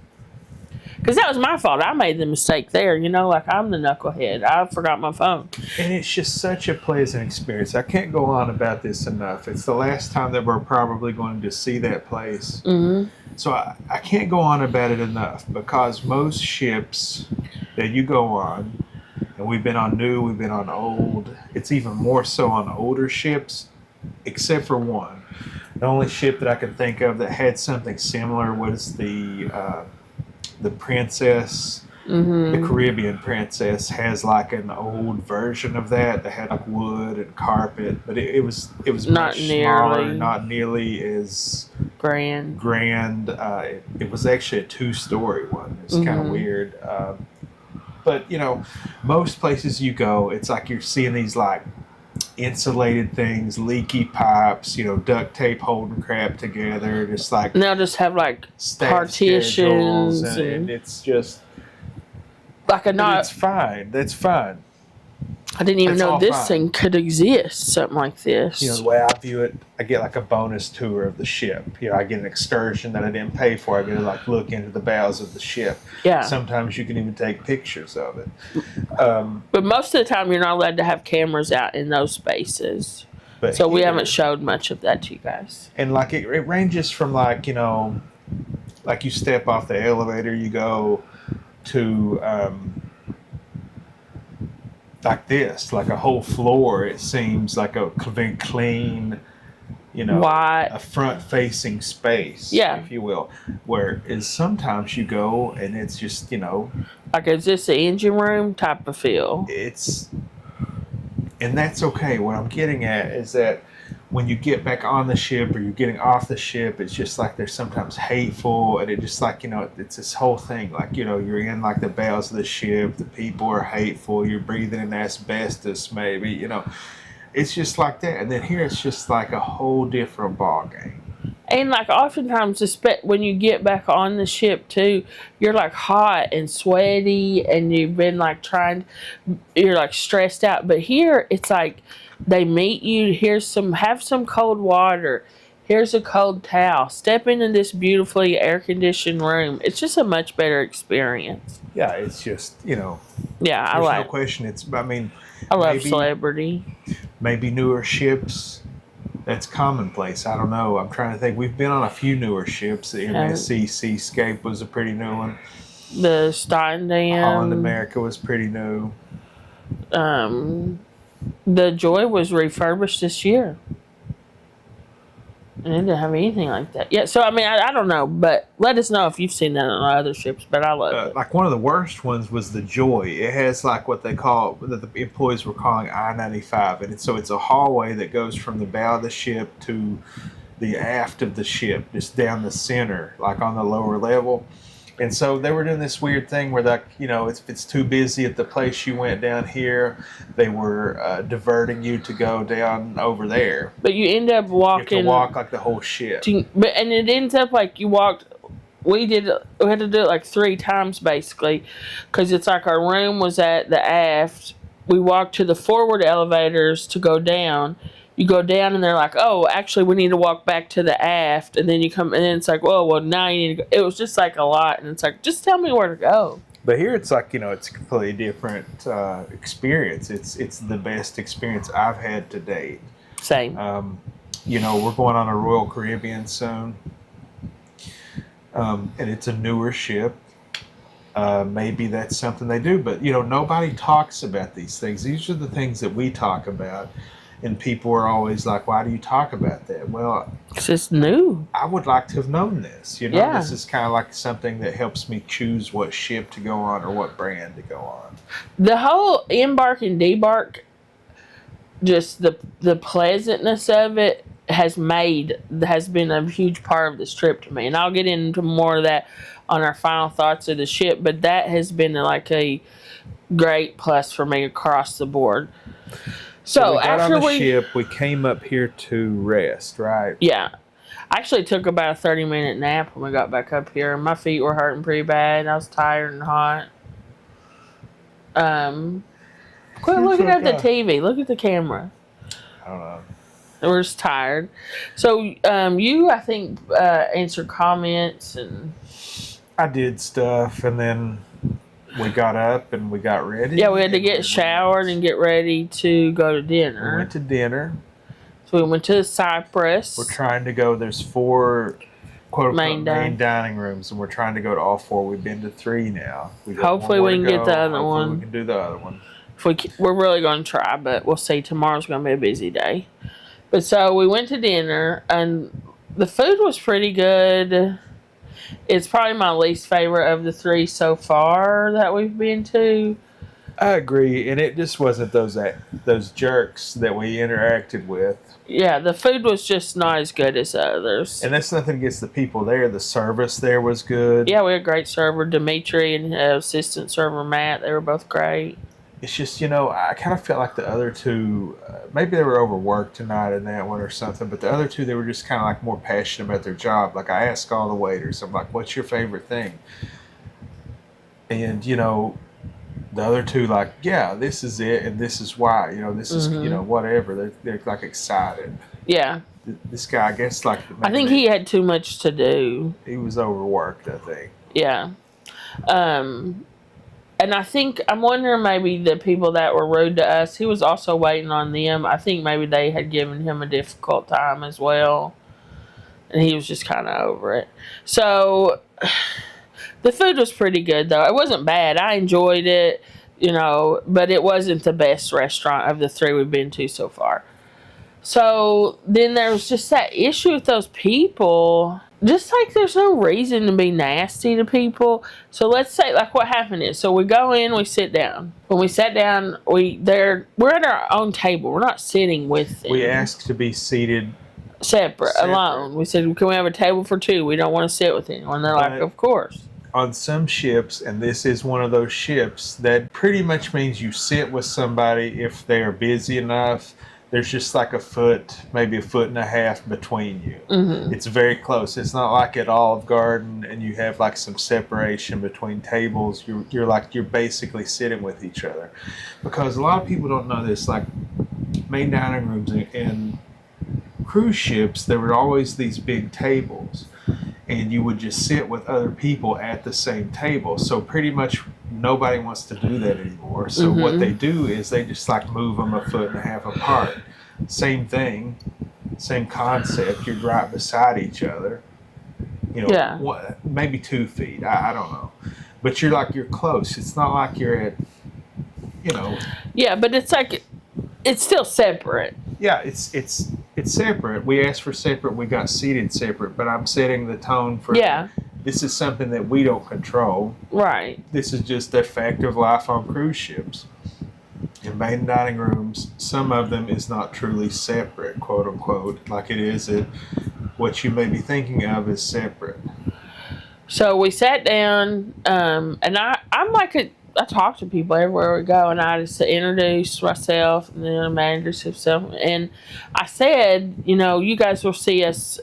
Because that was my fault. I made the mistake there, you know, like I'm the knucklehead. I forgot my phone. And it's just such a pleasant experience. I can't go on about this enough. It's the last time that we're probably going to see that place. Mm-hmm. So I can't go on about it enough because most ships that you go on, and we've been on new, we've been on old, it's even more so on older ships, except for one. The only ship that I can think of that had something similar was the Princess, the Caribbean Princess has like an old version of that had like wood and carpet, but it was Not much nearly. smaller, not nearly as Grand. It was actually a 2-story one. It's kind of weird, but you know, most places you go, it's like you're seeing these like insulated things, leaky pipes, you know, duct tape holding crap together, just like And they'll just have like staff partitions schedules, and it's just like a but not. it's fine. That's fine. I didn't even It's know all this fine. thing could exist. Something like this. You know, the way I view it, I get like a bonus tour of the ship. You know, I get an excursion that I didn't pay for. I get to like look into the bows of the ship. Yeah. Sometimes you can even take pictures of it. But most of the time, you're not allowed to have cameras out in those spaces. But So we here- haven't showed much of that to you guys. And like it ranges from like, you know, like you step off the elevator, you go to like this, like a whole floor. It seems like a very clean, you know, White. a front-facing space, Yeah. if you will. Whereas sometimes you go and it's just, you know, Like, is this the engine room type of feel? and that's okay. What I'm getting at is that when you get back on the ship or you're getting off the ship, it's just like they're sometimes hateful, and it just like, you know, it's this whole thing. Like, you know, you're in like the bows of the ship, the people are hateful, you're breathing in asbestos maybe, you know. It's just like that. And then here it's just like a whole different ball game. And like oftentimes, when you get back on the ship too, you're like hot and sweaty, and you've been like you're like stressed out. But here, it's like they meet you. Have some cold water. Here's a cold towel. Step into this beautifully air conditioned room. It's just a much better experience. Yeah, it's just, you know, Yeah, I there's like. no question. I love maybe- Celebrity. Maybe newer ships, that's commonplace. I don't know. I'm trying to think. We've been on a few newer ships. The MSC Seascape was a pretty new one. The Steindam. Holland America was pretty new. The Joy was refurbished this year. And it didn't have anything like that. Yeah, so I mean, I don't know, but let us know if you've seen that on other ships, but I love it. Like one of the worst ones was the Joy. It has like what they call, that the employees were calling I-95. And so it's a hallway that goes from the bow of the ship to the aft of the ship, just down the center, like on the lower level. And so they were doing this weird thing where, like, you know, if it's too busy at the place you went down here, they were diverting you to go down over there. But you end up walking. You have to walk like the whole ship. And it ends up like you walked. We had to do it like 3 times basically, because it's like our room was at the aft. We walked to the forward elevators to go down. You go down and they're like, oh, actually we need to walk back to the aft, and then you come, and then it's like, well, now you need to go. It was just like a lot, and it's like, just tell me where to go. But here it's like, you know, it's a completely different experience. It's the best experience I've had to date. Same. You know, we're going on a Royal Caribbean soon, and it's a newer ship. Maybe that's something they do, but you know, nobody talks about these things. These are the things that we talk about. And people are always like, why do you talk about that? Well, it's just new. I would like to have known this. You know, Yeah. This is kind of like something that helps me choose what ship to go on or what brand to go on. The whole embark and debark, just the pleasantness of it has been a huge part of this trip to me. And I'll get into more of that on our final thoughts of the ship, but that has been like a great plus for me across the board. So we got after on the ship, we came up here to rest, right? Yeah. I actually took about a 30-minute nap when we got back up here. My feet were hurting pretty bad. I was tired and hot. Quit looking at the TV. Look at the camera. I don't know. We're just tired. So, you, I think, answered comments and. I did stuff, and then we got up and we got ready. Yeah, we had to get showered and get ready to go to dinner. We went to dinner. So we went to Cyprus. We're trying to go. There's 4 quote Main unquote main dining rooms, and we're trying to go to all 4. We've been to 3 now. Hopefully we can get the other one. We can do the other one. We're really going to try, but we'll see. Tomorrow's going to be a busy day. But so we went to dinner, and the food was pretty good. It's probably my least favorite of the 3 so far that we've been to. I agree, and it just wasn't those jerks that we interacted with. Yeah, the food was just not as good as the others. And that's nothing against the people there. The service there was good. Yeah, we had a great server, Dimitri, and assistant server Matt. They were both great. It's just, I kind of felt like the other 2, maybe they were overworked tonight in that one or something, but the other 2, they were just kind of like more passionate about their job. Like I asked all the waiters, I'm like, what's your favorite thing? And, the other 2, like, yeah, this is it and this is why, this is, whatever. They're like excited. Yeah. This guy, I guess, like. I think he had too much to do. He was overworked, I think. Yeah. And I'm wondering maybe the people that were rude to us, he was also waiting on them. I think maybe they had given him a difficult time as well. And he was just kind of over it. So, the food was pretty good, though. It wasn't bad. I enjoyed it, but it wasn't the best restaurant of the 3 we've been to so far. So, then there was just that issue with those people. Just like there's no reason to be nasty to people. So let's say like what happened is, so we go in, we sit down. When we sat down, we're at our own table. We're not sitting with them. We asked to be seated separate, alone. We said, can we have a table for 2? We don't want to sit with anyone. They're like, of course. On some ships, and this is one of those ships, that pretty much means you sit with somebody if they are busy enough. There's just like a foot, maybe a foot and a half between you. Mm-hmm. It's very close. It's not like at Olive Garden and you have like some separation between tables. You're basically sitting with each other. Because a lot of people don't know this, like main dining rooms in cruise ships, there were always these big tables. And you would just sit with other people at the same table. So pretty much nobody wants to do that anymore. So what they do is they just like move them a foot and a half apart. Same thing, same concept. You're right beside each other. Maybe 2 feet. I don't know. But you're close. It's not like you're at, Yeah, but it's like, it's still separate. Yeah, it's separate. We asked for separate. We got seated separate. But I'm setting the tone for. Yeah. This is something that we don't control. Right. This is just a fact of life on cruise ships. In main dining rooms, some of them is not truly separate, quote unquote, like it is at what you may be thinking of as separate. So we sat down, and I'm like I talk to people everywhere we go, and I just introduced myself, and then the manager himself, and I said, you guys will see us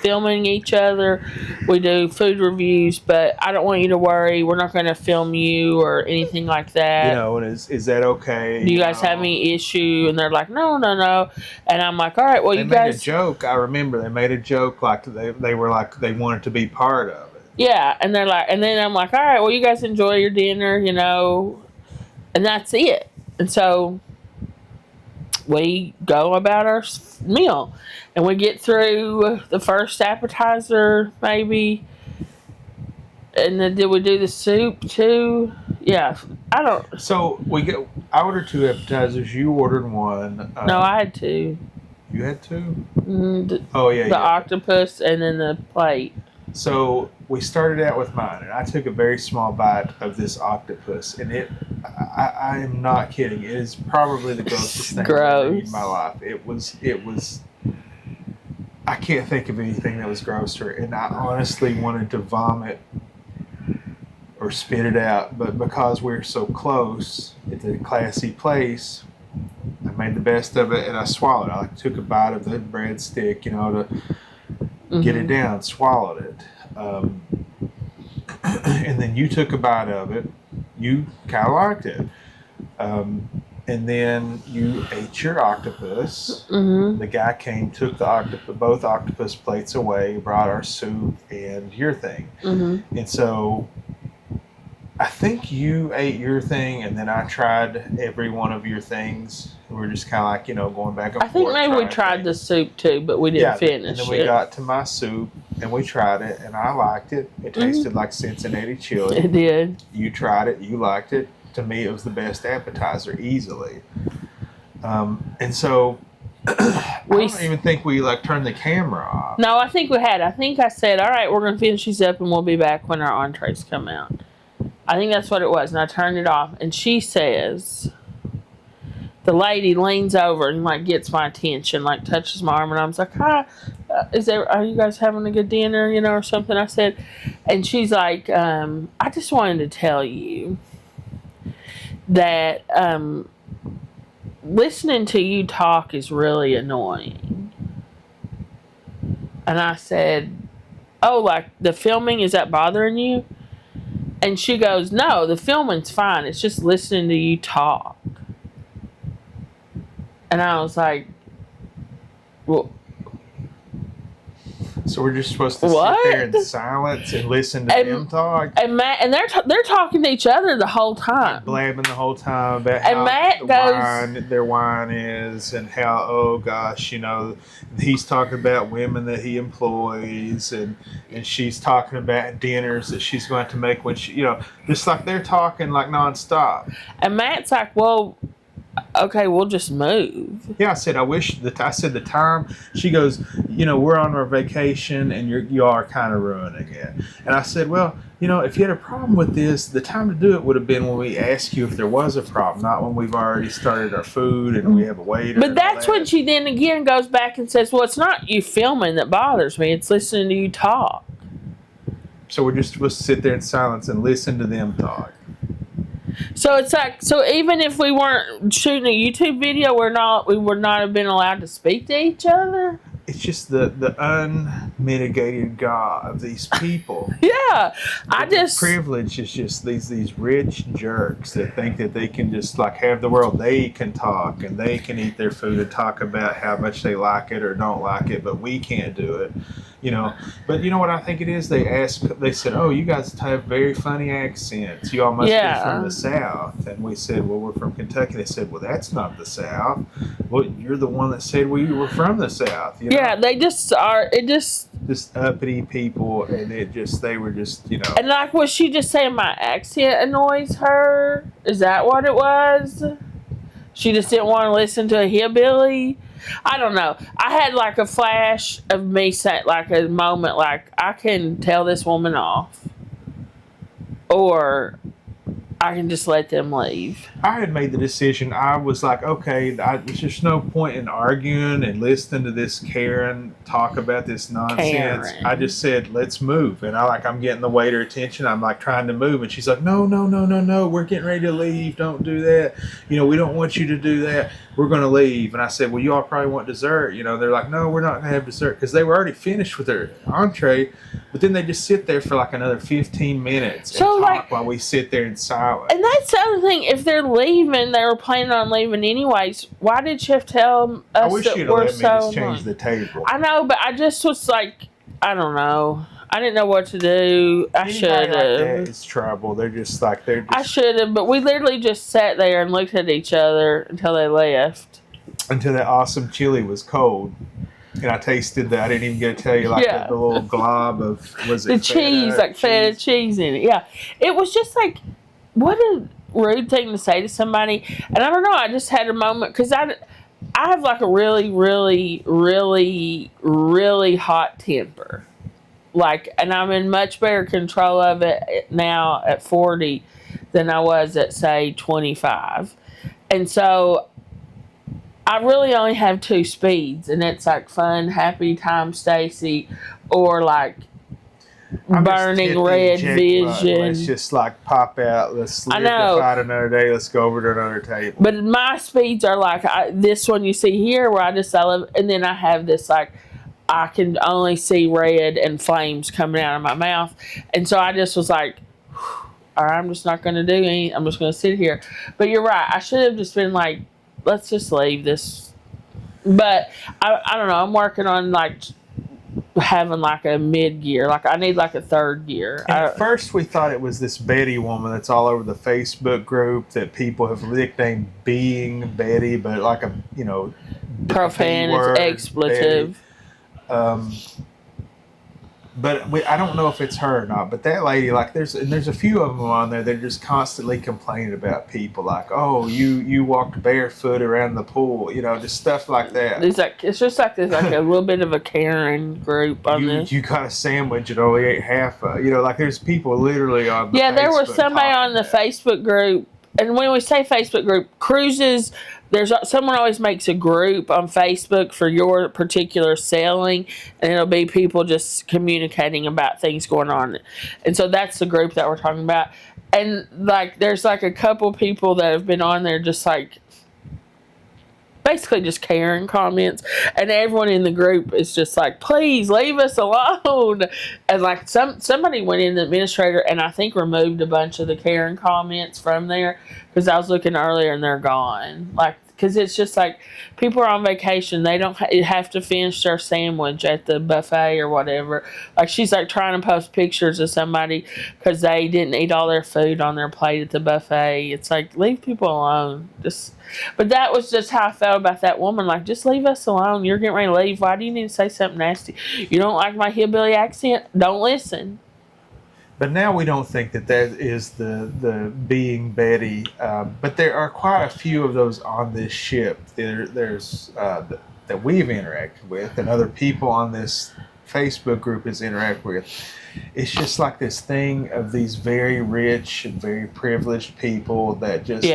filming each other. We do food reviews, but I don't want you to worry. We're not going to film you or anything like that. And is that okay? Do you guys have any issue? And they're like, no. And I'm like, all right, well, they made a joke. I remember they made a joke like they were like they wanted to be part of it. Yeah, and they're like, and then I'm like, all right, well, you guys enjoy your dinner, and that's it. And so we go about our meal, and we get through the first appetizer, maybe, and then did we do the soup too? Yeah, I don't. So I ordered 2 appetizers. You ordered 1. No, I had 2. You had 2? The octopus and then the plate. So we started out with mine, and I took a very small bite of this octopus, and I am not kidding. It is probably the grossest thing I've ever eaten in my life. It was. I can't think of anything that was grosser, and I honestly wanted to vomit or spit it out, but because we're so close, it's a classy place. I made the best of it, and I swallowed it. I took a bite of the breadstick, to get it down, swallowed it. And then you took a bite of it. You kind of liked it. and then you ate your octopus. Mm-hmm. The guy came, took both octopus plates away, brought our soup and your thing. Mm-hmm. And so I think you ate your thing, and then I tried every one of your things. We were just kind of like, going back and forth. I think maybe we tried the soup too, but we didn't finish and then we got to my soup, and we tried it, and I liked it. It tasted like Cincinnati chili. It did. You tried it. You liked it. To me, it was the best appetizer, easily. And so I don't even think we turned the camera off. No, I think we had. I think I said, all right, we're going to finish these up, and we'll be back when our entrees come out. I think that's what it was, and I turned it off. And she says, the lady leans over and gets my attention, touches my arm, and I was like, "Hi, are you guys having a good dinner, or something?" I said, and she's like, "I just wanted to tell you that listening to you talk is really annoying." And I said, "Oh, the filming, is that bothering you?" And she goes, "No, the filming's fine. It's just listening to you talk." And I was like, "Well, so we're just supposed to sit there in silence and listen to them talk?" And Matt, and they're talking to each other the whole time, blabbing the whole time about how their wine is, and how, oh gosh, he's talking about women that he employs, and she's talking about dinners that she's going to make when she, just they're talking nonstop. And Matt's like, "Well, okay, we'll just move." Yeah, I said, I said the time. She goes, we're on our vacation, and you are kind of ruining it. And I said, well, if you had a problem with this, the time to do it would have been when we asked you if there was a problem, not when we've already started our food and we have a waiter. But that's when she then again goes back and says, "Well, it's not you filming that bothers me. It's listening to you talk." So we're just supposed to sit there in silence and listen to them talk. So it's so even if we weren't shooting a YouTube video, we would not have been allowed to speak to each other. It's just the unmitigated God of these people. Yeah, the privilege is just these rich jerks that think that they can just have the world. They can talk and they can eat their food and talk about how much they like it or don't like it, but we can't do it. But you know what I think it is? They said, "Oh, you guys have very funny accents. You all must be from the South." And we said, "Well, we're from Kentucky." They said, "Well, that's not the South." Well, you're the one that said we were from the South. Yeah, they just are. It just uppity people, and they were just. And was she just saying my accent annoys her? Is that what it was? She just didn't want to listen to a hillbilly. I don't know. I had a flash of me saying, a moment, I can tell this woman off, or I can just let them leave. I had made the decision. I was like, okay, there's just no point in arguing and listening to this Karen talk about this nonsense. Karen. I just said, let's move. And I'm getting the waiter attention. I'm trying to move. And she's like, no, we're getting ready to leave. Don't do that. We don't want you to do that. We're going to leave. And I said, well, you all probably want dessert. They're like, no, we're not going to have dessert, because they were already finished with their entree. But then they just sit there for another 15 minutes and talk while we sit there in silence. And that's the other thing. If they're leaving, they were planning on leaving anyways. Why did Chef tell us I wish that you'd we're let me just change the table. I know, but I just was I don't know. I didn't know what to do. I should have. It's trouble. They're just I should have, but we literally just sat there and looked at each other until they left. Until that awesome chili was cold. And I tasted that. I didn't even get to tell you the little glob of, was it the cheese, feta cheese in it. Yeah. It was just what a rude thing to say to somebody. And I don't know, I just had a moment, because I have a really, really, really, really hot temper. And I'm in much better control of it now at 40 than I was at, say, 25. And so I really only have two speeds, and it's fun, happy time, Staci, or burning red vision. Let's just pop out. Let's live the fight another day. Let's go over to another table. But my speeds are this one you see here, where I love, and then I have this I can only see red and flames coming out of my mouth, and so I just was or I'm just not going to do any. I'm just going to sit here. But you're right. I should have just been like, let's just leave this. But I don't know. I'm working on like having like a mid gear. Like I need like a third gear. And at first, we thought it was this Betty woman that's all over the Facebook group that people have nicknamed Being Betty, but like a profane, it's expletive. But I don't know if it's her or not. But that lady, like, there's a few of them on there that are just constantly complaining about people, like, oh, you walked barefoot around the pool, just stuff like that. It's just like there's like a little bit of a Karen group on this. You got a sandwich and only ate half of. Like there's people literally on. There was somebody on the Facebook group, and when we say Facebook group, cruises. There's someone always makes a group on Facebook for your particular sailing, and it'll be people just communicating about things going on. And so that's the group that we're talking about. And like, there's like a couple people that have been on there just like basically just Karen comments, and everyone in the group is just like, please leave us alone. And like somebody went in, the administrator, and I think removed a bunch of the Karen comments from there, because I was looking earlier and they're gone. Like, because it's just like people are on vacation, they don't have to finish their sandwich at the buffet or whatever. Like, she's like trying to post pictures of somebody because they didn't eat all their food on their plate at the buffet. It's like, leave people alone. But that was just how I felt about that woman. Like, just leave us alone. You're getting ready to leave. Why do you need to say something nasty? You don't like my hillbilly accent? Don't listen. But now we don't think that is the Being Betty. But there are quite a few of those on this ship. There's that we've interacted with, and other people on this Facebook group has interacted with. It's just like this thing of these very rich and very privileged people that just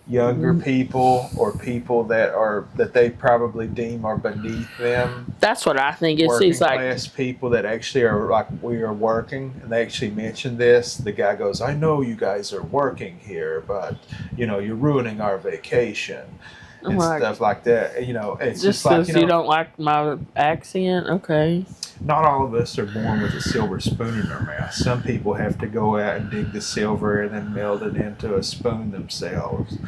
younger people or people that they probably deem are beneath them. That's what I think. It seems like class people that actually are like, we are working, and they actually mentioned this. The guy goes, I know you guys are working here, but you're ruining our vacation and stuff like that. It's just like, you don't like my accent, okay. Not all of us are born with a silver spoon in our mouth. Some people have to go out and dig the silver and then melt it into a spoon themselves.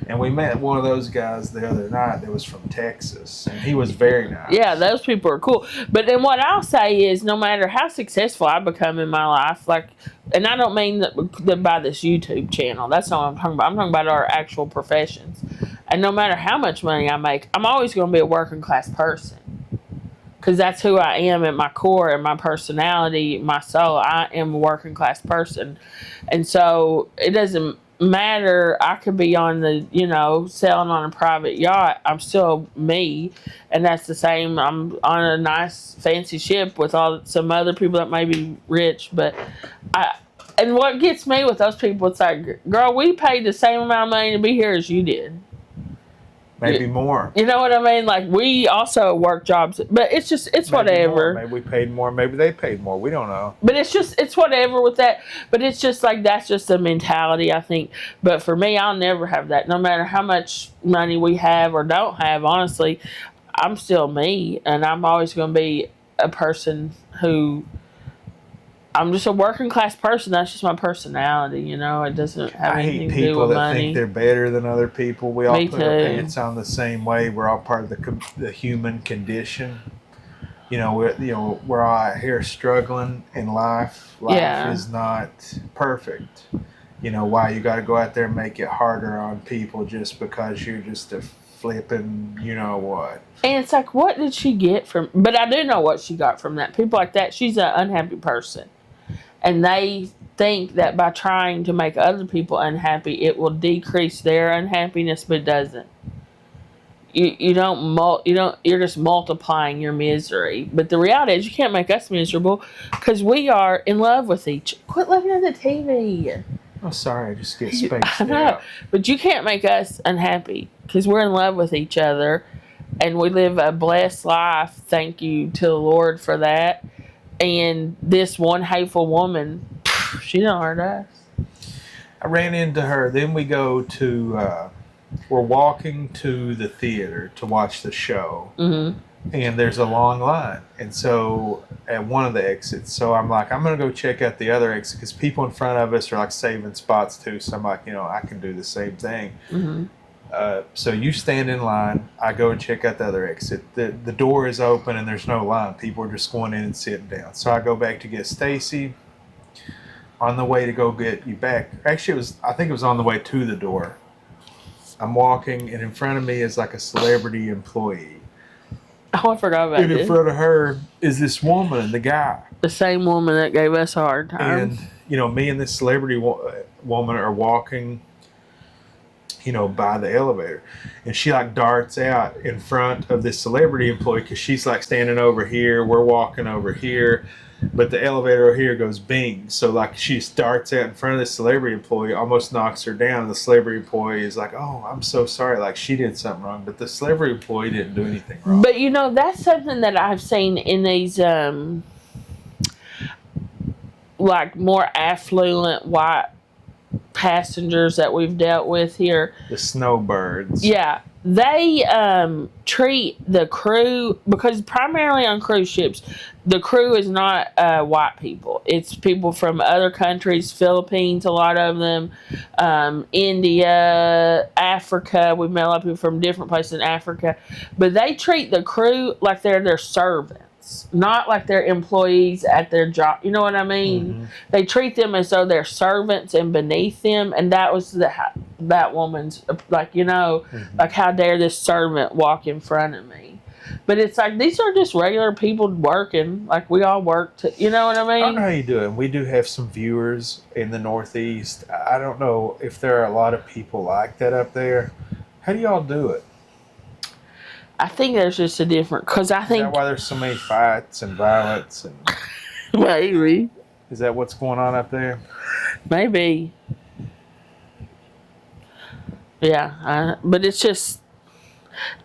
And we met one of those guys the other night that was from Texas, and he was very nice. Yeah, those people are cool. But then what I'll say is, no matter how successful I become in my life, like, and I don't mean that by this YouTube channel. That's not what I'm talking about. I'm talking about our actual professions. And no matter how much money I make, I'm always going to be a working class person. Because that's who I am at my core, and my personality, my soul. I am a working class person. And so it doesn't matter. I could be on the, sailing on a private yacht. I'm still me. And that's the same. I'm on a nice fancy ship with some other people that may be rich. And what gets me with those people, it's like, girl, we paid the same amount of money to be here as you did. Maybe more. You know what I mean? Like, we also work jobs, but it's maybe whatever. Maybe we paid more. Maybe they paid more. We don't know. But it's whatever with that. But it's just like, that's just a mentality, I think. But for me, I'll never have that. No matter how much money we have or don't have, honestly, I'm still me. And I'm always going to be a person who... I'm just a working class person. That's just my personality, It doesn't have anything to do with money. I hate people that think they're better than other people. We all put our pants on the same way. We're all part of the human condition. We're all out here struggling in life. Life is not perfect. Why you got to go out there and make it harder on people just because you're just a flipping, what. And it's like, what did she get from... But I do know what she got from that. People like that, she's an unhappy person. And they think that by trying to make other people unhappy, it will decrease their unhappiness, but it doesn't. You're just multiplying your misery. But the reality is, you can't make us miserable because we are in love with each... Quit looking at the TV. Oh, sorry, I just get spaced out. But you can't make us unhappy because we're in love with each other, and we live a blessed life. Thank you to the Lord for that. And this one hateful woman, she don't hurt us. I ran into her. Then we go to, we're walking to the theater to watch the show. Mm-hmm. and there's a long line. And so at one of the exits, so I'm like, I'm going to go check out the other exit because people in front of us are like saving spots too. So I'm like, I can do the same thing. Mm-hmm. So you stand in line. I go and check out the other exit. The door is open and there's no line. People are just going in and sitting down. So I go back to get Staci. On the way to go get you back. Actually, I think it was on the way to the door. I'm walking, and in front of me is like a celebrity employee. Oh, I forgot about And in this. front of her is this woman, the guy. The same woman that gave us a hard time. And, me and this celebrity woman are walking, by the elevator. And she like darts out in front of this celebrity employee because she's like standing over here. We're walking over here. But the elevator over here goes bing. So like she starts out in front of the celebrity employee, almost knocks her down. The celebrity employee is like, oh, I'm so sorry. Like she did something wrong. But the celebrity employee didn't do anything wrong. But that's something that I've seen in these like more affluent white passengers that we've dealt with here. The snowbirds. Yeah. They treat the crew, because primarily on cruise ships, the crew is not white people. It's people from other countries, Philippines, a lot of them, India, Africa. We've met a lot of people from different places in Africa. But they treat the crew like they're their servants, not like they're employees at their job. You know what I mean? Mm-hmm. They treat them as though they're servants and beneath them. And that was that woman's, like, Mm-hmm. like, how dare this servant walk in front of me? But it's like, these are just regular people working. Like, we all work to, you know what I I don't mean? know how you do it. We do have some viewers in the Northeast. I don't know if there are a lot of people like that up there. How do y'all do it? I think there's just a different, because I Is think that why there's so many fights and violence? And maybe, is that what's going on up there? maybe. Yeah, but it's just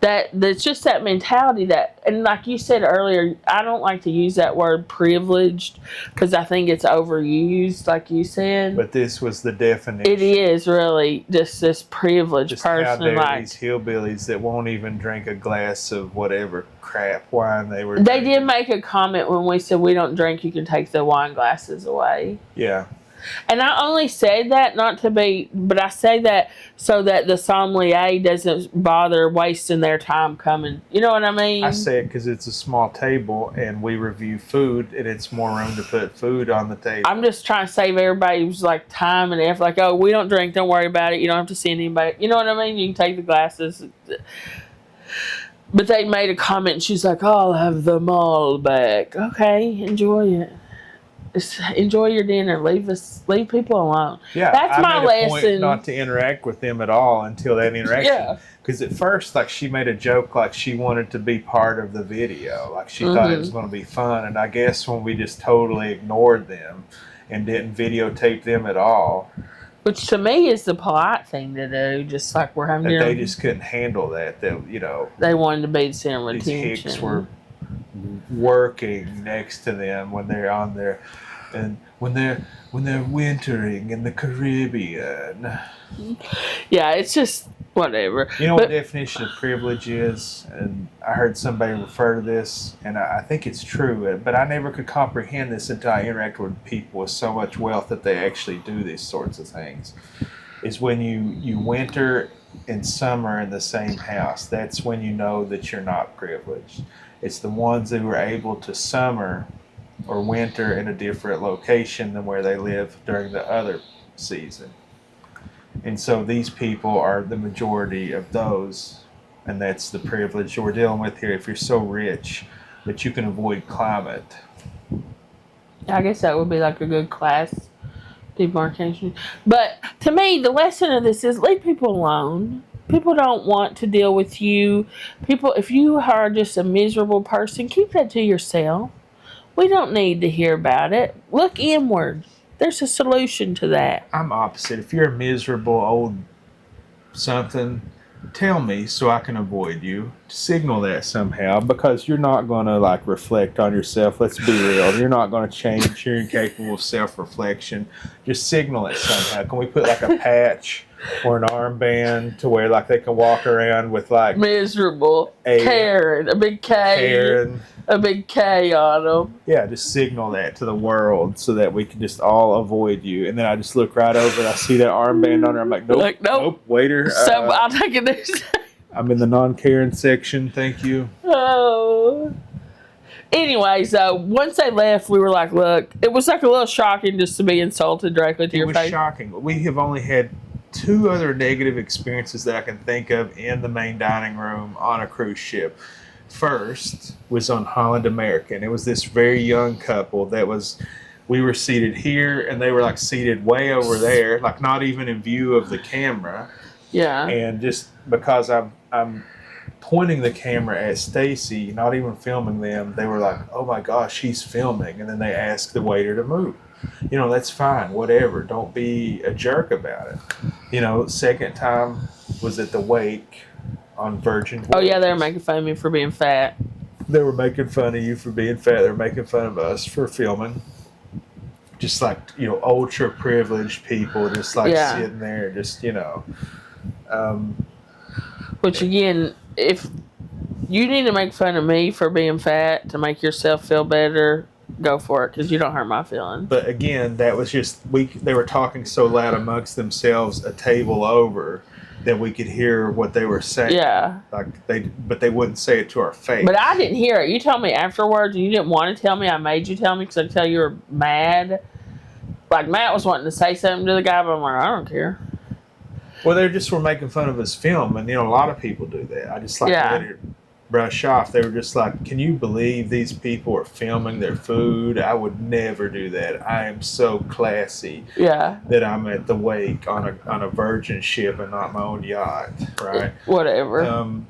that mentality that, and like you said earlier, I don't like to use that word privileged because I think it's overused, like you said. But this was the definition. It is really just this privileged Just how person, dare like these hillbillies that won't even drink a glass of whatever crap wine they were they drinking. did make a comment when we said we don't drink, you can take the wine glasses away. Yeah. And I only said that not to be, but I say that so that the sommelier doesn't bother wasting their time coming. You know what I mean? I say it because it's a small table and we review food and it's more room to put food on the table. I'm just trying to save everybody's like time and effort. Like, oh, we don't drink, don't worry about it. You don't have to send anybody. You know what I mean? You can take the glasses. But they made a comment and she's like, oh, I'll have them all back. Okay, enjoy it. Just enjoy your dinner. Leave people alone. Yeah, that's my made a lesson. point not to interact with them at all until that interaction. Yeah. Because at first, like, she made a joke like she wanted to be part of the video. Like, she thought it was going to be fun. And I guess when we just totally ignored them and didn't videotape them at all. Which to me is the polite thing to do. Just like we're having dinner. They just couldn't handle that. They wanted to be the center of these attention. hicks were working next to them when they're on there. And when they're wintering in the Caribbean. Yeah, it's just whatever. You know what the definition of privilege is? And I heard somebody refer to this, and I think it's true, but I never could comprehend this until I interacted with people with so much wealth that they actually do these sorts of things. Is when you winter and summer in the same house. That's when you know that you're not privileged. It's the ones who are able to summer or winter in a different location than where they live during the other season. And so these people are the majority of those, and that's the privilege we're dealing with here. If you're so rich that you can avoid climate. I guess that would be like a good class demarcation. But to me, the lesson of this is leave people alone. People don't want to deal with you. People, if you are just a miserable person, keep that to yourself. We don't need to hear about it. Look inward. There's a solution to that. I'm opposite. If you're a miserable old something, tell me so I can avoid you. Signal that somehow, because you're not going to like reflect on yourself. Let's be real. You're not going to change. You're incapable of self-reflection. Just signal it somehow. Can we put like a patch or an armband to where like they can walk around with like Miserable. A- Karen. A big K. Karen. A big K on them. Yeah, just signal that to the world so that we can just all avoid you. And then I just look right over and I see that armband on her. I'm like, nope, Like, nope. waiter. So I'll take it there. I'm in the non-Karen section. Thank you. Oh. Anyways, once they left, we were like, look, it was like a little shocking just to be insulted directly to It your was face. shocking. We have only had 2 other negative experiences that I can think of in the main dining room on a cruise ship. First was on Holland American. It was this very young couple that was, we were seated here and they were like seated way over there, like not even in view of the camera. Yeah. And just because I'm pointing the camera at Staci, not even filming them, they were like, oh my gosh, he's filming. And then they asked the waiter to move. You know, that's fine, whatever. Don't be a jerk about it. You know, second time was at the wake on Virgin Voyages. Oh, yeah, they were making fun of me for being fat. They were making fun of you for being fat. They were making fun of us for filming. Just like, you know, ultra privileged people just like sitting there, just, you know. Which, again, if you need to make fun of me for being fat to make yourself feel better, go for it, because you don't hurt my feelings. But again, that was just, they were talking so loud amongst themselves a table over that we could hear what they were saying. Yeah. But they wouldn't say it to our face. But I didn't hear it. You told me afterwards, and you didn't want to tell me. I made you tell me because I could tell you were mad. Like, Matt was wanting to say something to the guy, but I'm like, I don't care. Well, they just were making fun of his film, and, you know, a lot of people do that. I just like to let it brush off. They were just like, can you believe these people are filming their food? I would never do that. I am so classy that I'm at the wake on a Virgin ship and not my own yacht, right? Whatever.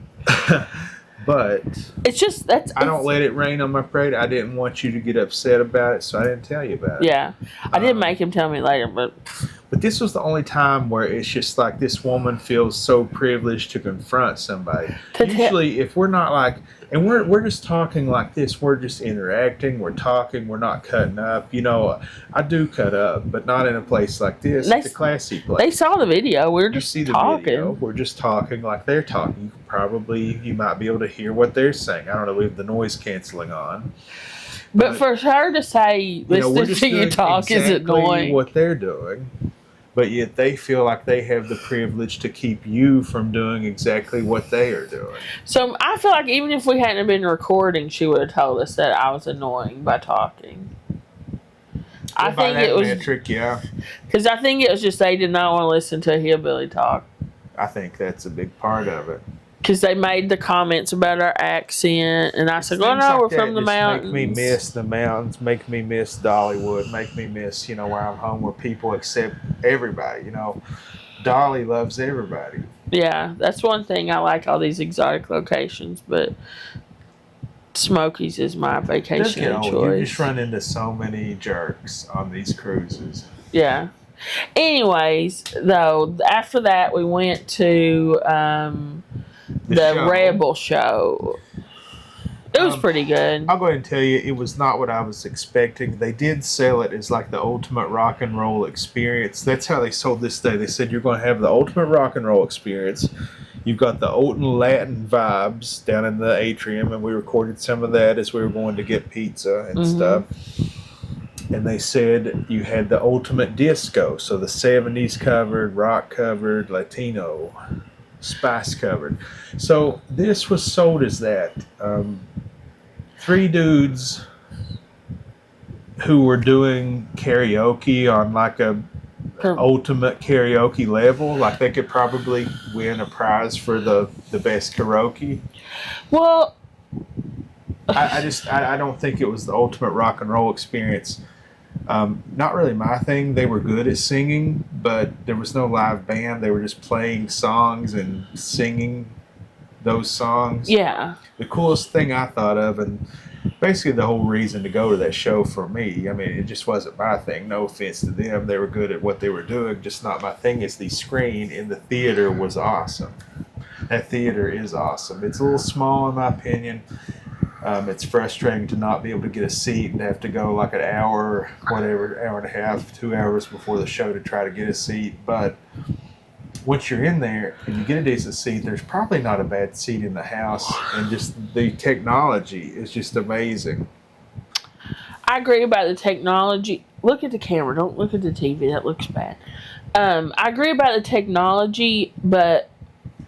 But it's just I don't let it rain on my parade. I didn't want you to get upset about it, so I didn't tell you about it. Yeah, I did make him tell me later, but this was the only time where it's just like this woman feels so privileged to confront somebody. Usually, if we're not like, and we're just talking like this, we're just interacting, we're talking, we're not cutting up. You know, I do cut up, but not in a place like this. It's a classy place. They saw the video. We were just talking. Video. We're just talking like they're talking. You might be able to hear what they're saying. I don't know. We have the noise canceling on. But for her to say, listen to you talk is annoying. What they're doing. But yet they feel like they have the privilege to keep you from doing exactly what they are doing. So I feel like even if we hadn't been recording, she would have told us that I was annoying by talking. I think it was metric, yeah. Because I think it was just they did not want to listen to hillbilly talk. I think that's a big part of it. Because they made the comments about our accent, and I said, "Oh no, we're from the mountains." Make me miss the mountains. Make me miss Dollywood. Make me miss, you know, where I'm home, where people accept everybody. You know, Dolly loves everybody. Yeah, that's one thing I like. All these exotic locations, but Smokies is my vacation choice. You just run into so many jerks on these cruises. Yeah. Anyways, though, after that we went to the Rebel show. It was pretty good. I'll go ahead and tell you, it was not what I was expecting. They did sell it as like the ultimate rock and roll experience. That's how they sold this day. They said you're going to have the ultimate rock and roll experience. You've got the old and Latin vibes down in the atrium, and we recorded some of that as we were going to get pizza and stuff. And they said you had the ultimate disco, so the 70s covered, rock covered, Latino, spice covered. So this was sold as that. 3 dudes who were doing karaoke on like a ultimate karaoke level, like they could probably win a prize for the best karaoke. Well, I don't think it was the ultimate rock and roll experience. Not really my thing. They were good at singing, but there was no live band. They were just playing songs and singing those songs. Yeah. The coolest thing I thought of, and basically the whole reason to go to that show for me, I mean, it just wasn't my thing. No offense to them. They were good at what they were doing, just not my thing, is the screen in the theater was awesome. That theater is awesome. It's a little small in my opinion. It's frustrating to not be able to get a seat and have to go like an hour, whatever, hour and a half, 2 hours before the show to try to get a seat. But once you're in there and you get a decent seat, there's probably not a bad seat in the house, and just the technology is just amazing. I agree about the technology. Look at the camera. Don't look at the TV. That looks bad. I agree about the technology, but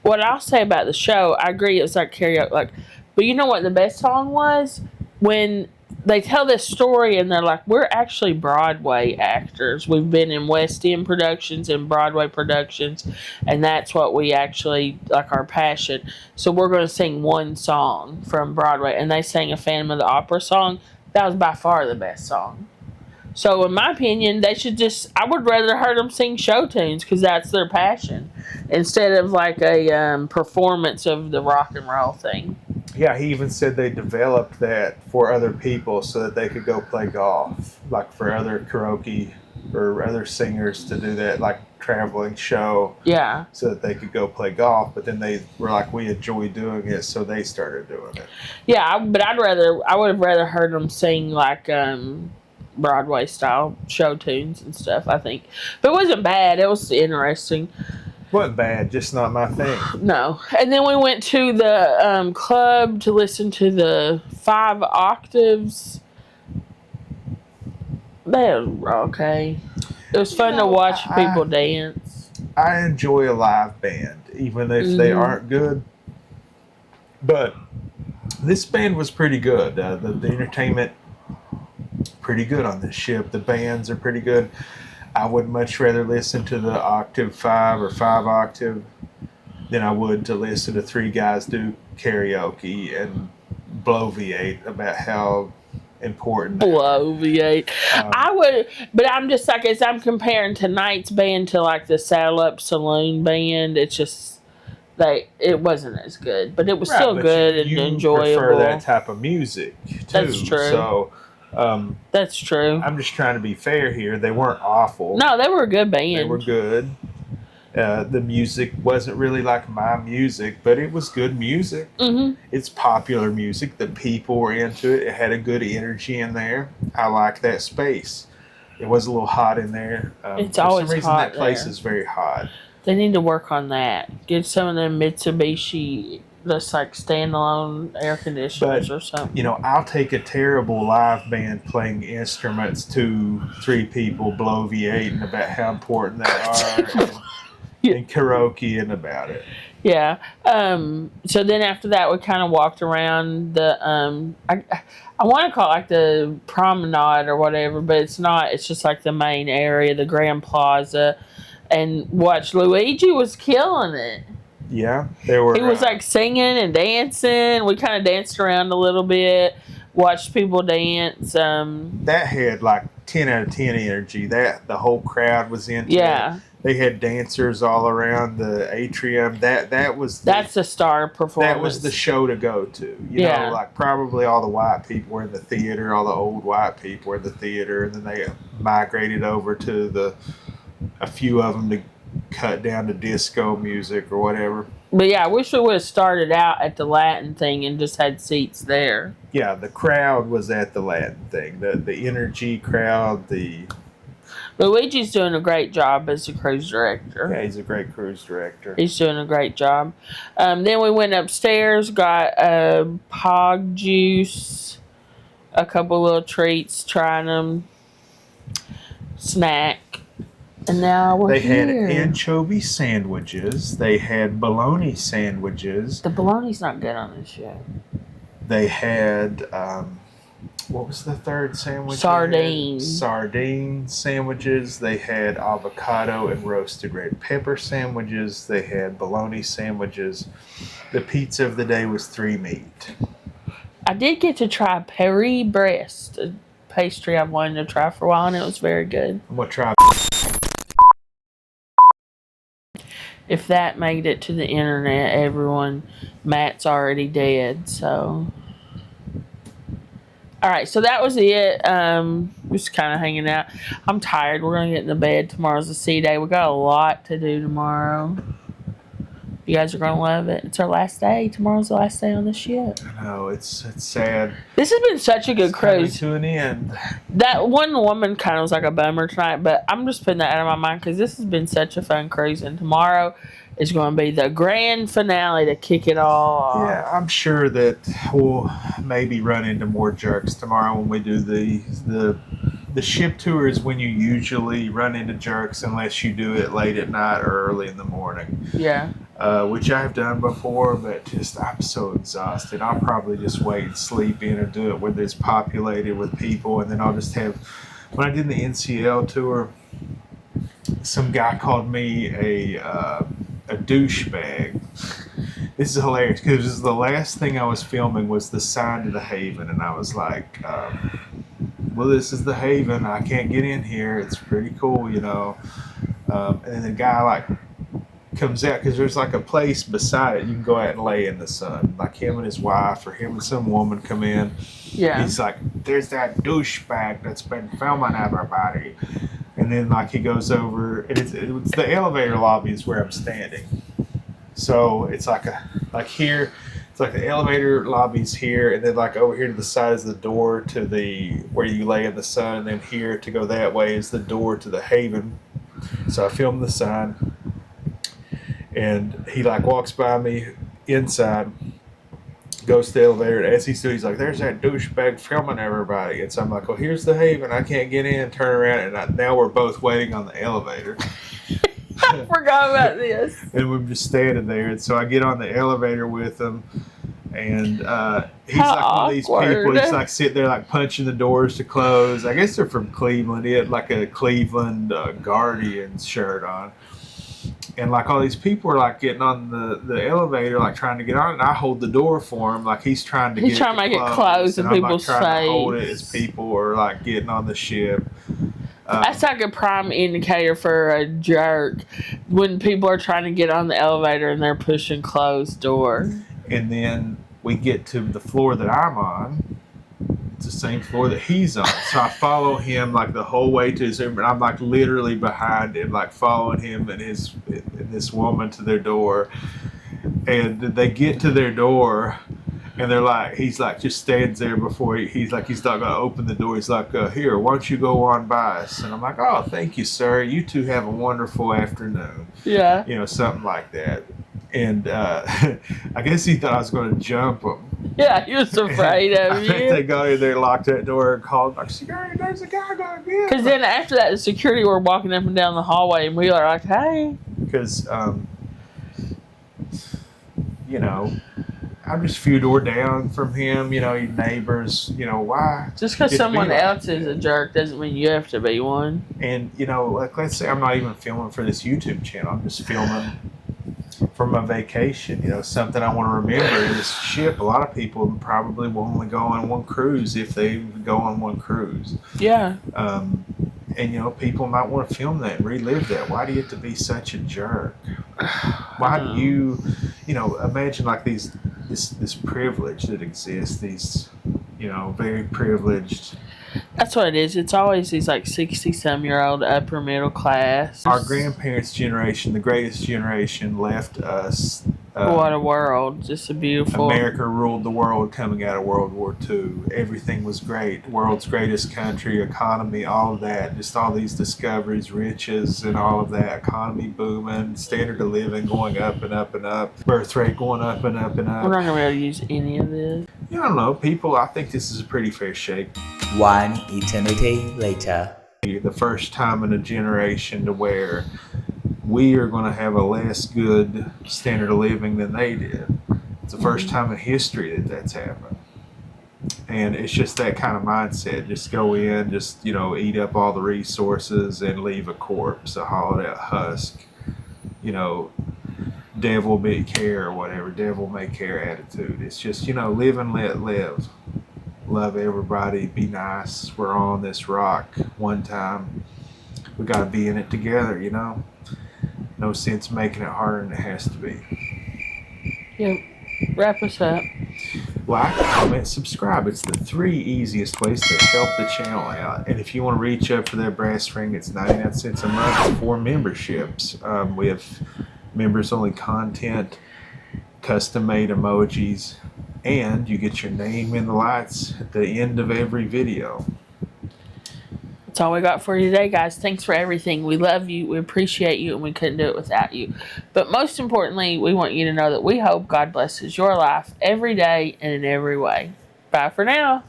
what I'll say about the show, I agree it's like karaoke. Like, but you know what the best song was? When they tell this story and they're like, we're actually Broadway actors. We've been in West End productions and Broadway productions, and that's what we actually like our passion. So we're going to sing one song from Broadway, and they sang a Phantom of the Opera song. That was by far the best song. So in my opinion, they should just, I would rather heard them sing show tunes because that's their passion instead of like a performance of the rock and roll thing. Yeah, he even said they developed that for other people so that they could go play golf, like for other karaoke or other singers to do that, like traveling show. Yeah. So that they could go play golf. But then they were like, we enjoy doing it, so they started doing it. Yeah, but I would have rather heard them sing like Broadway style show tunes and stuff, I think. But it wasn't bad. It was interesting. Wasn't bad, just not my thing. No. And then we went to the club to listen to the 5 octaves. They were okay. It was fun to watch people dance. I enjoy a live band, even if they aren't good. But this band was pretty good. The entertainment, pretty good on this ship. The bands are pretty good. I would much rather listen to the octave 5 or 5 octave than I would to listen to 3 guys do karaoke and bloviate about how important bloviate. I would, but I'm just like, as I'm comparing tonight's band to like the Saddle Up Saloon band, it's just it wasn't as good, but it was still good and enjoyable. You prefer that type of music too. That's true. So that's true. I'm just trying to be fair here. They weren't awful. No, they were a good band. They were good. The music wasn't really like my music, but it was good music. Mm-hmm. It's popular music. The people were into it. It had a good energy in there. I like that space. It was a little hot in there. It's always for some reason, hot that place there. is very hot. They need to work on that. Get some of them Mitsubishi, just like standalone air conditioners or something. You know, I'll take a terrible live band playing instruments to 3 people bloviating about how important they are. And karaoke and about it. Yeah. So then after that, we kind of walked around the I want to call it like the promenade or whatever, but it's not. It's just like the main area, the Grand Plaza, and watch Luigi was killing it. Yeah, there were. He was like singing and dancing. We kind of danced around a little bit, watched people dance. That had like 10 out of 10 energy. That the whole crowd was into it. They had dancers all around the atrium. That's the star performance. That was the show to go to. You know, like probably all the white people were in the theater, all the old white people were in the theater, and then they migrated over to a few of them to cut down to disco music or whatever. But yeah, I wish we would have started out at the Latin thing and just had seats there. Yeah, the crowd was at the Latin thing. The energy crowd, Luigi's doing a great job as a cruise director. Yeah, he's a great cruise director. He's doing a great job. Then we went upstairs, got pog juice, a couple little treats, trying them, snack, and now we're here. They had anchovy sandwiches. They had bologna sandwiches. The bologna's not good on this yet. They had... what was the third sandwich? Sardines. Sardine sandwiches. They had avocado and roasted red pepper sandwiches. They had bologna sandwiches. The pizza of the day was 3 meat. I did get to try Paris breast, a pastry I've wanted to try for a while, and it was very good. I'm going to try. If that made it to the internet, everyone, Matt's already dead, so... All right, so that was it. Just kind of hanging out. I'm tired. We're going to get in the bed. Tomorrow's a sea day. We got a lot to do tomorrow. You guys are gonna love it. It's our last day. Tomorrow's the last day on the ship. I know it's sad. This has been such a good Coming cruise. to an end. That one woman kind of was like a bummer tonight, but I'm just putting that out of my mind because this has been such a fun cruise, and tomorrow is going to be the grand finale to kick it all off. Yeah, I'm sure that we'll maybe run into more jerks tomorrow when we do the ship tour. Is when you usually run into jerks unless you do it late at night or early in the morning. Yeah. Which I've done before, but just I'm so exhausted. I'll probably just wait and sleep in or do it when it's populated with people, and then I'll just have. When I did the NCL tour, some guy called me a douchebag. This is hilarious because the last thing I was filming was the sign to the Haven, and I was like, well, this is the Haven. I can't get in here. It's pretty cool, you know. And then the guy like comes out because there's like a place beside it you can go out and lay in the sun. Like him and his wife or him and some woman come in. Yeah. He's like, there's that douchebag that's been filming everybody. And then like he goes over, and it's the elevator lobby is where I'm standing. So it's like here, it's like the elevator lobby's here, and then like over here to the side is the door to the where you lay in the sun, and then here to go that way is the door to the Haven. So I filmed the sign, and he like walks by me inside, goes to the elevator, and as he's doing, he's like, there's that douchebag filming everybody. And so I'm like, well, here's the Haven. I can't get in. Turn around, and now we're both waiting on the elevator. I forgot about this. And we're just standing there. And so I get on the elevator with him, and he's How like one of these people. awkward. He's like sitting there like punching the doors to close. I guess they're from Cleveland. He had like a Cleveland Guardians shirt on. And like all these people are like getting on the elevator, like trying to get on, and I hold the door for him, like he's trying to He's trying to make it close in and I'm, people's like, trying to hold it face. as people are like getting on the ship. That's like a prime indicator for a jerk when people are trying to get on the elevator and they're pushing closed door. And then we get to the floor that I'm on. It's the same floor that he's on. So I follow him like the whole way to his room, and I'm like literally behind him, like following him and this woman to their door. And they get to their door, and they're like, he's like just stands there before he's not gonna open the door. He's like, here, why don't you go on by us? And I'm like, oh, thank you, sir. You two have a wonderful afternoon. Yeah. You know, something like that. And I guess he thought I was going to jump him. Yeah, he was afraid of I you. think they got in there, locked that door, and called like, security, there's a guy going to get Because then after that, the security were walking up and down the hallway, and we were like, hey. Because, you know, I'm just a few door down from him, you know, your neighbors, you know, why? Just because Just someone be like else is a jerk doesn't mean you have to be one. And, you know, like let's say I'm not even filming for this YouTube channel. I'm just filming for my vacation, you know, something I want to remember in this ship. A lot of people probably will only go on one cruise if they go on one cruise. Yeah. And, you know, people might want to film that and relive that. Why do you have to be such a jerk? Why do you know, imagine like this privilege that exists, these, you know, very privileged. That's what it is. It's always these like 60-some-year-old upper middle class. Our grandparents' generation, the greatest generation, left us. What a world. Just a beautiful. America ruled the world coming out of World War II. Everything was great. World's greatest country, economy, all of that. Just all these discoveries, riches, and all of that. Economy booming, standard of living going up and up and up. Birth rate going up and up and up. We're not going to be able to use any of this. You don't know. People, I think this is a pretty fair shake. One eternity later. The first time in a generation to where we are going to have a less good standard of living than they did. It's the first time in history that that's happened. And it's just that kind of mindset. Just go in, just, you know, eat up all the resources and leave a corpse, a hollowed out husk. You know, devil may care or whatever, devil may care attitude. It's just, you know, live and let live. Love everybody, be nice. We're on this rock one time. We got to be in it together, you know. No sense making it harder than it has to be. Yep. Wrap us up. Like, comment, subscribe. It's the 3 easiest ways to help the channel out. And if you want to reach up for that brass ring, it's 99 cents a month for 4 memberships. We have members only content, custom made emojis, and you get your name in the lights at the end of every video. That's all we got for you today, guys. Thanks for everything. We love you, we appreciate you, and we couldn't do it without you. But most importantly, we want you to know that we hope God blesses your life every day and in every way. Bye for now.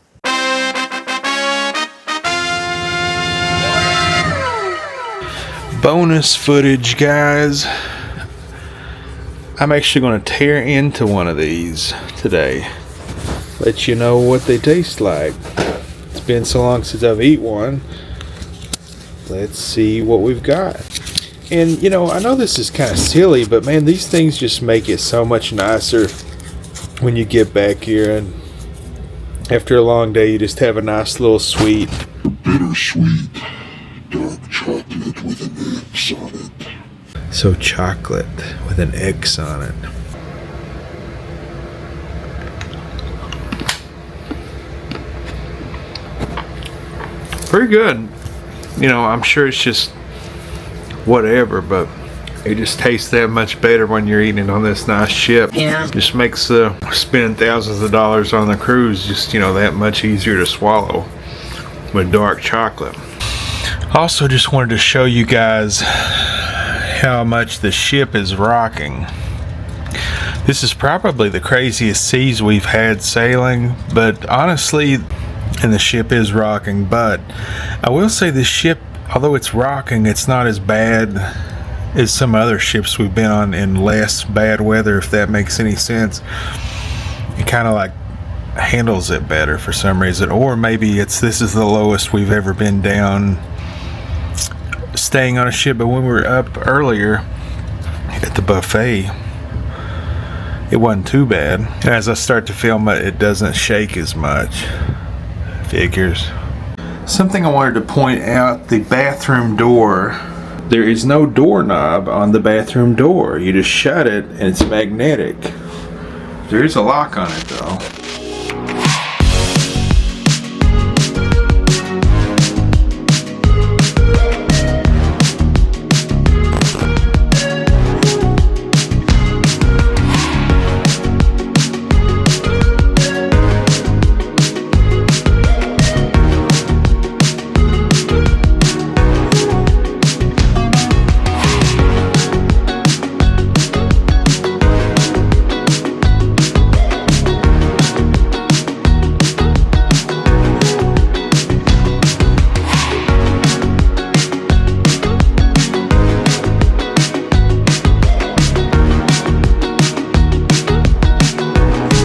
Bonus footage, guys. I'm actually going to tear into one of these today. Let you know what they taste like. It's been so long since I've eaten one. Let's see what we've got. And you know, I know this is kind of silly, but man, these things just make it so much nicer when you get back here and after a long day you just have a nice little sweet. Bittersweet dark chocolate with an X on it. So chocolate with an X on it. Pretty good. You know, I'm sure it's just whatever, but it just tastes that much better when you're eating it on this nice ship. Yeah. Just makes spending thousands of dollars on the cruise just, you know, that much easier to swallow with dark chocolate. Also just wanted to show you guys how much the ship is rocking. This is probably the craziest seas we've had sailing, but honestly, and the ship is rocking, but I will say this ship, although it's rocking, it's not as bad as some other ships we've been on in less bad weather, if that makes any sense. It kind of like handles it better for some reason, or maybe this is the lowest we've ever been down staying on a ship. But when we were up earlier at the buffet, it wasn't too bad. And as I start to film it, it doesn't shake as much. Figures. Something I wanted to point out, the bathroom door, there is no doorknob on the bathroom door. You just shut it and it's magnetic. There is a lock on it though.